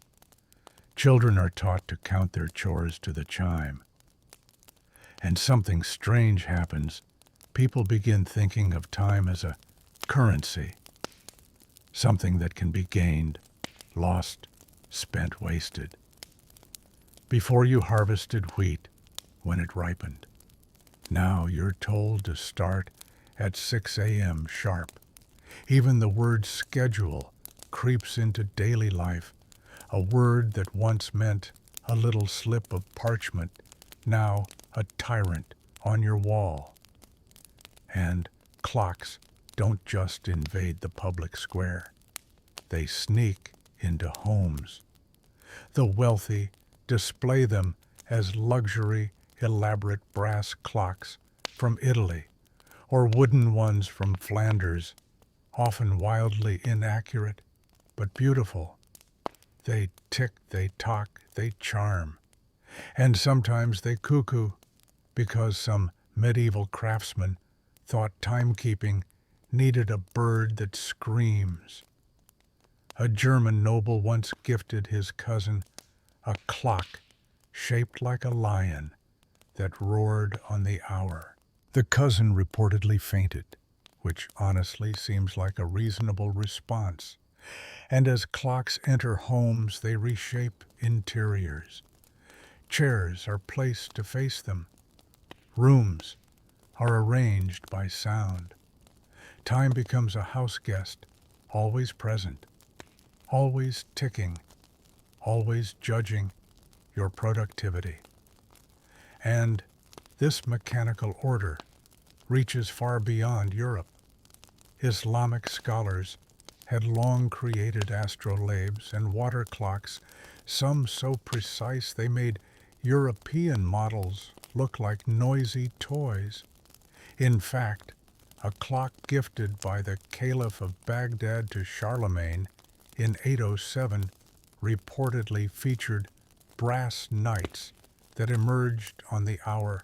Children are taught to count their chores to the chime. And something strange happens. people begin thinking of time as a currency, something that can be gained, lost, spent, wasted. Before you harvested wheat when it ripened. Now you're told to start at 6 a.m. sharp. Even the word schedule creeps into daily life, a word that once meant a little slip of parchment, now a tyrant on your wall. And clocks don't just invade the public square. They sneak into homes. The wealthy display them as luxury, elaborate brass clocks from Italy or wooden ones from Flanders, often wildly inaccurate, but beautiful. They tick, they talk, they charm. And sometimes they cuckoo, because some medieval craftsman thought timekeeping needed a bird that screams. A German noble once gifted his cousin a clock shaped like a lion that roared on the hour. The cousin reportedly fainted, which honestly seems like a reasonable response. And as clocks enter homes, they reshape interiors. Chairs are placed to face them. Rooms are arranged by sound. Time becomes a house guest, always present, always ticking, always judging your productivity. And this mechanical order reaches far beyond Europe. Islamic scholars had long created astrolabes and water clocks, some so precise they made European models look like noisy toys. In fact, a clock gifted by the Caliph of Baghdad to Charlemagne in 807 reportedly featured brass knights that emerged on the hour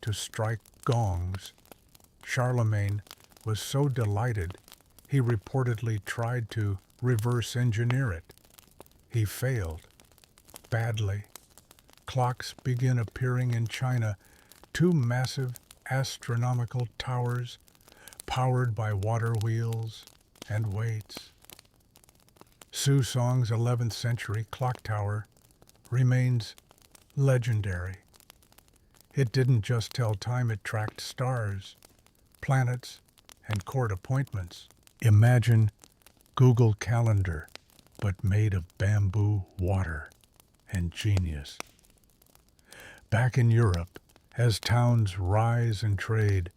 to strike gongs. Charlemagne was so delighted, he reportedly tried to reverse engineer it. He failed, badly. Clocks begin appearing in China, two massive astronomical towers powered by water wheels and weights. Su Song's 11th century clock tower remains legendary. It didn't just tell time, it tracked stars, planets, and court appointments. Imagine Google Calendar, but made of bamboo, water, and genius. Back in Europe, as towns rise and trade,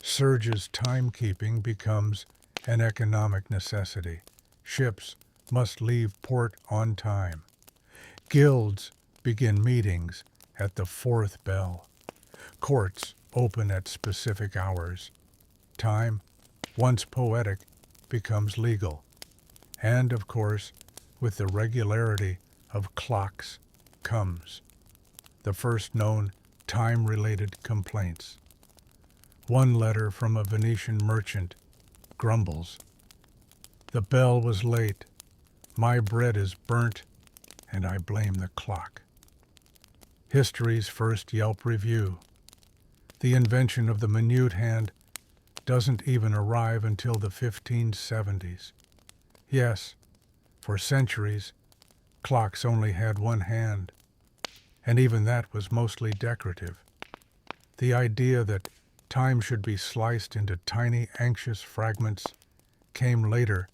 Surge's timekeeping becomes an economic necessity. Ships must leave port on time. Guilds begin meetings at the fourth bell. Courts open at specific hours. Time, once poetic, becomes legal. And, of course, with the regularity of clocks comes the first known time-related complaints. One letter from a Venetian merchant grumbles, "The bell was late, my bread is burnt, and I blame the clock." History's first Yelp review. The invention of the minute hand doesn't even arrive until the 1570s. Yes, for centuries, clocks only had one hand, and even that was mostly decorative. The idea that time should be sliced into tiny, anxious fragments came later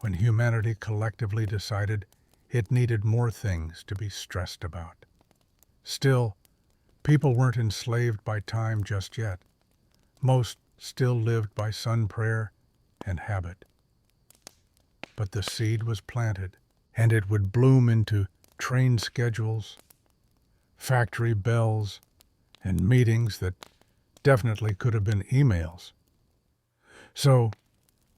when humanity collectively decided it needed more things to be stressed about. Still, people weren't enslaved by time just yet. Most still lived by sun prayer and habit. But the seed was planted, and it would bloom into train schedules, factory bells, and meetings that definitely could have been emails. So,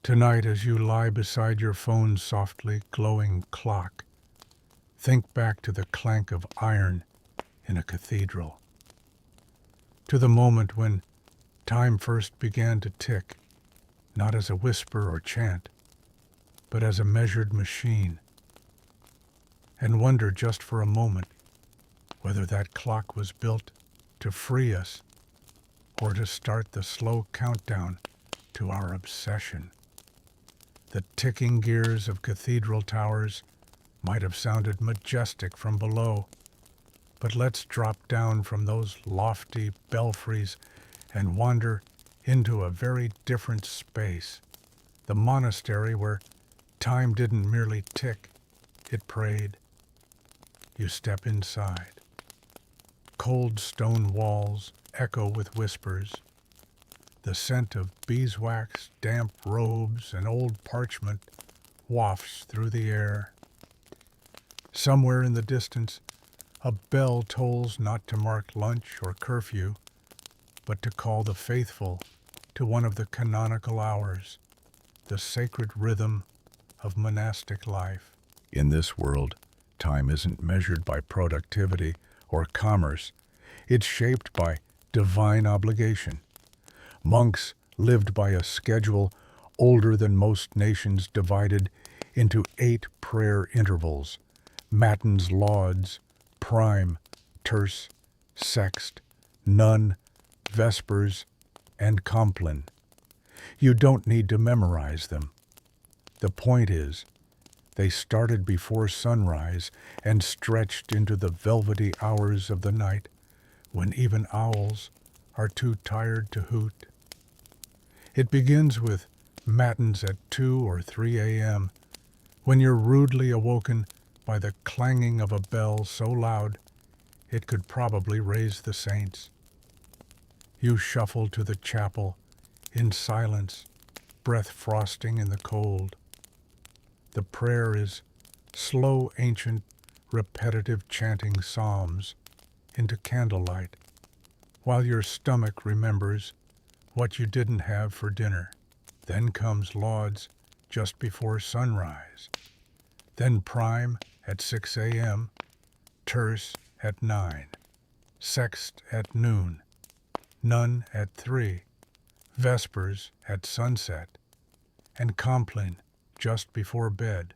tonight as you lie beside your phone's softly glowing clock, think back to the clank of iron in a cathedral, to the moment when time first began to tick, not as a whisper or chant, but as a measured machine, and wonder just for a moment whether that clock was built to free us or to start the slow countdown to our obsession. The ticking gears of cathedral towers might have sounded majestic from below, but let's drop down from those lofty belfries and wander into a very different space, the monastery where time didn't merely tick, it prayed. You step inside. Cold stone walls echo with whispers. The scent of beeswax, damp robes, and old parchment wafts through the air. Somewhere in the distance, a bell tolls not to mark lunch or curfew, but to call the faithful to one of the canonical hours, the sacred rhythm of monastic life. In this world, time isn't measured by productivity or commerce. It's shaped by divine obligation. Monks lived by a schedule older than most nations, divided into 8 prayer intervals: matins, lauds, prime, terce, sext, none, vespers, and compline. You don't need to memorize them. The point is, they started before sunrise and stretched into the velvety hours of the night when even owls are too tired to hoot. It begins with matins at 2 or 3 a.m., when you're rudely awoken by the clanging of a bell so loud it could probably raise the saints. You shuffle to the chapel in silence, breath frosting in the cold. The prayer is slow, ancient, repetitive chanting psalms into candlelight, while your stomach remembers what you didn't have for dinner. Then comes lauds just before sunrise. Then prime at 6 a.m., terce at 9, sext at noon, none at 3, vespers at sunset, and compline just before bed.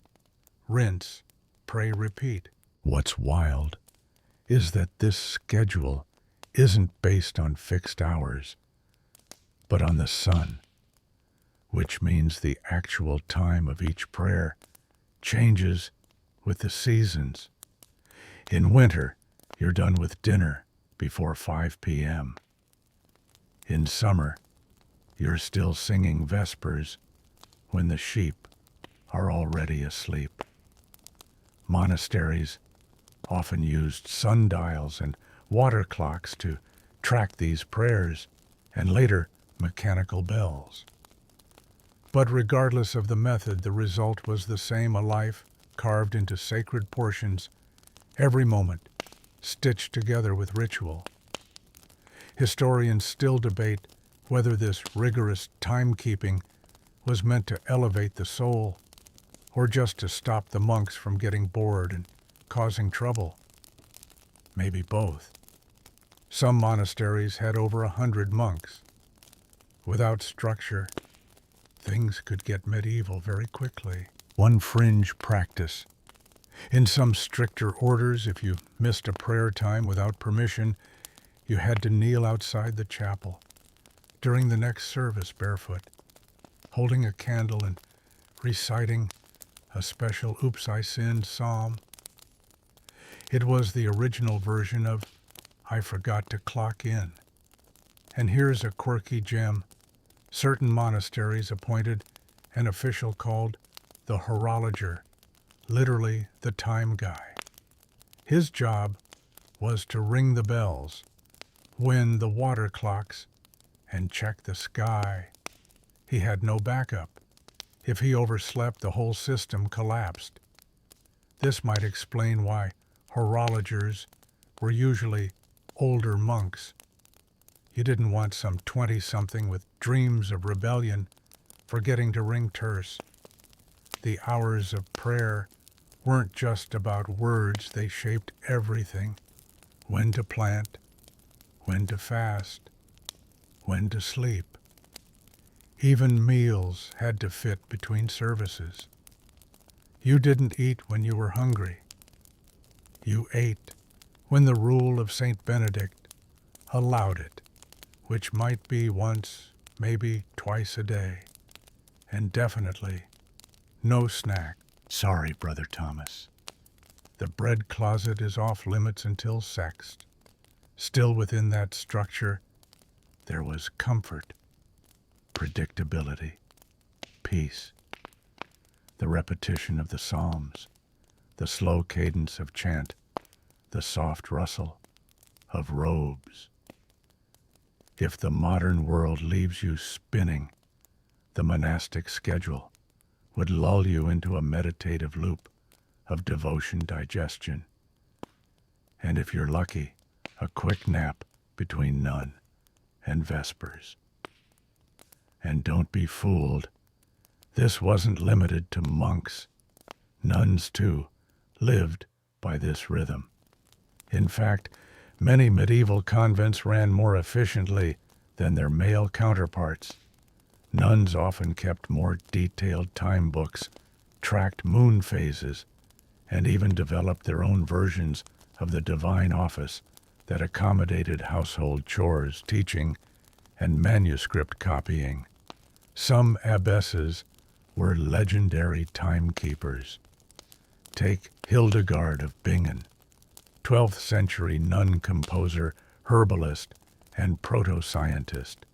Rinse, pray, repeat. What's wild is that this schedule isn't based on fixed hours, but on the sun, which means the actual time of each prayer changes with the seasons. In winter, you're done with dinner before 5 p.m. In summer, you're still singing vespers when the sheep are already asleep. Monasteries often used sundials and water clocks to track these prayers, and later mechanical bells. But regardless of the method, the result was the same: a life carved into sacred portions, every moment stitched together with ritual. Historians still debate whether this rigorous timekeeping was meant to elevate the soul, or just to stop the monks from getting bored and causing trouble. Maybe both. Some monasteries had over 100 monks. Without structure, things could get medieval very quickly. One fringe practice. In some stricter orders, if you missed a prayer time without permission, you had to kneel outside the chapel during the next service barefoot, holding a candle and reciting a special "Oops, I Sinned" psalm. It was the original version of "I Forgot to Clock In." And here's a quirky gem. Certain monasteries appointed an official called the horologer, literally the time guy. His job was to ring the bells, wind the water clocks, and check the sky. He had no backup. If he overslept, the whole system collapsed. This might explain why horologers were usually older monks. You didn't want some 20-something with dreams of rebellion forgetting to ring terce. The hours of prayer weren't just about words, they shaped everything: when to plant, when to fast, when to sleep. Even meals had to fit between services. You didn't eat when you were hungry. You ate when the rule of St. Benedict allowed it, which might be once, maybe twice a day, and definitely no snack. Sorry, Brother Thomas. The bread closet is off limits until sext. Still within that structure, there was comfort, predictability, peace, the repetition of the Psalms, the slow cadence of chant, the soft rustle of robes. If the modern world leaves you spinning, the monastic schedule would lull you into a meditative loop of devotion digestion. And if you're lucky, a quick nap between none and vespers. And don't be fooled, this wasn't limited to monks. Nuns, too, lived by this rhythm. In fact, many medieval convents ran more efficiently than their male counterparts. Nuns often kept more detailed time books, tracked moon phases, and even developed their own versions of the divine office that accommodated household chores, teaching, and manuscript copying. Some abbesses were legendary timekeepers. Take Hildegard of Bingen, 12th century nun composer, herbalist, and proto-scientist.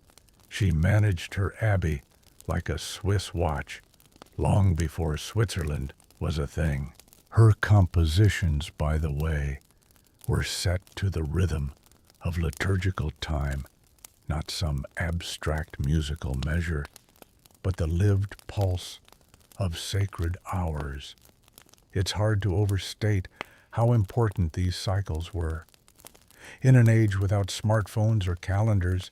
She managed her abbey like a Swiss watch, long before Switzerland was a thing. Her compositions, by the way, were set to the rhythm of liturgical time, not some abstract musical measure, but the lived pulse of sacred hours. It's hard to overstate how important these cycles were. In an age without smartphones or calendars,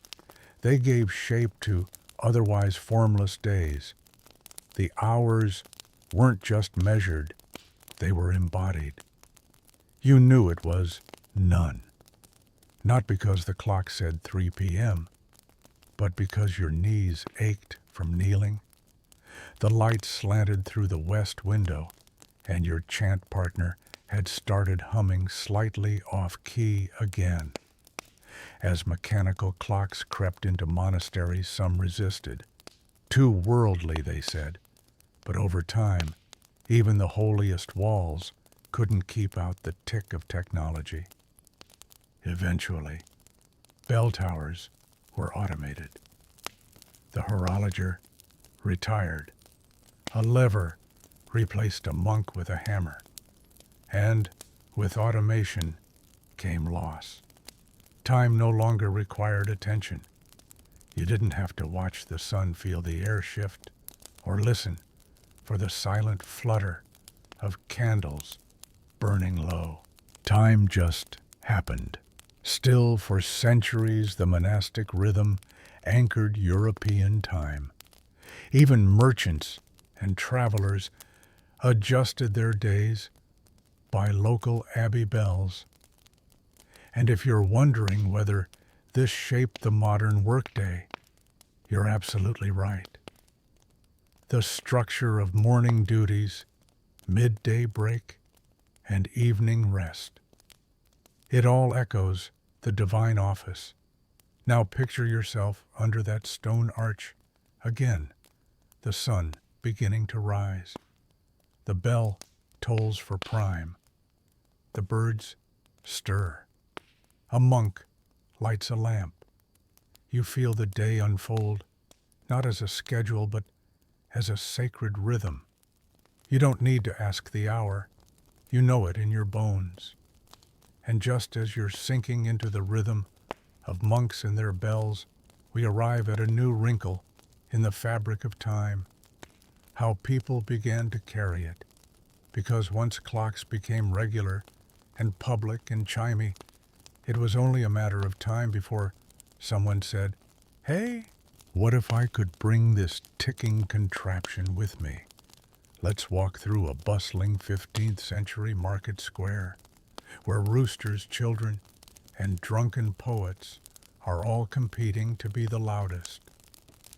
they gave shape to otherwise formless days. The hours weren't just measured, they were embodied. You knew it was none, not because the clock said 3 p.m., but because your knees ached from kneeling. The light slanted through the west window, and your chant partner had started humming slightly off-key again. As mechanical clocks crept into monasteries, some resisted. Too worldly, they said, but over time, even the holiest walls couldn't keep out the tick of technology. Eventually, bell towers were automated. The horologer retired. A lever replaced a monk with a hammer. And with automation came loss. Time no longer required attention. You didn't have to watch the sun feel the air shift or listen for the silent flutter of candles burning low. Time just happened. Still, for centuries, the monastic rhythm anchored European time. Even merchants and travelers adjusted their days by local abbey bells. And if you're wondering whether this shaped the modern workday, you're absolutely right. The structure of morning duties, midday break, and evening rest. It all echoes the divine office. Now picture yourself under that stone arch again, the sun beginning to rise. The bell tolls for prime. The birds stir. A monk lights a lamp. You feel the day unfold, not as a schedule, but as a sacred rhythm. You don't need to ask the hour. You know it in your bones. And just as you're sinking into the rhythm of monks and their bells, we arrive at a new wrinkle in the fabric of time. How people began to carry it. Because once clocks became regular and public and chimey, it was only a matter of time before someone said, "Hey, what if I could bring this ticking contraption with me? Let's walk through a bustling 15th century market square, where roosters, children, and drunken poets are all competing to be the loudest."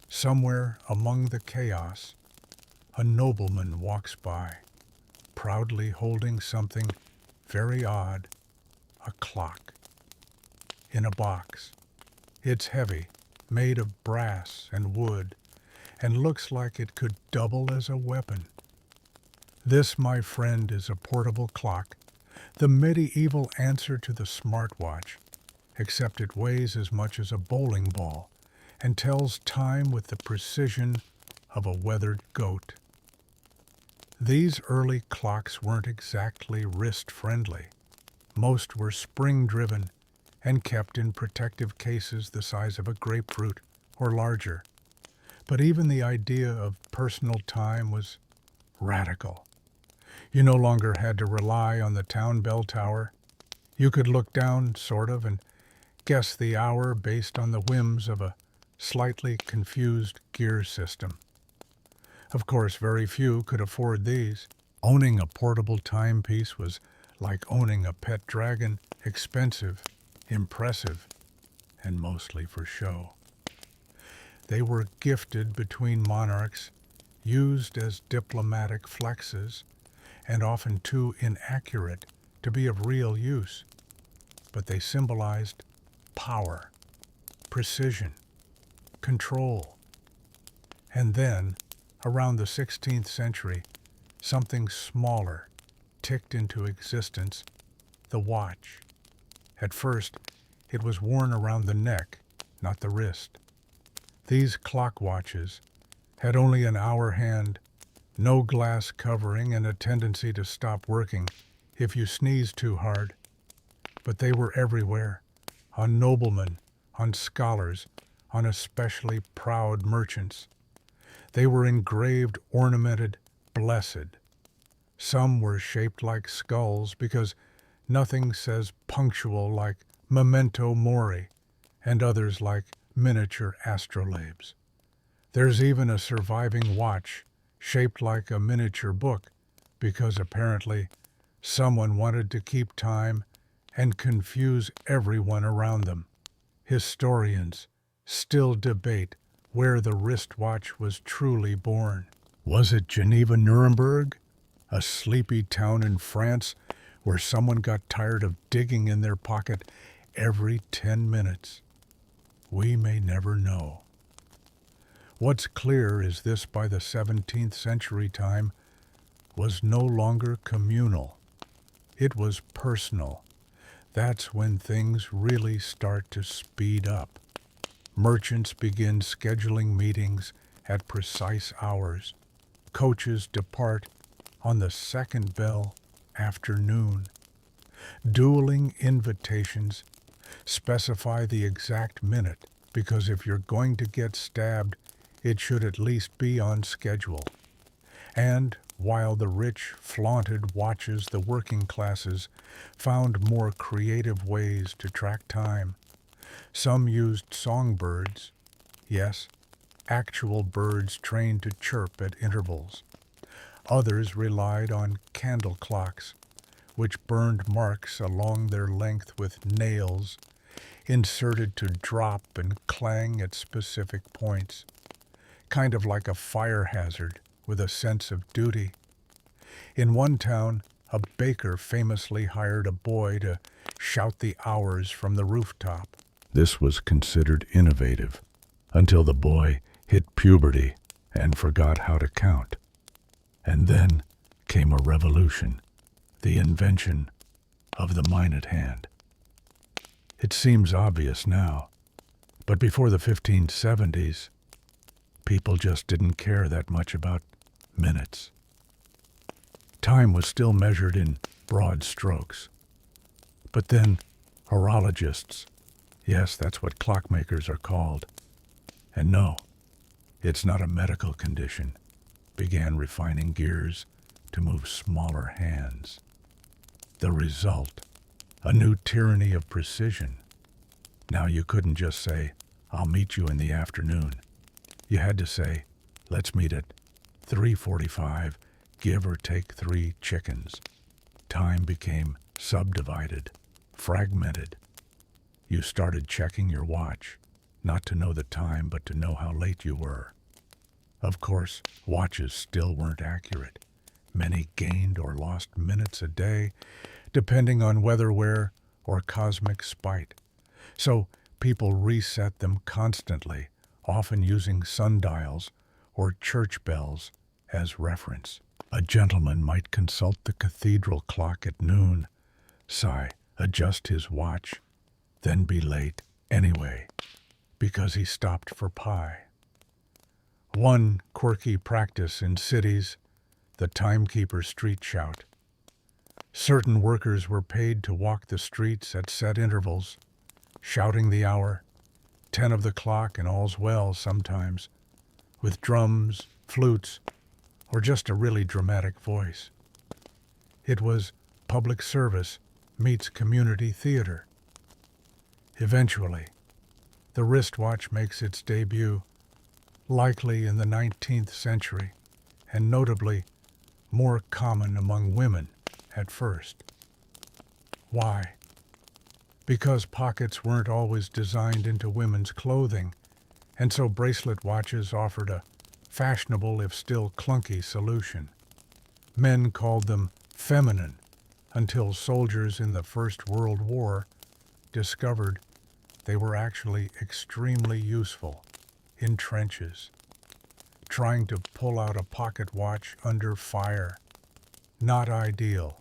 Somewhere among the chaos, a nobleman walks by, proudly holding something very odd, a clock. In a box, It's heavy, made of brass and wood, and looks like it could double as a weapon. This, my friend, is a portable clock, the medieval answer to the smartwatch, except it weighs as much as a bowling ball and tells time with the precision of a weathered goat. These early clocks weren't exactly wrist-friendly. Most were spring-driven and kept in protective cases the size of a grapefruit or larger. But even the idea of personal time was radical. You no longer had to rely on the town bell tower. You could look down, sort of, and guess the hour based on the whims of a slightly confused gear system. Of course, very few could afford these. Owning a portable timepiece was like owning a pet dragon, expensive, impressive, and mostly for show. They were gifted between monarchs, used as diplomatic flexes, and often too inaccurate to be of real use. But they symbolized power, precision, control. And then, around the 16th century, something smaller ticked into existence, the watch. At first, it was worn around the neck, not the wrist. These clock watches had only an hour hand, no glass covering, and a tendency to stop working if you sneezed too hard. But they were everywhere, on noblemen, on scholars, on especially proud merchants. They were engraved, ornamented, blessed. Some were shaped like skulls because nothing says punctual like memento mori, and others like miniature astrolabes. There's even a surviving watch shaped like a miniature book because apparently someone wanted to keep time and confuse everyone around them. Historians still debate where the wristwatch was truly born. Was it Geneva, Nuremberg, a sleepy town in France where someone got tired of digging in their pocket every 10 minutes? We may never know. What's clear is this: by the 17th century, time was no longer communal. It was personal. That's when things really start to speed up. Merchants begin scheduling meetings at precise hours. Coaches depart on the second bell after noon. Dueling invitations specify the exact minute, because if you're going to get stabbed, it should at least be on schedule. And while the rich flaunted watches, the working classes found more creative ways to track time. Some used songbirds, yes, actual birds trained to chirp at intervals. Others relied on candle clocks, which burned marks along their length with nails inserted to drop and clang at specific points, kind of like a fire hazard with a sense of duty. In one town, a baker famously hired a boy to shout the hours from the rooftop. This was considered innovative until the boy hit puberty and forgot how to count. And then came a revolution, the invention of the minute hand. It seems obvious now, but before the 1570s, people just didn't care that much about minutes. Time was still measured in broad strokes. But then horologists, yes, that's what clockmakers are called, and no, it's not a medical condition, began refining gears to move smaller hands. The result, a new tyranny of precision. Now you couldn't just say, "I'll meet you in the afternoon." You had to say, "Let's meet at 3:45, give or take 3 chickens." Time became subdivided, fragmented. You started checking your watch, not to know the time, but to know how late you were. Of course, watches still weren't accurate. Many gained or lost minutes a day, depending on weather, wear, or cosmic spite. So People reset them constantly, often using sundials or church bells as reference. A gentleman might consult the cathedral clock at noon, sigh, adjust his watch, then be late anyway because he stopped for pie. One quirky practice in cities, the timekeeper street shout. Certain workers were paid to walk the streets at set intervals, shouting the hour, 10 of the clock and all's well sometimes, with drums, flutes, or just a really dramatic voice. It was public service meets community theater. Eventually, the wristwatch makes its debut, likely in the 19th century, and notably more common among women at first. Why? Because pockets weren't always designed into women's clothing, and so bracelet watches offered a fashionable if still clunky solution. Men called them feminine until soldiers in the First World War discovered they were actually extremely useful in trenches, trying to pull out a pocket watch under fire. Not ideal.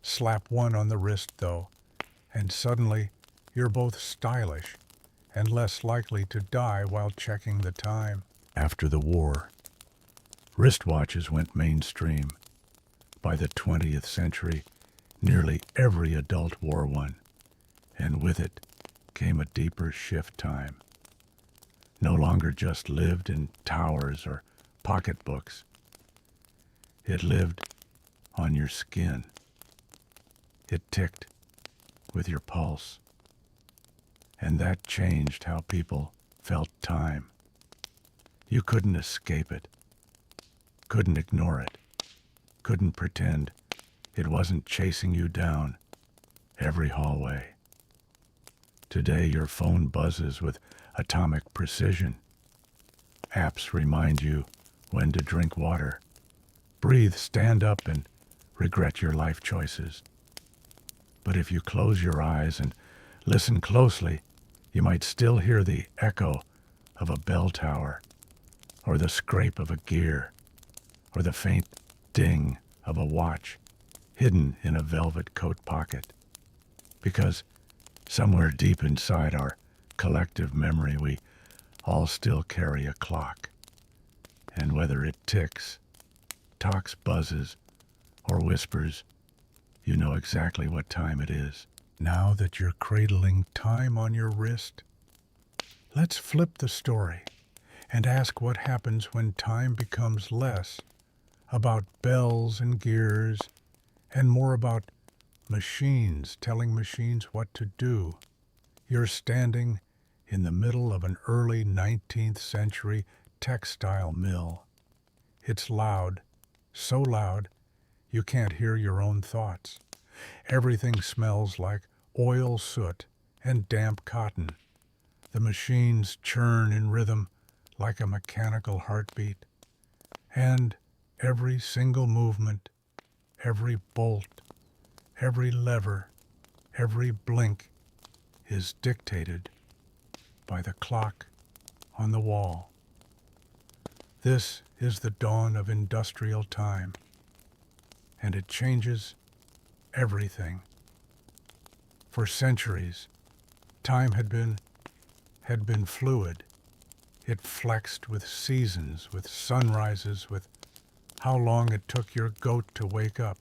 Slap one on the wrist, though, and suddenly you're both stylish and less likely to die while checking the time. After the war, wristwatches went mainstream. By the 20th century, nearly every adult wore one, and with it came a deeper shift time. No longer just lived in towers or pocketbooks. It lived on your skin. It ticked with your pulse. And that changed how people felt time. You couldn't escape it, couldn't ignore it, couldn't pretend it wasn't chasing you down every hallway. Today your phone buzzes with atomic precision. Apps remind you when to drink water, breathe, stand up, and regret your life choices. But if you close your eyes and listen closely, you might still hear the echo of a bell tower, or the scrape of a gear, or the faint ding of a watch hidden in a velvet coat pocket. Because somewhere deep inside our collective memory, we all still carry a clock. And whether it ticks, talks, buzzes, or whispers, you know exactly what time it is. Now that you're cradling time on your wrist, let's flip the story and ask what happens when time becomes less about bells and gears and more about machines telling machines what to do. You're standing in the middle of an early 19th century textile mill. It's loud, so loud you can't hear your own thoughts. Everything smells like oil soot and damp cotton. The machines churn in rhythm like a mechanical heartbeat. And every single movement, every bolt, every lever, every blink is dictated by the clock on the wall. This is the dawn of industrial time, and it changes everything. For centuries, time had been fluid. It flexed with seasons, with sunrises, with how long it took your goat to wake up.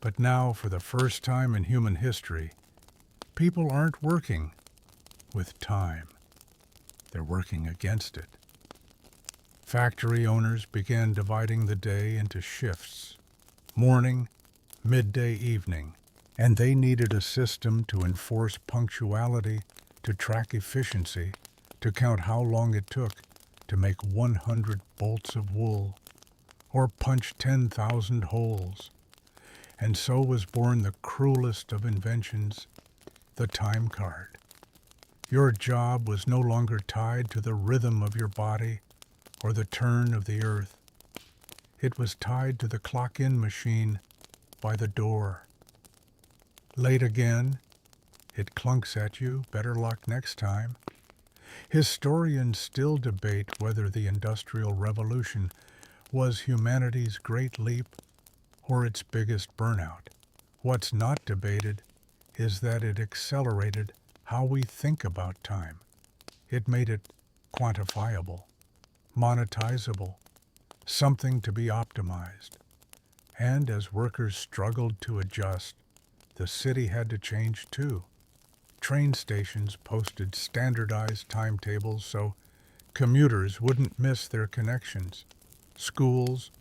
But now, for the first time in human history, people aren't working with time. They're working against it. Factory owners began dividing the day into shifts, morning, midday, evening, and they needed a system to enforce punctuality, to track efficiency, to count how long it took to make 100 bolts of wool or punch 10,000 holes. And so was born the cruelest of inventions, the time card. Your job was no longer tied to the rhythm of your body or the turn of the earth. It was tied to the clock-in machine by the door. Late again, It clunks at you, better luck next time. Historians still debate whether the Industrial Revolution was humanity's great leap or its biggest burnout. What's not debated is that it accelerated how we think about time. It made it quantifiable, monetizable, something to be optimized. And as workers struggled to adjust, the city had to change too. Train stations posted standardized timetables so commuters wouldn't miss their connections. Schools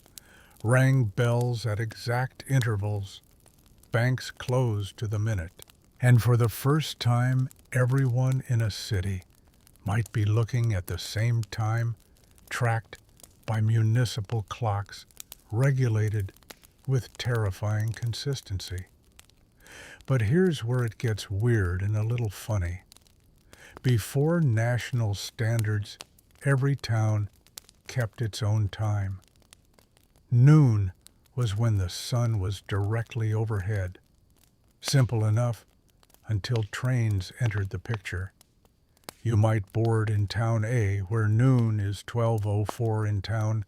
rang bells at exact intervals. Banks closed to the minute. And for the first time, everyone in a city might be looking at the same time, tracked by municipal clocks, regulated with terrifying consistency. But here's where it gets weird and a little funny. Before national standards, every town kept its own time. Noon was when the sun was directly overhead. Simple enough until trains entered the picture. You might board in town A, where noon is 12:04 in town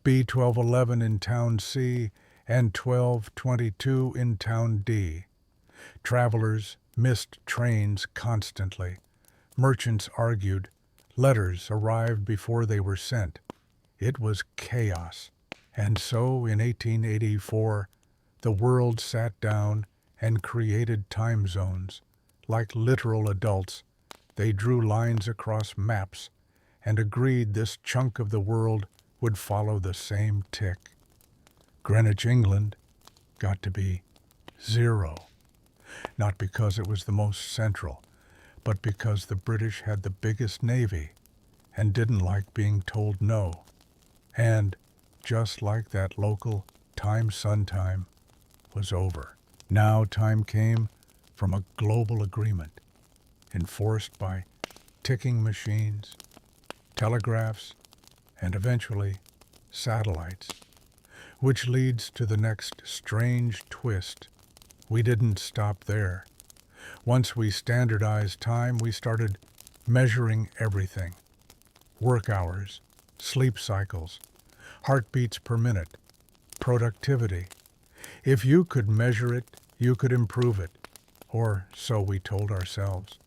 B, 12:11 in town C, and 12:22 in town D. Travelers missed trains constantly. Merchants argued. Letters arrived before they were sent. It was chaos. And so, in 1884, the world sat down and created time zones. Like literal adults, they drew lines across maps and agreed this chunk of the world would follow the same tick. Greenwich, England, got to be 0. Not because it was the most central, but because the British had the biggest navy and didn't like being told no. And just like that local sun time was over. Now time came from a global agreement, enforced by ticking machines, telegraphs, and eventually satellites, which leads to the next strange twist. We didn't stop there. Once we standardized time, we started measuring everything. Work hours, sleep cycles, heartbeats per minute, productivity. If you could measure it, you could improve it, or so we told ourselves.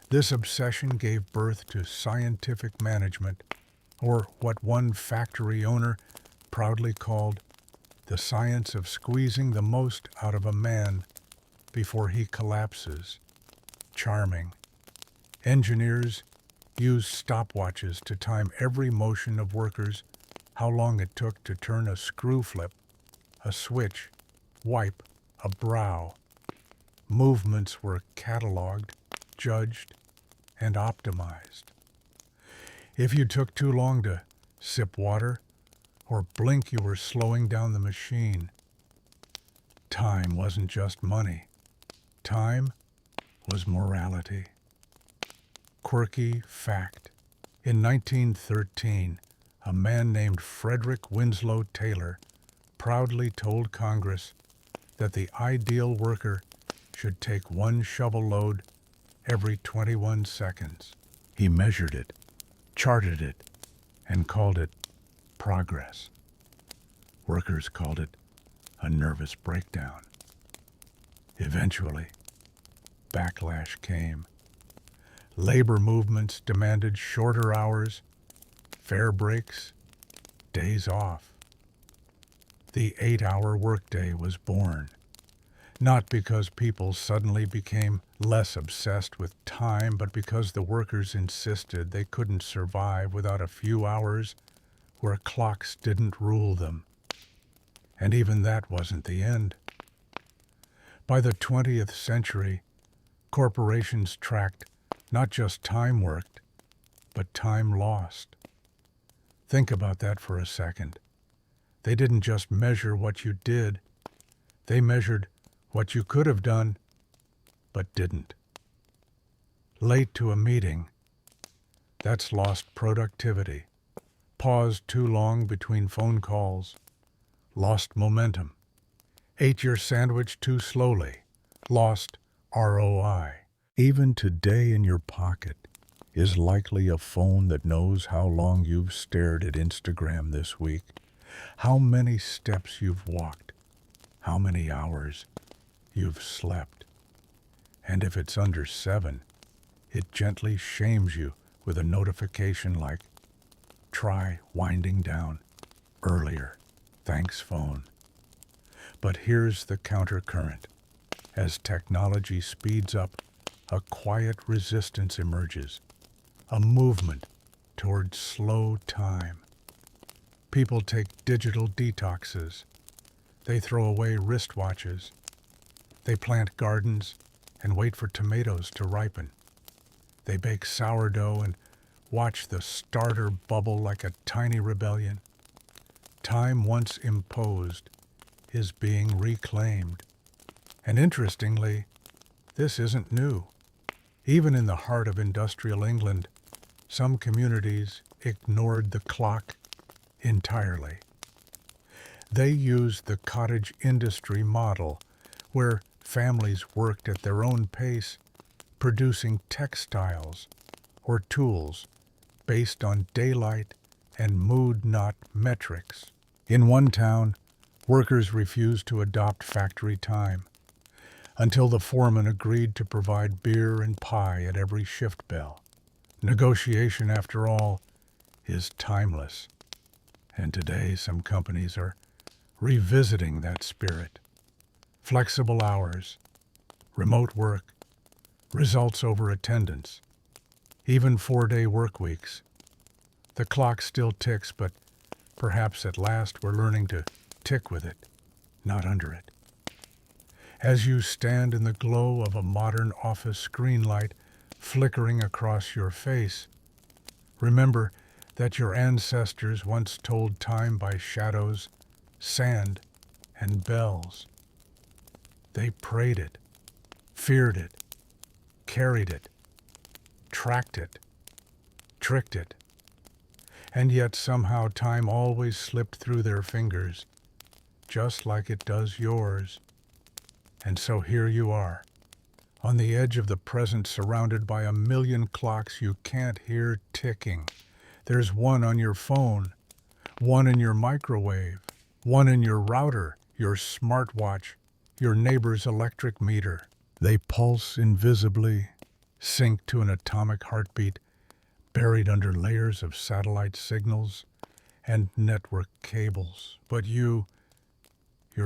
This obsession gave birth to scientific management, or what one factory owner proudly called the science of squeezing the most out of a man before he collapses. Charming. Engineers use stopwatches to time every motion of workers, how long it took to turn a screw flip, a switch, wipe, a brow. Movements were cataloged, judged, and optimized. If you took too long to sip water or blink, you were slowing down the machine. Time wasn't just money. Time was morality. Quirky fact. In 1913, a man named Frederick Winslow Taylor proudly told Congress that the ideal worker should take one shovel load every 21 seconds. He measured it, charted it, and called it progress. Workers called it a nervous breakdown. Eventually, backlash came. Labor movements demanded shorter hours, fair breaks, days off. The 8-hour workday was born, not because people suddenly became less obsessed with time, but because the workers insisted they couldn't survive without a few hours where clocks didn't rule them. And even that wasn't the end. By the 20th century, corporations tracked not just time worked, but time lost. Think about that for a second. They didn't just measure what you did, they measured what you could have done, but didn't. Late to a meeting, that's lost productivity. Paused too long between phone calls, lost momentum. Ate your sandwich too slowly, lost ROI. Even today in your pocket is likely a phone that knows how long you've stared at Instagram this week, how many steps you've walked, how many hours you've slept. And if it's under 7, it gently shames you with a notification like, "Try winding down earlier. Thanks, phone." But here's the countercurrent. As technology speeds up, a quiet resistance emerges, a movement toward slow time. People take digital detoxes. They throw away wristwatches. They plant gardens and wait for tomatoes to ripen. They bake sourdough and watch the starter bubble like a tiny rebellion. Time once imposed is being reclaimed. And interestingly, this isn't new. Even in the heart of industrial England, some communities ignored the clock entirely. They used the cottage industry model, where families worked at their own pace, producing textiles or tools based on daylight and mood, not metrics. In one town, workers refused to adopt factory time until the foreman agreed to provide beer and pie at every shift bell. Negotiation, after all, is timeless. And today some companies are revisiting that spirit. Flexible hours, remote work, results over attendance, even 4-day work weeks. The clock still ticks, but perhaps at last we're learning to tick with it, not under it. As you stand in the glow of a modern office screen light flickering across your face, remember that your ancestors once told time by shadows, sand, and bells. They prayed it, feared it, carried it, tracked it, tricked it. And yet somehow time always slipped through their fingers, just like it does yours. And so here you are, on the edge of the present, surrounded by a million clocks you can't hear ticking. There's one on your phone, one in your microwave, one in your router, your smartwatch, your neighbor's electric meter. They pulse invisibly, sync to an atomic heartbeat, buried under layers of satellite signals and network cables. But you're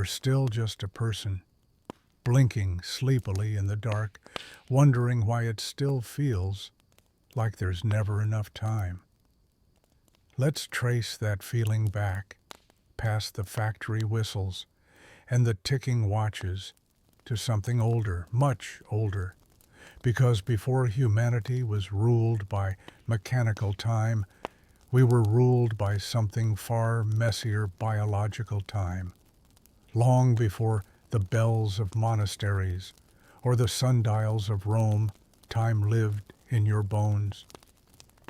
still just a person, blinking sleepily in the dark, wondering why it still feels like there's never enough time. Let's trace that feeling back, past the factory whistles and the ticking watches, to something older, much older, because before humanity was ruled by mechanical time, we were ruled by something far messier, biological time. Long before the bells of monasteries or the sundials of Rome, time lived in your bones.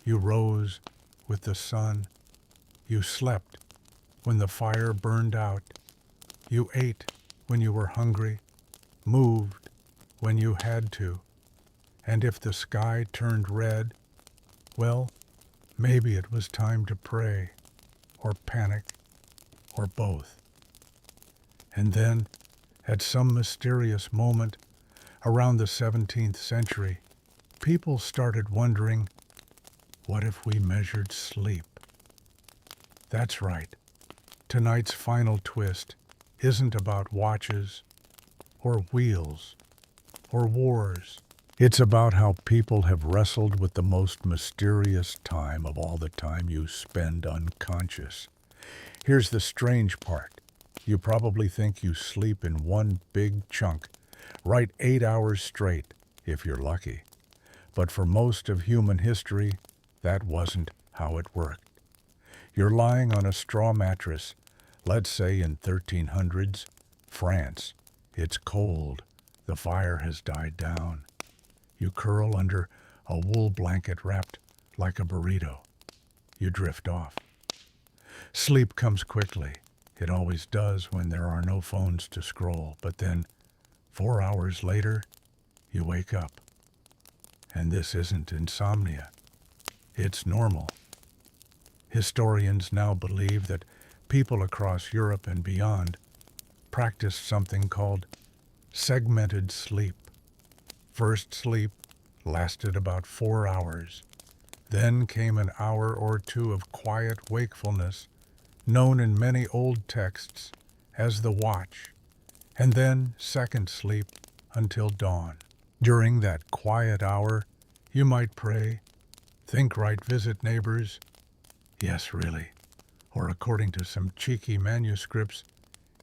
You rose with the sun. You slept when the fire burned out. You ate when you were hungry, moved when you had to. And if the sky turned red, well, maybe it was time to pray, or panic, or both. And then, at some mysterious moment around the 17th century, people started wondering, what if we measured sleep? That's right. Tonight's final twist isn't about watches, or wheels, or wars. It's about how people have wrestled with the most mysterious time of all the time you spend unconscious. Here's the strange part. You probably think you sleep in one big chunk, right 8 hours straight, if you're lucky. But for most of human history, that wasn't how it worked. You're lying on a straw mattress, let's say in 1300s France. It's cold. The fire has died down. You curl under a wool blanket wrapped like a burrito. You drift off. Sleep comes quickly. It always does when there are no phones to scroll. But then, 4 hours later, you wake up. And this isn't insomnia. It's normal. Historians now believe that people across Europe and beyond practiced something called segmented sleep. First sleep lasted about 4 hours. Then came an hour or two of quiet wakefulness, known in many old texts as the watch, and then second sleep until dawn. During that quiet hour, you might pray, think right, visit neighbors. Yes, really. Or according to some cheeky manuscripts,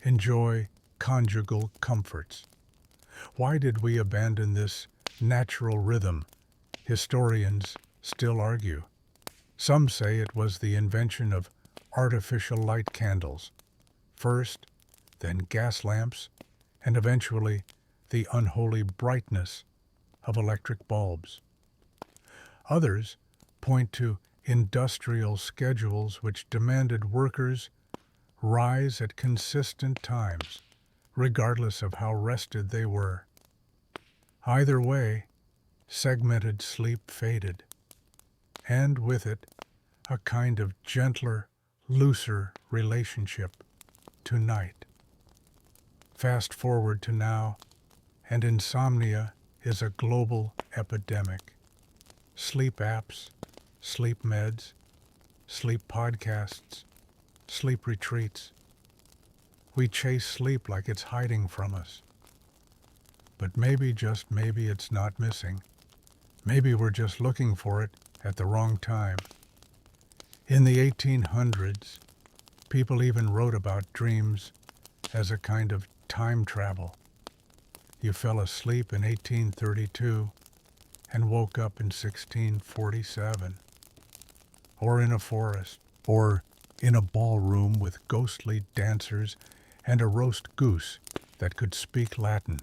enjoy conjugal comforts. Why did we abandon this natural rhythm? Historians still argue. Some say it was the invention of artificial light candles, first, then gas lamps, and eventually the unholy brightness of electric bulbs. Others point to industrial schedules which demanded workers rise at consistent times, regardless of how rested they were. Either way, segmented sleep faded, and with it, a kind of gentler, looser relationship to night. Fast forward to now, and insomnia is a global epidemic. Sleep apps, sleep meds, sleep podcasts, sleep retreats. We chase sleep like it's hiding from us. But maybe, just maybe, it's not missing. Maybe we're just looking for it at the wrong time. In the 1800s, people even wrote about dreams as a kind of time travel. You fell asleep in 1832 and woke up in 1647, or in a forest, or in a ballroom with ghostly dancers and a roast goose that could speak Latin.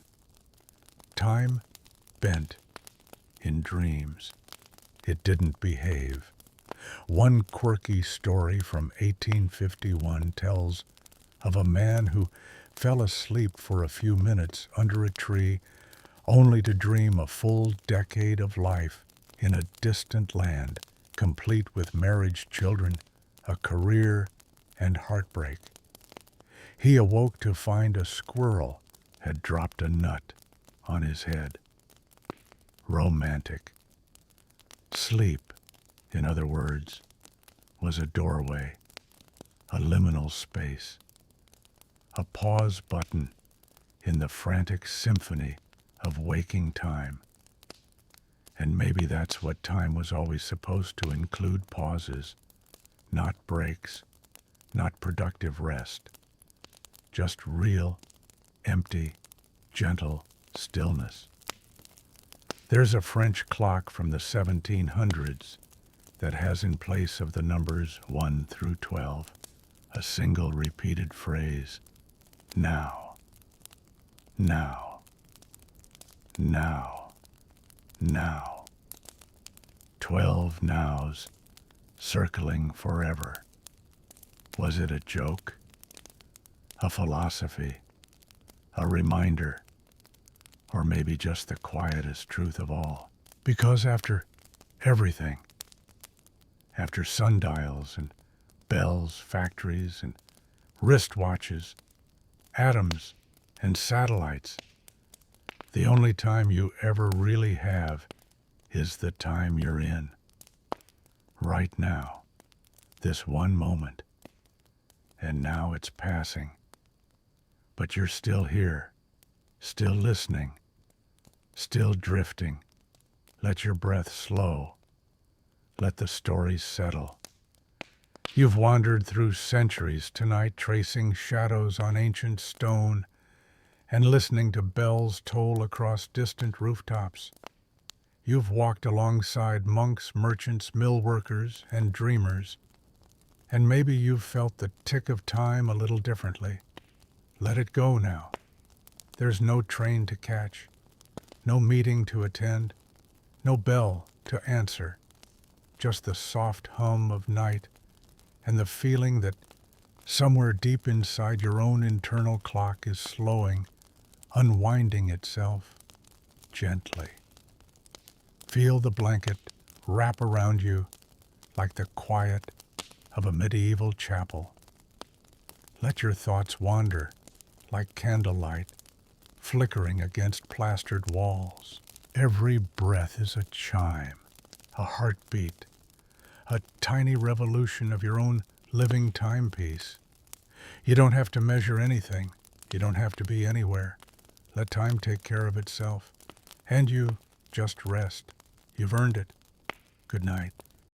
Time bent in dreams. It didn't behave. One quirky story from 1851 tells of a man who fell asleep for a few minutes under a tree only to dream a full decade of life in a distant land, complete with marriage, children, a career, and heartbreak. He awoke to find a squirrel had dropped a nut on his head. Romantic. Sleep, in other words, was a doorway, a liminal space, a pause button in the frantic symphony of waking time. And maybe that's what time was always supposed to include: pauses, not breaks, not productive rest, just real, empty, gentle stillness. There's a French clock from the 1700s that has, in place of the numbers 1 through 12, a single repeated phrase: now, now, now, now. 12 nows circling forever. Was it a joke? A philosophy? A reminder? Or maybe just the quietest truth of all? Because after everything, after sundials and bells, factories and wristwatches, atoms and satellites, the only time you ever really have is the time you're in. Right now, this one moment. And now it's passing. But you're still here, still listening, still drifting. Let your breath slow. Let the stories settle. You've wandered through centuries tonight, tracing shadows on ancient stone and listening to bells toll across distant rooftops. You've walked alongside monks, merchants, mill workers, and dreamers, and maybe you've felt the tick of time a little differently. Let it go now. There's no train to catch, no meeting to attend, no bell to answer, just the soft hum of night and the feeling that somewhere deep inside your own internal clock is slowing, unwinding itself gently. Feel the blanket wrap around you like the quiet of a medieval chapel. Let your thoughts wander like candlelight flickering against plastered walls. Every breath is a chime, a heartbeat, a tiny revolution of your own living timepiece. You don't have to measure anything. You don't have to be anywhere. Let time take care of itself. And you just rest. You've earned it. Good night.